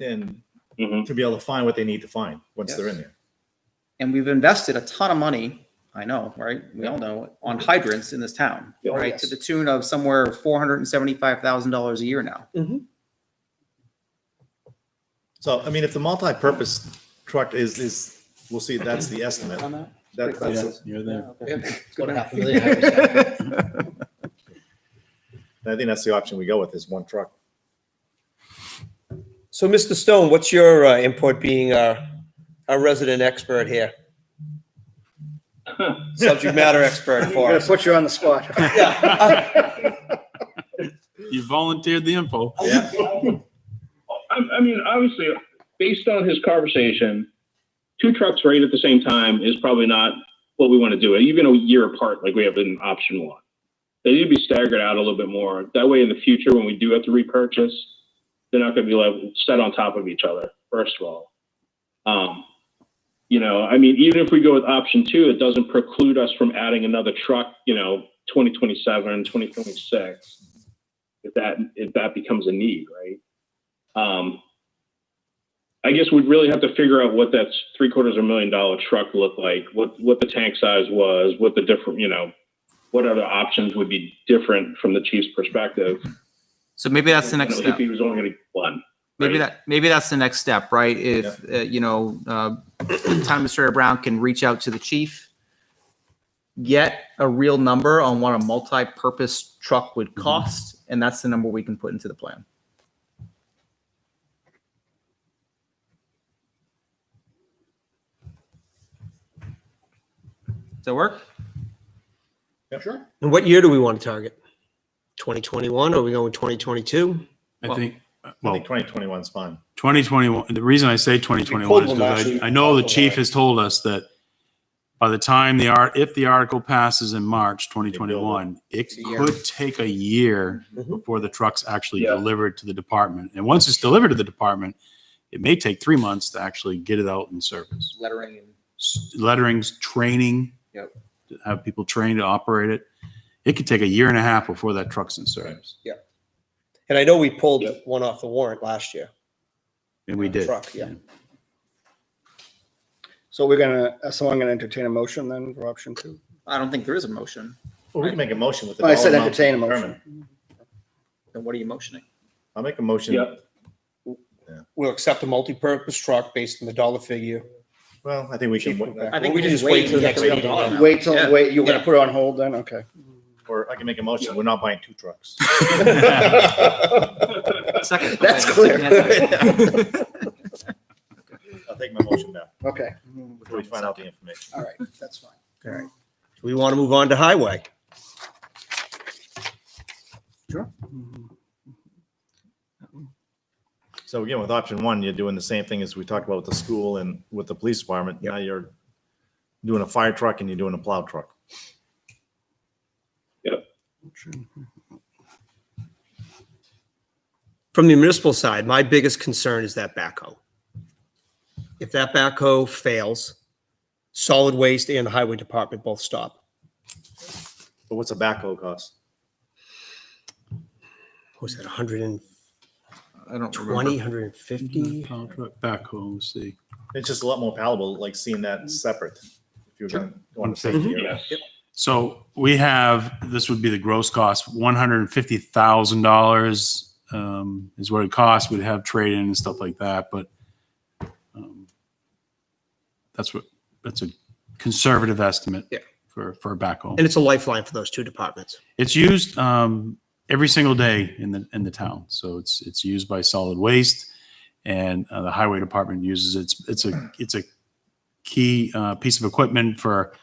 and Mhm. to be able to find what they need to find once they're in there. And we've invested a ton of money, I know, right? We all know, on hydrants in this town, Yeah. right? To the tune of somewhere $475,000 a year now. So, I mean, if the multi-purpose truck is, we'll see, that's the estimate. That's, You're there. It's going to happen. I think that's the option we go with, is one truck. So, Mr. Stone, what's your input being our resident expert here? Subject matter expert I'm for gonna us. put you on the spot. You volunteered the info. I mean, obviously, based on his conversation, 2 trucks right at the same time is probably not what we want to do. Even a year apart, like we have in option 1. They need to be staggered out a little bit more. That way, in the future, when we do have to repurchase, they're not going to be set on top of each other, first of all. I mean, even if we go with option 2, it doesn't preclude us from adding another truck, 2027, 2026, if that becomes a need, right? I guess we'd really have to figure out what that $750,000 truck looked like, what the tank size was, what the different, what other options would be different from the chief's perspective. So maybe that's the next If step. he was only going to get one. Maybe that's the next step, right? If, Town Administrator Brown can reach out to the chief, get a real number on what a multi-purpose truck would cost, and that's the number we can put into the plan. Does that work? Yeah, sure. And what year do we want to target? 2021? Or are we going 2022? I think, I well, think 2021 is fine. 2021, the reason I say 2021 is because I know the chief has told us that by the time if the article passes in March 2021, it could take a year before the truck's actually delivered to the department. And once it's delivered to the department, it may take 3 months to actually get it out in service. Lettering and Lettering's training, Yep. to have people trained to operate it. It could take a year and a half before that truck's in service. And I know we pulled one off the warrant last year. And we did. Truck, yeah. So I'm gonna entertain a motion then for option 2. I don't think there is a motion. Well, we can make a motion with the. I said dollar amount entertain a determined. motion. Then what are you motioning? I'll make a motion. Yep. We'll accept a multi-purpose truck based on the dollar figure. Well, I think we can, I think we can just wait till the next and get meeting. dollar amount. You're Yeah. gonna put it on hold then? Okay. or I can make a motion. We're not buying 2 trucks. Second. That's clear. I'll take my motion back Okay, before we find out the information. all right, that's fine. All right. We want to move on to highway. Sure. So again, with option 1, you're doing the same thing as we talked about with the school and with the police department. Now you're doing a fire truck and you're doing a plow truck. From the municipal side, my biggest concern is that backhoe. If that backhoe fails, solid waste and the highway department both stop. But what's a backhoe cost? What was that, 120, I don't remember. 150? Plow truck, backhoe, let's see. It's just a lot more palatable, like seeing that separate. If you're going to go on the safety area. Yes. So we have, this would be the gross cost, $150,000 is what it costs. We'd have trade-in and stuff like that, but that's a conservative estimate for a backhoe. And it's a lifeline for those 2 departments. It's used every single day in the town. So it's used by solid waste, and the highway department uses it. It's a key piece of equipment for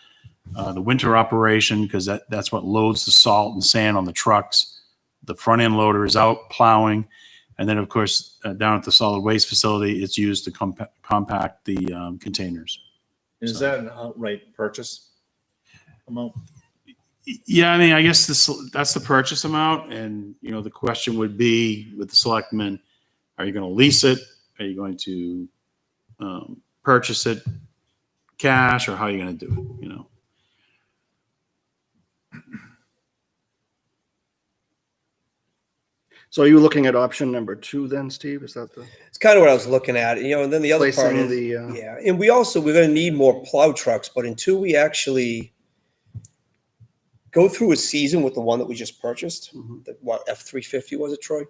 the winter operation, because that's what loads the salt and sand on the trucks. The front end loader is out plowing, And then, of course, down at the solid waste facility, it's used to compact the containers. Is that an outright purchase amount? Yeah, I mean, I guess that's the purchase amount. And, you know, the question would be with the selectmen, are you going to lease it? Are you going to purchase it cash, or how are you going to do it, you know? So are you looking at option number 2 then, Steve? Is that the It's kind of what I was looking at, you know, and then the other part placing is, the, yeah, and we're gonna need more plow trucks, but until we actually go through a season with the one that we just purchased, Mhm. the, what, F-350 was it, Troy?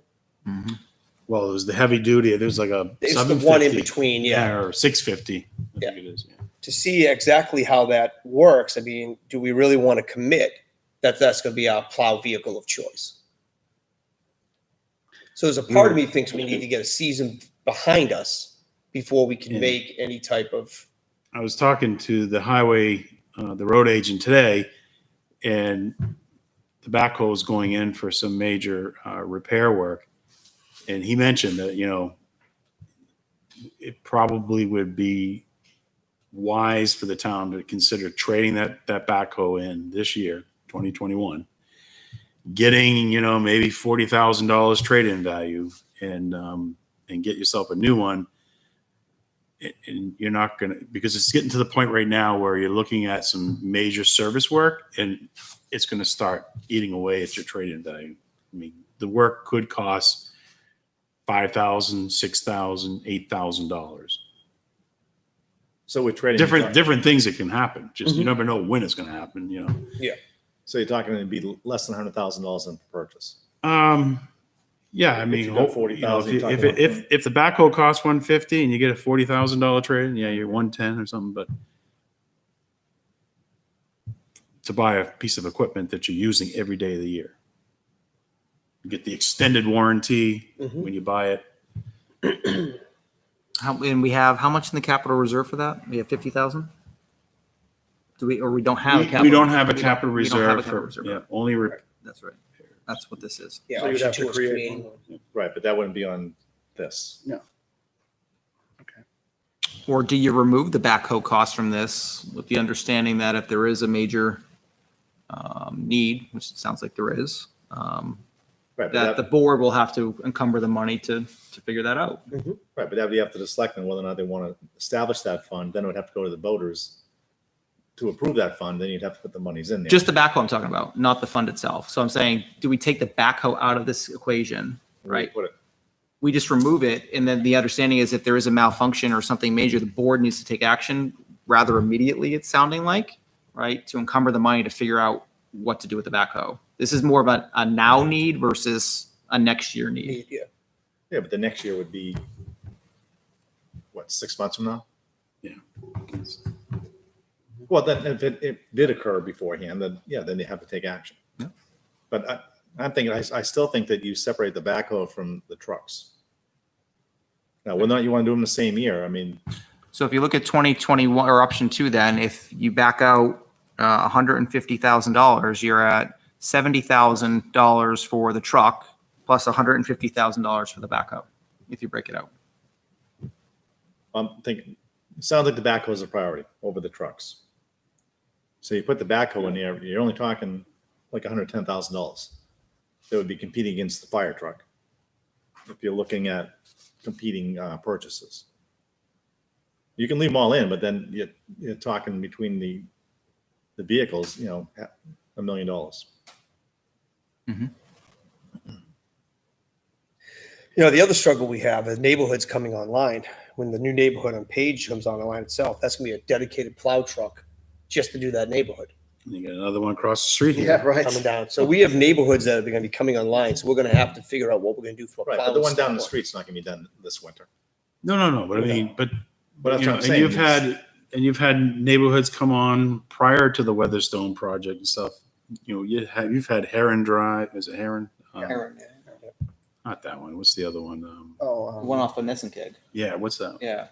Well, it was the heavy duty. There's like a It's the one in 750, between, yeah. or 650. I Yeah. think it is. Yeah. To see exactly how that works, I mean, do we really want to commit that that's going to be our plow vehicle of choice? So there's a part of me thinks we need to get a season behind us before we can Yeah. make any type of, I was talking to the highway, the road agent today, and the backhoe is going in for some major repair work. And he mentioned that, you know, it probably would be wise for the town to consider trading that backhoe in this year, 2021, getting, you know, maybe $40,000 trade-in value, and get yourself a new one. And you're not going to, because it's getting to the point right now where you're looking at some major service work, and it's going to start eating away at your trade-in value. I mean, the work could cost $5,000, $6,000, $8,000. So we're trading. Different things that can happen. Just you never know when it's going to happen. You know. So you're talking it'd be less than $100,000 in purchase. Yeah, I If mean, you got you know, 40,000, you're talking if the backhoe costs $150 and you get a $40,000 trade, yeah, you're $110 or something. But to buy a piece of equipment that you're using every day of the year, you get the extended warranty when you buy it. And we have how much in the capital reserve for that? We have 50,000. Do we, or we don't have a capital? We don't have a we capital we don't have a reserve capital for, reserve. yeah, only That's right. That's what this is. yeah, So you'd option have to 2 is create creating one. one. Right, but that wouldn't be on this. Or do you remove the backhoe cost from this with the understanding that if there is a major need, which it sounds like there is, Right, that but the board will have to encumber the money to figure that out? right, but that would be up to the selectmen whether or not they want to establish that fund. Then it would have to go to the voters to approve that fund. Then you'd have to put the monies in there. Just the backhoe I'm talking about, not the fund itself. So I'm saying, do we take the backhoe out of this equation, right? Put it. We just remove it, and then the understanding is if there is a malfunction or something major, the board needs to take action rather immediately, it's sounding like, right? To encumber the money to figure out what to do with the backhoe. This is more of a now need versus a next year need. Yeah. Yeah, but the next year would be, what, 6 months from now? Yeah. Well, then if it did occur beforehand, then, yeah, then they have to take action. Yeah. But I'm thinking, I still think that you separate the backhoe from the trucks. Now, whether or not you want to do them the same year, I mean, So if you look at 2021 or option 2, then if you back out $150,000, you're at $70,000 for the truck plus $150,000 for the backhoe, if you break it out. I'm thinking, it sounds like the backhoe is a priority over the trucks. So you put the backhoe in there, you're only talking like $110,000. That would be competing against the fire truck. If you're looking at competing purchases. You can leave them all in, but then you're talking between the vehicles, you know, $1 million. You know, the other struggle we have is neighborhoods coming online. When the new neighborhood on Page comes online itself, that's gonna be a dedicated plow truck just to do that neighborhood And you got another one across the street here. Yeah, right. coming down. So we have neighborhoods that are gonna be coming online, so we're gonna have to figure out what we're gonna do from a Right, plowing but the one down the standpoint. street's not gonna be done this winter. No. But I mean, but But that's you know, what I'm saying. and you've had neighborhoods come on prior to the Weatherstone project and stuff. You know, you've had Heron Drive. Is it Heron? Not that one. What's the other one? One off of Nissenkeg. Yeah, what's that? Yeah.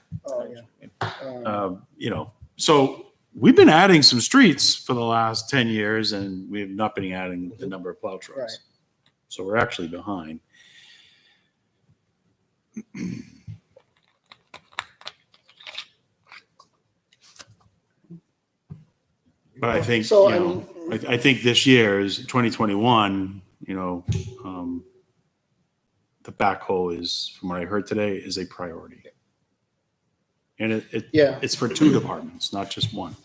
You know, so we've been adding some streets for the last 10 years, and we have not been adding the number of plow trucks. Right. So we're actually behind. But I think, So, you know, I think this year is 2021, you know, the backhoe is, from what I heard today, is a priority. And Yeah. it's for two departments, not just one.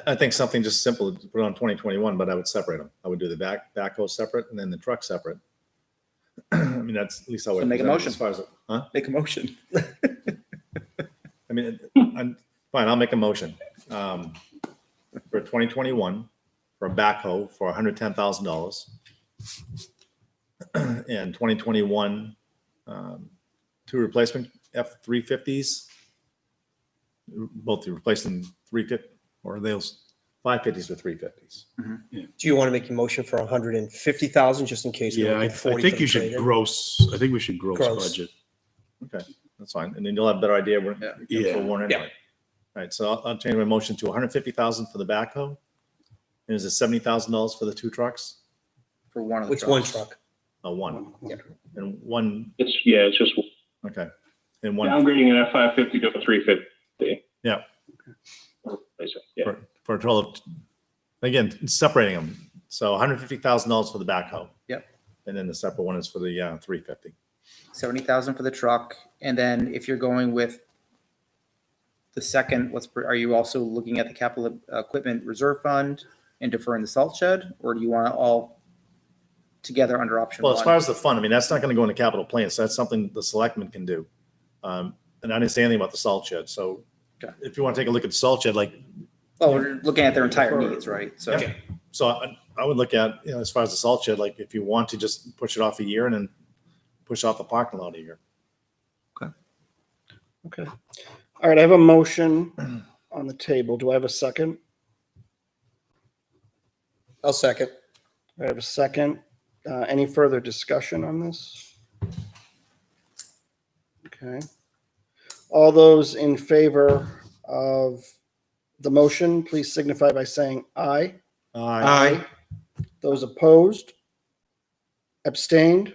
I think something just simple to put on 2021, but I would separate them. I would do the backhoe separate and then the truck separate. I mean, that's at least how I So would make a present it motion. as far as, huh? Make a motion. I mean, fine, I'll make a motion. For 2021, for a backhoe for $110,000. And 2021, two replacement F-350s, both replacing 350, or those 550s with 350s. Do you want to make a motion for 150,000 just in case? we Yeah, don't I get 40 think for you the should trade-in? gross, I think we should gross Gross. budget. Okay, that's fine. And then you'll have a better idea when Yeah. for one anyway. All right, so I'll change my motion to 150,000 for the backhoe. And is it $70,000 for the two trucks? For one of the Which one trucks. truck? One. Yeah. And one, It's just okay. And one, downgrading an F-550 to a 350. yeah, Yeah. for a total of, again, separating them. So $150,000 for the backhoe. Yep. And then the separate one is for the 350. 70,000 for the truck. And then if you're going with the second, are you also looking at the capital equipment reserve fund and deferring the salt shed? Or do you want it all together under option Well, one? as far as the fund, I mean, that's not going to go into capital plan. So that's something the selectmen can do. And I didn't say anything about the salt shed. So Okay. if you want to take a look at the salt shed, like, Oh, we're looking at their entire needs, right? So, Yeah. so I would look at, you know, as far as the salt shed, like if you want to just push it off a year and then push off the parking lot a year. Okay. All right, I have a motion on the table. Do I have a second? I'll second. I have a second. Any further discussion on this? Okay. All those in favor of the motion, please signify by saying aye. Aye. Those opposed? Abstained?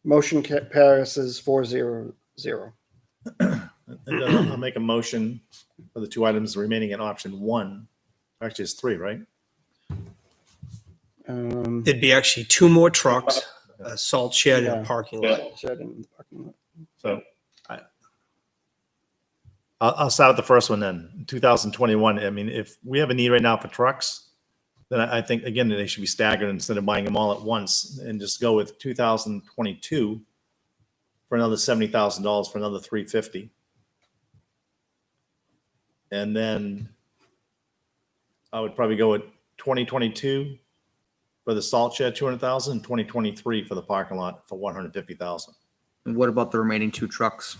Motion passes 4-0-0. And then I'll make a motion for the two items remaining in option one. Actually, it's three, right? There'd be actually two more trucks, a salt shed and Yeah. a parking lot. Shed in the parking lot. So I'll start with the first one then. 2021, I mean, if we have a need right now for trucks, then I think, again, they should be staggered instead of buying them all at once and just go with 2022 for another $70,000 for another 350. And then I would probably go with 2022 for the salt shed, 200,000, and 2023 for the parking lot for 150,000. And what about the remaining two trucks?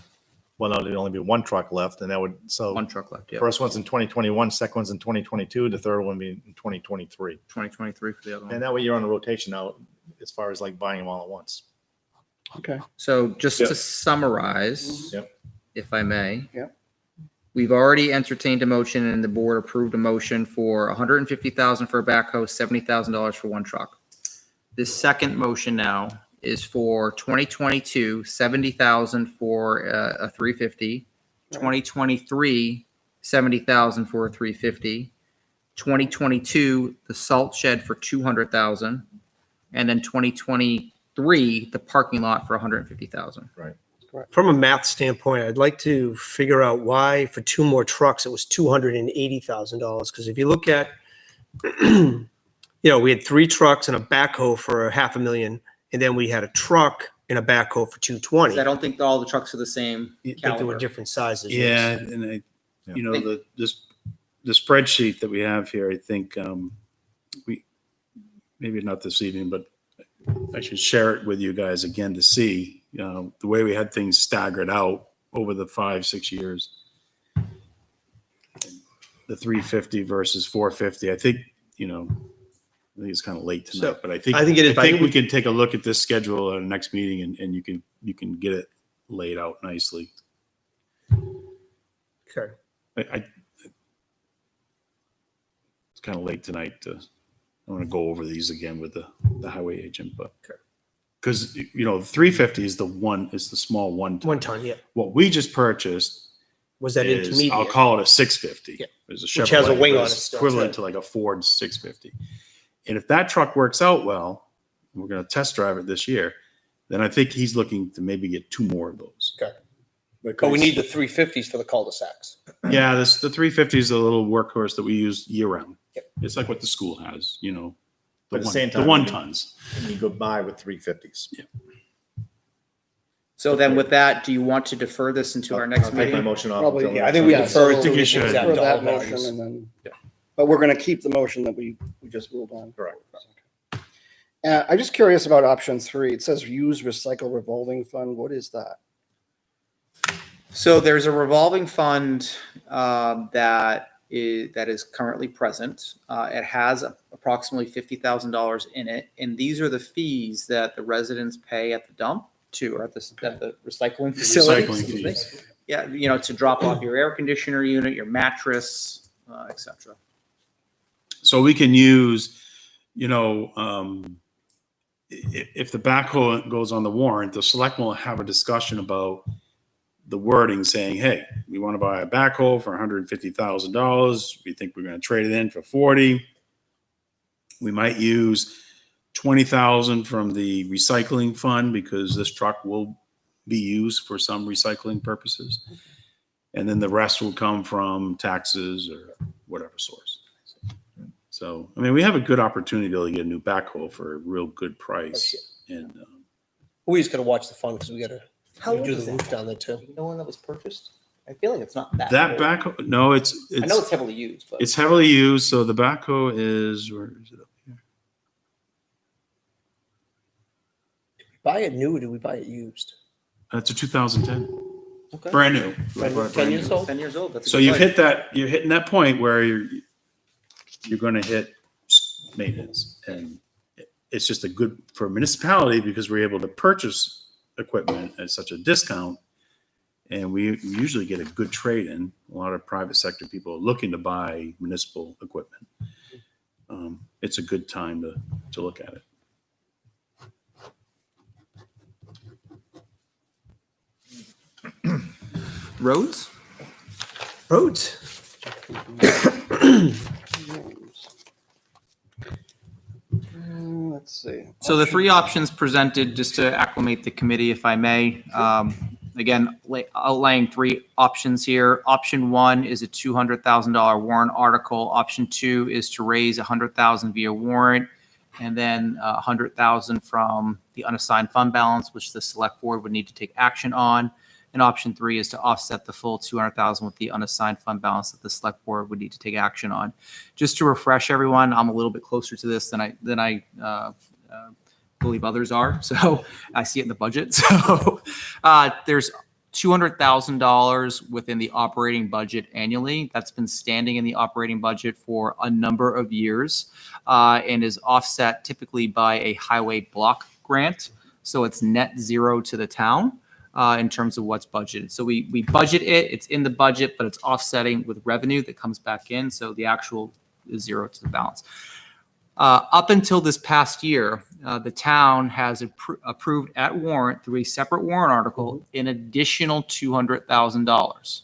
Well, no, there'd only be one truck left, and that would, so One truck left, yeah. first one's in 2021, second one's in 2022, the third one be in 2023. 2023 for the other And one. that way you're on a rotation now as far as like buying them all at once. Okay. So just Yep. to summarize, Yep. if I may. Yep. We've already entertained a motion and the board approved a motion for 150,000 for a backhoe, $70,000 for one truck. This second motion now is for 2022, 70,000 for a 350, 2023, 70,000 for a 350, 2022, the salt shed for 200,000, and then 2023, the parking lot for 150,000. From a math standpoint, I'd like to figure out why for two more trucks, it was $280,000. Because if you look at, you know, we had three trucks and a backhoe for $500,000, and then we had a truck and a backhoe for 220. I don't think all the trucks are the same I think they were caliber. different sizes. Yeah, and Yeah. you know, the spreadsheet that we have here, I think, we, maybe not this evening, but I should share it with you guys again to see, the way we had things staggered out over the 5-6 years. The 350 versus 450, I think, you know, I think it's kind of late tonight, So, but I think I think it is, but I think we can take a look at this schedule at our next meeting and you can get it laid out nicely. Okay. I it's kind of late tonight to, I want to go over these again with the highway agent, but because, you know, 350 is the small one ton. 1 ton, yeah. What we just purchased Was that is, intermediate? I'll call it a 650. Yeah. It's a Which has a Chevrolet, wing but on it's it still, equivalent too. to like a Ford 650. And if that truck works out well, we're going to test drive it this year, then I think he's looking to maybe get 2 more of those. Okay. But Because- we need the 350s for the cul-de-sacs. Yeah, the 350 is a little workhorse that we use year round. Yep. It's like what the school has, you know, But at the same the time, 1 tons. And you go buy with 350s. So then with that, do you want to defer this into our next I'll take my meeting? motion off. Probably, until Yeah, I think we next defer time. it I think to you should. exact For dollar that motion values. and then, Yeah. but we're going to keep the motion that we just ruled on. Correct. I'm just curious about option 3. It says use recycle revolving fund. What is that? So there's a revolving fund that is currently present. It has approximately $50,000 in it, and these are the fees that the residents pay at the dump or at the recycling facility. Recycling excuse me. fees. Yeah, you know, to drop off your air conditioner unit, your mattress, etc. So we can use, you know, if the backhoe goes on the warrant, the selectmen will have a discussion about the wording saying, hey, we want to buy a backhoe for $150,000. We think we're going to trade it in for 40. We might use 20,000 from the recycling fund because this truck will be used for some recycling purposes. And then the rest will come from taxes or whatever source. So, I mean, we have a good opportunity to get a new backhoe for a real good price. And We just gotta watch the fund because we gotta How do old the is roof that? down there too. You know when that was purchased? I feel like it's not that. that old. backhoe, no, it's I know it's heavily used, but it's heavily used. So the backhoe is, where is it up here? Buy it new or do we buy it used? That's a 2010, okay. brand new. Brand- 10 years old? 10 years old. That's a So good you've price. you're hitting that point where you're going to hit maintenance, and it's just a good for a municipality because we're able to purchase equipment at such a discount, and we usually get a good trade in. A lot of private sector people are looking to buy municipal equipment. It's a good time to look at it. Roads? Roads. Let's see. So the 3 options presented, just to acclimate the committee, if I may, again, outlaying 3 options here. Option 1 is a $200,000 warrant article. Option 2 is to raise $100,000 via warrant, and then $100,000 from the unassigned fund balance, which the select board would need to take action on. And option 3 is to offset the full $200,000 with the unassigned fund balance that the select board would need to take action on. Just to refresh everyone, I'm a little bit closer to this than I believe others are. So I see it in the budget. So there's $200,000 within the operating budget annually. That's been standing in the operating budget for a number of years and is offset typically by a highway block grant. So it's net zero to the town. In terms of what's budgeted. So we budget it, it's in the budget, but it's offsetting with revenue that comes back in. So the actual is zero to the balance. Up until this past year, the town has approved at warrant through a separate warrant article an additional $200,000.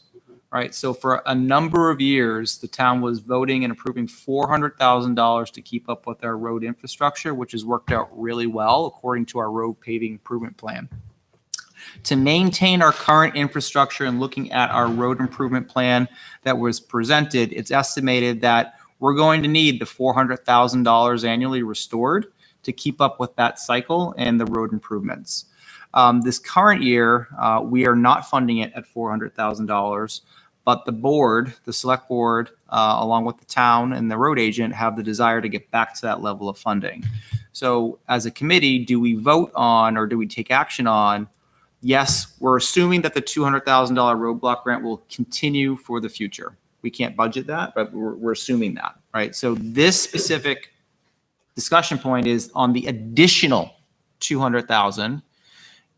Right. So for a number of years, the town was voting and approving $400,000 to keep up with our road infrastructure, which has worked out really well according to our road paving improvement plan. To maintain our current infrastructure and looking at our road improvement plan that was presented, it's estimated that we're going to need the $400,000 annually restored to keep up with that cycle and the road improvements. This current year, we are not funding it at $400,000, but the board, the select board, along with the town and the road agent, have the desire to get back to that level of funding. So as a committee, do we vote on or do we take action on? Yes, we're assuming that the $200,000 roadblock grant will continue for the future. We can't budget that, but we're assuming that, right? So this specific discussion point is on the additional $200,000.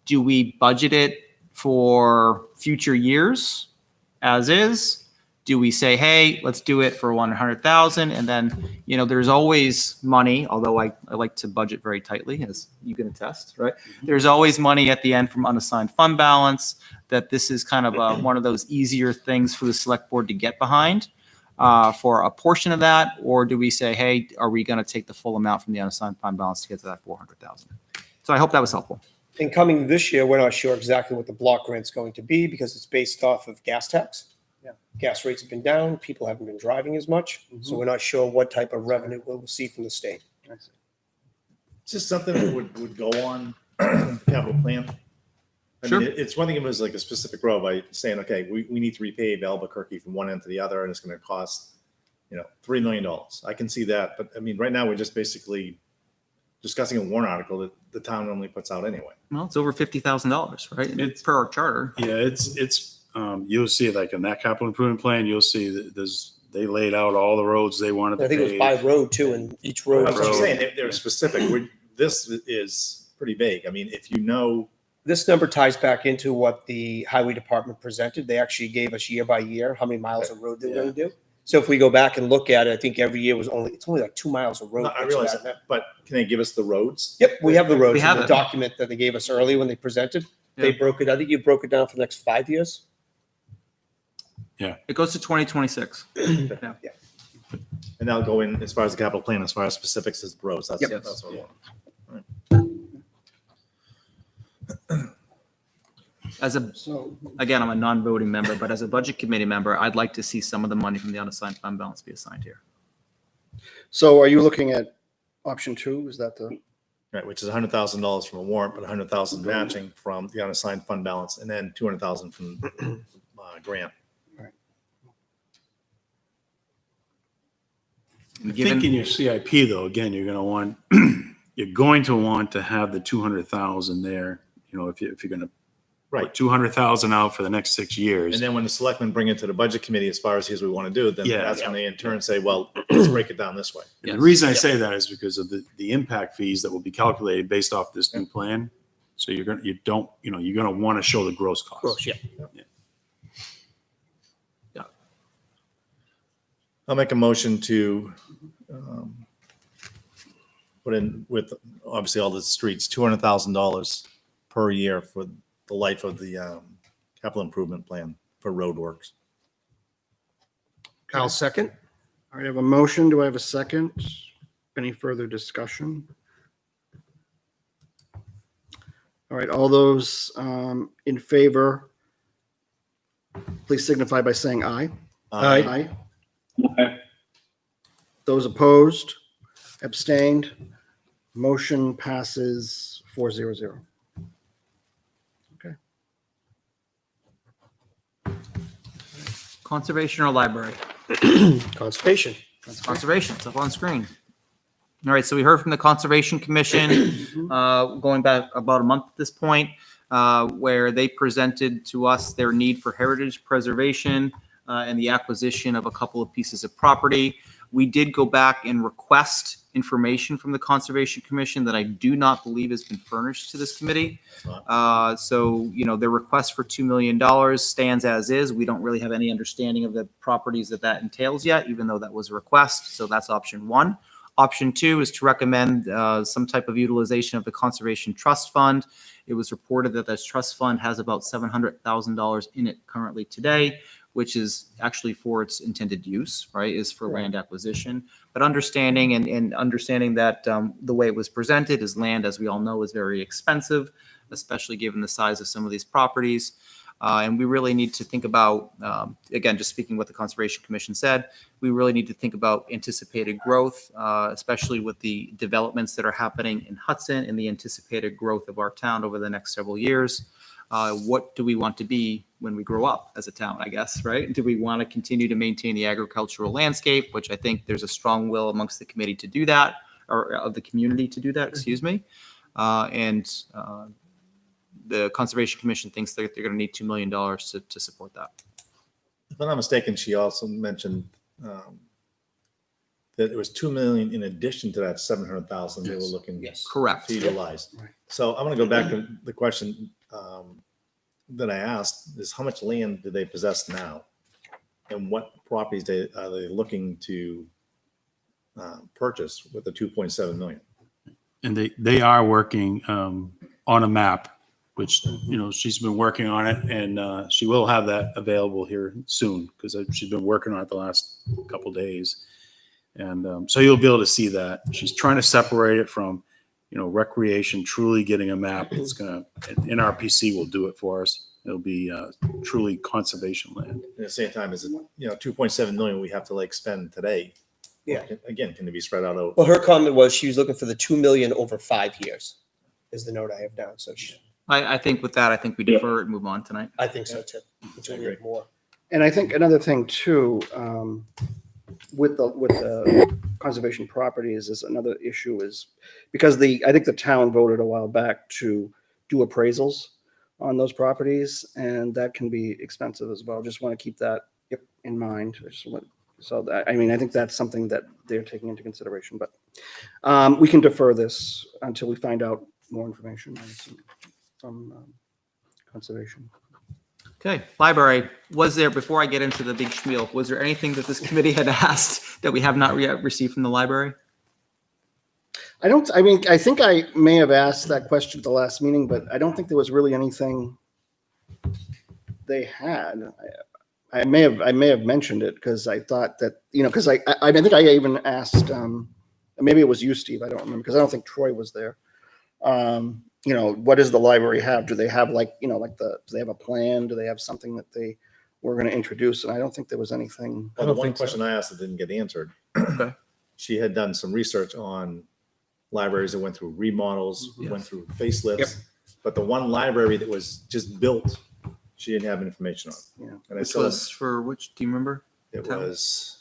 Do we budget it for future years as is? Do we say, hey, let's do it for 100,000? And then, you know, there's always money, although I like to budget very tightly, as you can attest, right? There's always money at the end from unassigned fund balance, that this is kind of one of those easier things for the select board to get behind for a portion of that. Or do we say, hey, are we going to take the full amount from the unassigned fund balance to get to that 400,000? So I hope that was helpful. And coming this year, we're not sure exactly what the block grant's going to be because it's based off of gas tax. Yeah. Gas rates have been down, people haven't been driving as much, so we're not sure what type of revenue we'll see from the state. It's just something that would go on the capital plan. I Sure. mean, it's one thing if it was like a specific road by saying, okay, we need to repave Albuquerque from one end to the other, and it's going to cost, $3 million. I can see that, but I mean, right now we're just basically discussing a warrant article that the town normally puts out anyway. Well, it's over $50,000, right? It's- Per our charter. Yeah, it's you'll see like in that capital improvement plan, you'll see that they laid out all the roads they wanted to I think it was pave. by road too, and each road. That's what I'm saying. They're specific. This is pretty vague. I mean, if you know, This number ties back into what the highway department presented. They actually gave us year by year how many miles of road they're going to do. So if we go back and look at it, I think every year it's only like 2 miles of road. I realize that, but can they give us the roads? Yep, we have the roads We have in the it. document that they gave us early when they presented. They Yeah. broke it. I think you broke it down for the next 5 years. It goes to 2026. And that'll go in as far as the capital plan, as far as specifics as roads. That's, Yep. that's what I want. Again, I'm a non-voting member, but as a budget committee member, I'd like to see some of the money from the unassigned fund balance be assigned here. So are you looking at option 2? Is that the, Right, which is $100,000 from a warrant, but 100,000 matching from the unassigned fund balance, and then 200,000 from grant. I Given- think in your CIP though, again, you're going to want to have the 200,000 there. If you're going to Right. put 200,000 out for the next 6 years. And then when the selectmen bring it to the budget committee, as far as here's what we want to do, then Yeah. that's when they in turn say, well, let's break it down this way. And the reason I say that is because of the impact fees that will be calculated based off this new plan. So you're going to want to show the gross cost. Gross, yeah. I'll make a motion to put in with obviously all the streets, $200,000 per year for the life of the capital improvement plan for road works. I'll second. all right, I have a motion. Do I have a second? Any further discussion? All right, all those in favor, please signify by saying aye. Aye. Okay. Those opposed, abstained, motion passes 400. Okay. Conservation or library? Conservation. Conservation, it's up on screen. All right, so we heard from the Conservation Commission, going back about a month at this point, where they presented to us their need for heritage preservation and the acquisition of a couple of pieces of property. We did go back and request information from the Conservation Commission that I do not believe has been furnished to this committee. So, their request for $2 million stands as is. We don't really have any understanding of the properties that entails yet, even though that was a request. So that's option 1. Option 2 is to recommend some type of utilization of the Conservation Trust Fund. It was reported that this trust fund has about $700,000 in it currently today, which is actually for its intended use, right, is for land acquisition. But understanding and understanding that the way it was presented is land, as we all know, is very expensive, especially given the size of some of these properties. And we really need to think about, again, just speaking what the Conservation Commission said, we really need to think about anticipated growth, especially with the developments that are happening in Hudson and the anticipated growth of our town over the next several years. What do we want to be when we grow up as a town, I guess, right? Do we want to continue to maintain the agricultural landscape, which I think there's a strong will amongst the committee to do that, or of the community to do that, excuse me. The Conservation Commission thinks that they're going to need $2 million to support that. If I'm not mistaken, she also mentioned that it was $2 million in addition to that 700,000 they were looking Correct. to utilize. Right. So I'm going to go back to the question that I asked is how much land do they possess now? And what properties are they looking to purchase with the 2.7 million? And they are working on a map, which, she's been working on it, and she will have that available here soon, because she's been working on it the last couple days. And so you'll be able to see that. She's trying to separate it from, recreation, truly getting a map. It's gonna, NRPC will do it for us. It'll be truly conservation land. At the same time, is it, 2.7 million we have to like spend today? Yeah. Again, can it be spread out over? Well, her comment was she was looking for the 2 million over 5 years is the note I have down. So I think with that, I think we defer it and move on tonight. I think so too. Until we have more. And I think another thing too, with the conservation properties is another issue is because I think the town voted a while back to do appraisals on those properties, and that can be expensive as well. Just want to keep that in mind. I think that's something that they're taking into consideration, but we can defer this until we find out more information from conservation. Okay, library, before I get into the big spiel, was there anything that this committee had asked that we have not yet received from the library? I think I may have asked that question at the last meeting, but I don't think there was really anything they had. I may have mentioned it because I thought that, because I think I even asked, maybe it was you, Steve, I don't remember, because I don't think Troy was there. What does the library have? Do they have do they have a plan? Do they have something that they were going to introduce? And I don't think there was anything. Well, the one question I asked that didn't get answered. Okay. She had done some research on libraries that went through remodels, went through facelifts, but the one library that was just built, she didn't have information on. Yeah. And Which was for which, do you remember? it town? was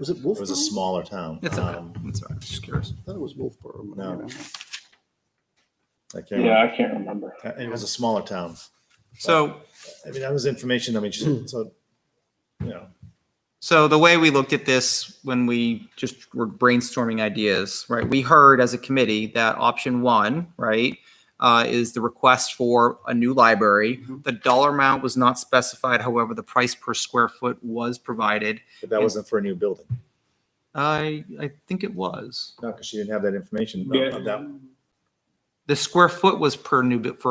Was it Wolfboro? it was a smaller town. It's okay. It's all right. Just curious. I thought it was Wolfboro. No. I can't Yeah, remember. I can't remember. It was a smaller town. So, That was information. So the way we looked at this when we just were brainstorming ideas, right? We heard as a committee that option one, right, is the request for a new library. Mhm. The dollar amount was not specified. However, the price per square foot was provided. But that wasn't for a new building. I think it was. No, because she didn't have that information. Yeah. The square foot was for a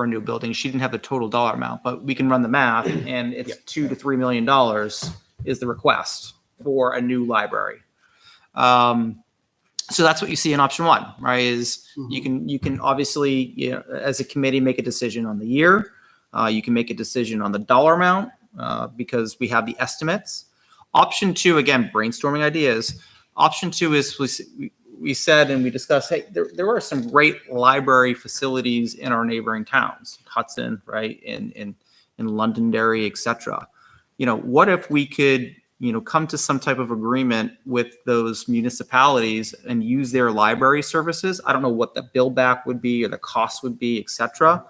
new building. She didn't have the total dollar amount, but we can run the math, and it's $2 to $3 million is the request for a new library. So that's what you see in option one, right? Is you can obviously, as a committee, make a decision on the year. You can make a decision on the dollar amount because we have the estimates. Option two, again, brainstorming ideas. Option two is we said and we discussed, hey, there are some great library facilities in our neighboring towns, Hudson, right, in Londonderry, et cetera. What if we could, come to some type of agreement with those municipalities and use their library services? I don't know what the bill back would be or the cost would be, et cetera,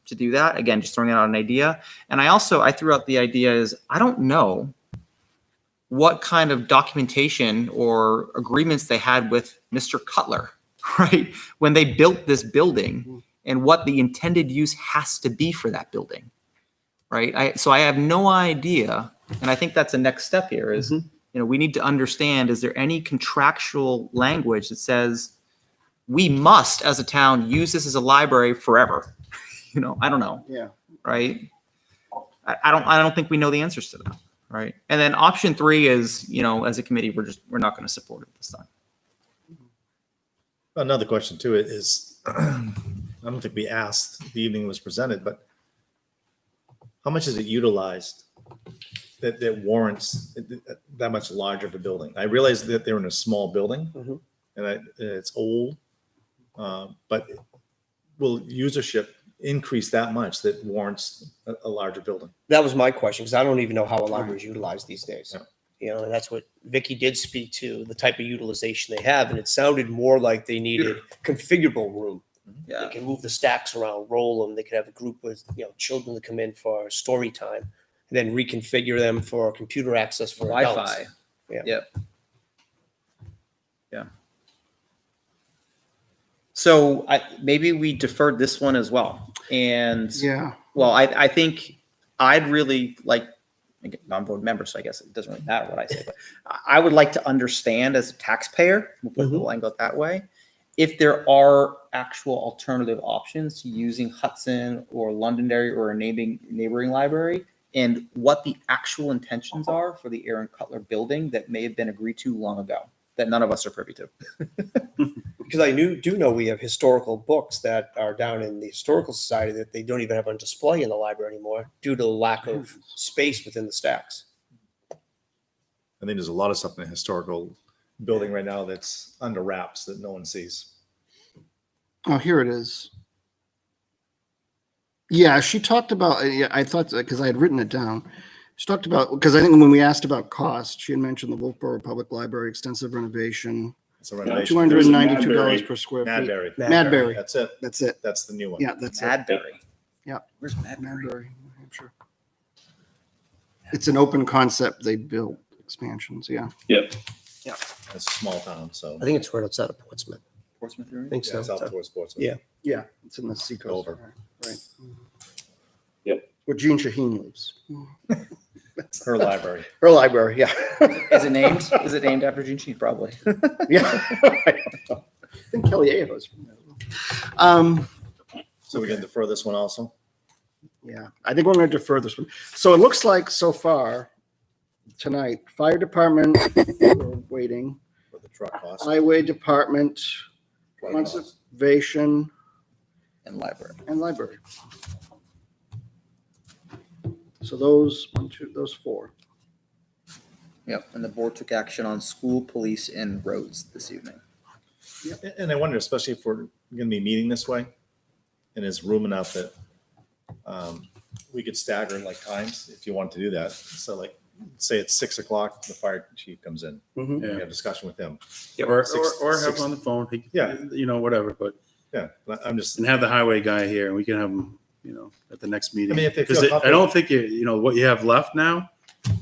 to do that. Again, just throwing out an idea. And I threw out the idea is, I don't know what kind of documentation or agreements they had with Mr. Cutler, right? When they built this building and what the intended use has to be for that building, right? So I have no idea. And I think that's the next step here is, we need to understand, is there any contractual language that says we must, as a town, use this as a library forever? I don't know. Yeah. Right. I don't think we know the answers to that. Right. And then option three is, as a committee, we're not going to support it this time. Another question too is, I don't think we asked, the evening was presented, but how much is it utilized that warrants that much larger of a building? I realize that they're in a small building and it's old, but will usership increase that much that warrants a larger building? That was my question, because I don't even know how a library is utilized these days. And that's what Vicky did speak to, the type of utilization they have. And it sounded more like they needed configurable room. Yeah. They can move the stacks around, roll them. They could have a group with, children that come in for story time, and then reconfigure them for computer access for adults. Wi-Fi. Yeah. Yep. Yeah. So maybe we deferred this one as well. And Yeah. well, I think I'd really like again, non-board member, so I guess it doesn't really matter what I say, but I would like to understand as a taxpayer, we'll put the angle that way, if there are actual alternative options to using Hudson or Londonderry or a neighboring library, and what the actual intentions are for the Aaron Cutler building that may have been agreed to long ago, that none of us are privy to. Because I do know we have historical books that are down in the Historical Society that they don't even have on display in the library anymore due to the lack of space within the stacks. I think there's a lot of stuff in the historical building right now that's under wraps that no one sees. Oh, here it is. Yeah, she talked about, yeah, I thought, because I had written it down. She talked about, because I think when we asked about cost, she had mentioned the Wolfboro Public Library extensive renovation, It's a renovation. $292 per square feet. Madberry. Madberry. That's it. That's it. That's the new one. Yeah, that's it. Madberry. Yeah. Where's Madberry? Madberry, New Hampshire. It's an open concept. They built expansions. Yeah. Yep. It's a small town, so. I think it's right outside of Portsmouth. Portsmouth I area? think Yeah, so. it's out towards Portsmouth. Yeah. Yeah. It's in the seacoast. Over. Right. Yep. Where Jean Shaheen lives. Her library. Her library. Yeah. Is it named? Is it named after Gene Sheen? Probably. Yeah. I think Kelly Ayo is from there. So we can defer this one also? Yeah, I think we're going to defer this one. So it looks like so far tonight, fire department, we're waiting, For the truck cost. highway department, Truck cost. conservation, And library. and library. So those, those four. Yep. And the board took action on school, police, and roads this evening. And I wonder, especially if we're going to be meeting this way, and there's room enough that we could stagger like times if you want to do that. So like, say it's 6 o'clock, the fire chief comes in. Mhm. We have a discussion with him. Or have Six- him on the phone. Yeah. You know, whatever, but, Yeah, but I'm just, and have the highway guy here and we can have him, you know, at the next meeting. I mean, if they feel Because I comfortable- don't think you know, what you have left now,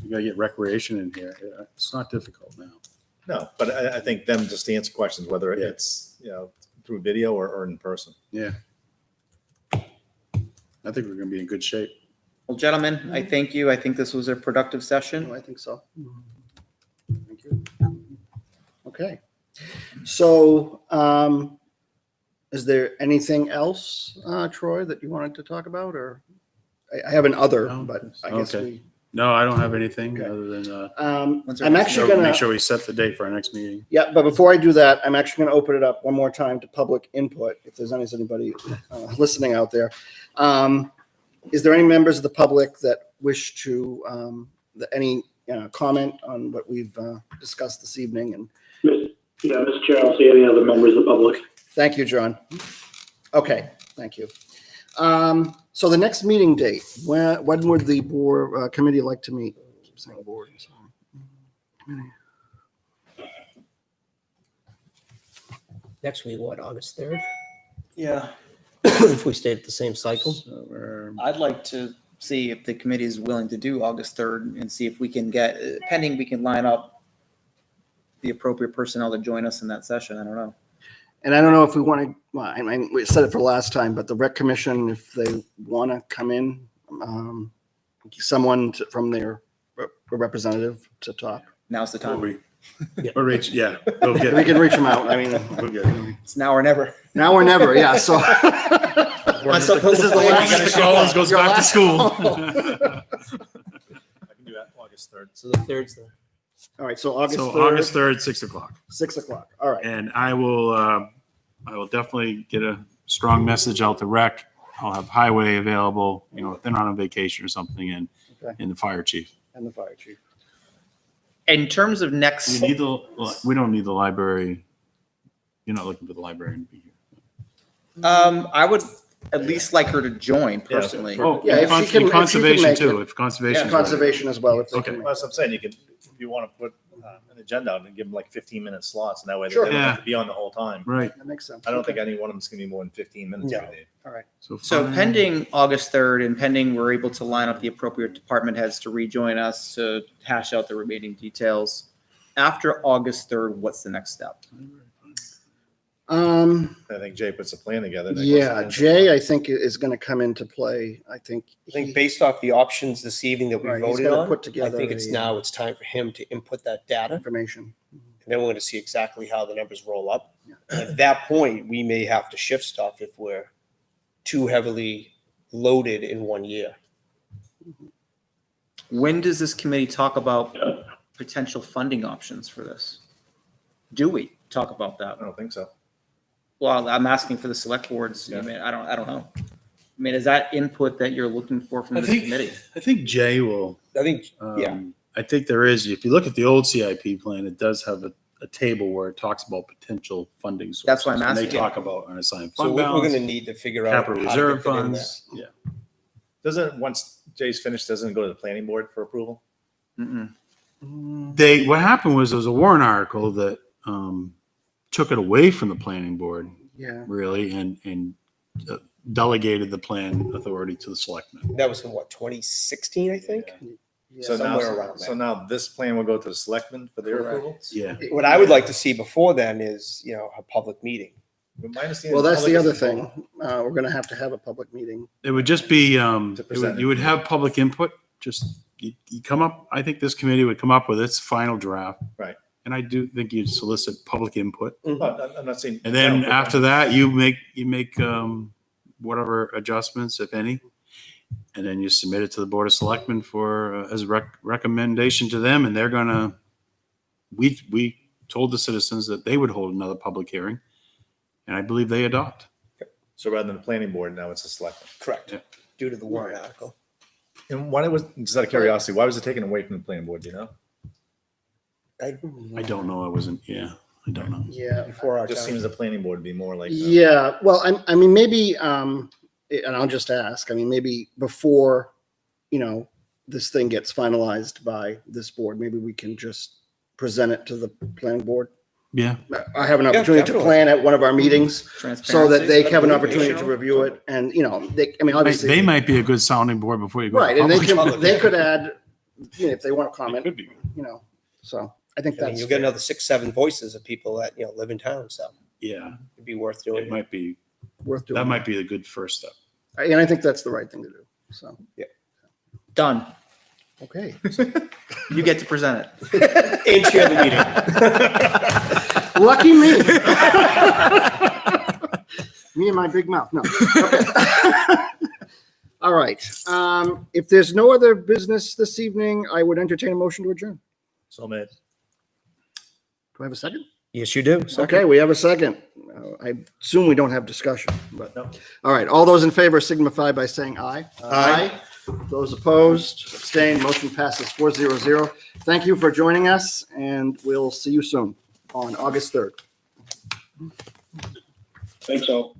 you gotta get recreation in here. It's not difficult now. no, but I think them just to answer questions, whether Yeah. it's, through video or in person. Yeah. I think we're gonna be in good shape. Well, gentlemen, I thank you. I think this was a productive session. Oh, I think so. Thank you. Okay. So, is there anything else, Troy, that you wanted to talk about, or I have an other, No. but I guess Okay. No, I don't have anything Okay. other than, When's our I'm next actually gonna. make sure we set the date for our next meeting. Yeah, but before I do that, I'm actually going to open it up one more time to public input, if there's anybody listening out there. Is there any members of the public that wish to, any comment on what we've discussed this evening? And Yeah, Mr. Chair, I don't see any other members of the public. thank you, John. Okay, thank you. So the next meeting date, when would the board committee like to meet? I keep saying board. Committee. Next week, what, August 3rd? Yeah. If we stayed at the same cycle. So we're- I'd like to see if the committee is willing to do August 3rd and see if we can get, pending we can line up the appropriate personnel to join us in that session. I don't know. And I don't know if we want to, well, I mean, we said it for last time, but the rec commission, if they want to come in, someone from their representative to talk. Now's the We'll time. we'll reach, yeah. We'll get We it. can reach them out. I mean, We'll get it. It's now or never. now or never. Yeah. So This is the last- Mr. Collins goes Your back to last school. I can do that August 3rd. So the 3rd's the. all right. So August So 3rd, August 3rd, 6 o'clock. 6 o'clock. All right. And I will definitely get a strong message out to rec. I'll have highway available, you know, if they're not on vacation or something, and Okay. the fire chief. And the fire chief. In terms of We next, need we don't need the library. You're not looking for the librarian to be here. I would at least like her to join personally. Oh, Yeah, and if she can- and if she can conservation make too. it. If conservation. Conservation as well. If they Okay. can make That's what I'm saying. You could, if you want to put an agenda out and give them like 15-minute slots, and that way they Sure. don't have Yeah. to be on the whole time. Right. That makes sense. I don't think any one of them's going to be more than 15 minutes every day. All right. So fine. pending August 3rd and pending we're able to line up the appropriate department heads to rejoin us to hash out the remaining details. After August 3rd, what's the next step? I think Jay puts a plan together. that goes Yeah, into- Jay, I think is going to come into play. I think. I think based off the options this evening that we Right, he's voted gonna on, put I together think it's a, it's time for him to input that data. information. And then we're going to see exactly how the numbers roll up. And at that point, we may have to shift stuff if we're too heavily loaded in 1 year. When does this committee talk about potential funding options for this? Do we talk about that? I don't think so. Well, I'm asking for the select boards. I mean, I don't know. I mean, is that input that you're looking for from I this think- committee? I think Jay will. I think, yeah. I think there is, if you look at the old CIP plan, it does have a table where it talks about potential funding sources. That's why I'm And asking. they talk about unassigned So fund we're going to balance, need to figure out. capital how to reserve get that in there. funds. Yeah. Doesn't, once Jay's finished, doesn't it go to the planning board for approval? Mm-mm. What happened was there was a warrant article that took it away from the planning board, Yeah. really, and delegated the plan authority to the selectmen. That was in what, 2016, I think? So now, Somewhere around so there. now this plan will go to the selectmen for their Correct. approval? Yeah. What I would like to see before then is, a public meeting. But my understanding Well, is that's the public other is involved. thing. We're going to have a public meeting. It would just be, present you would it. have public input, just, you come up, I think this committee would come up with its final draft. Right. And I do think you'd solicit public input. I'm not saying. And then after that, you make whatever adjustments, if any. And then you submit it to the Board of Selectmen for, as a recommendation to them, and they're gonna, we told the citizens that they would hold another public hearing, and I believe they adopt. So rather than the planning board, now it's the selectmen. Correct. Yeah. Due to the warrant article. And why was, just out of curiosity, why was it taken away from the planning board, do you know? I don't know, I wasn't, I don't know. Yeah. Before our It just time. seems the planning board would be more like. Yeah, well, I mean, maybe, and I'll just ask, I mean, maybe before, this thing gets finalized by this board, maybe we can just present it to the planning board. Yeah, I have an Yeah, opportunity to definitely. plan at one of our meetings so that they have an opportunity to Absolutely. review it. And, obviously. they might be a good sounding board before you go. to Right, and public. they could add, if they want to It comment, could be. so I think I mean, that's. you'll get fair. another 6, 7 voices of people that, live in town, so Yeah, it'd be worth it doing. might be, Worth doing. that might be the good first step. And I think that's the right thing to do, so, Done. okay. You get to present it. And chair the meeting. Lucky me. Me and my big mouth, no. Okay. All right, if there's no other business this evening, I would entertain a motion to adjourn. So made. Do I have a second? Yes, you do. Okay, we have a second. I assume we don't have discussion, but, No. all right, all those in favor signify by saying aye. Aye. Those opposed, abstained, motion passes 400. Thank you for joining us, and we'll see you soon on August 3rd. Thanks all.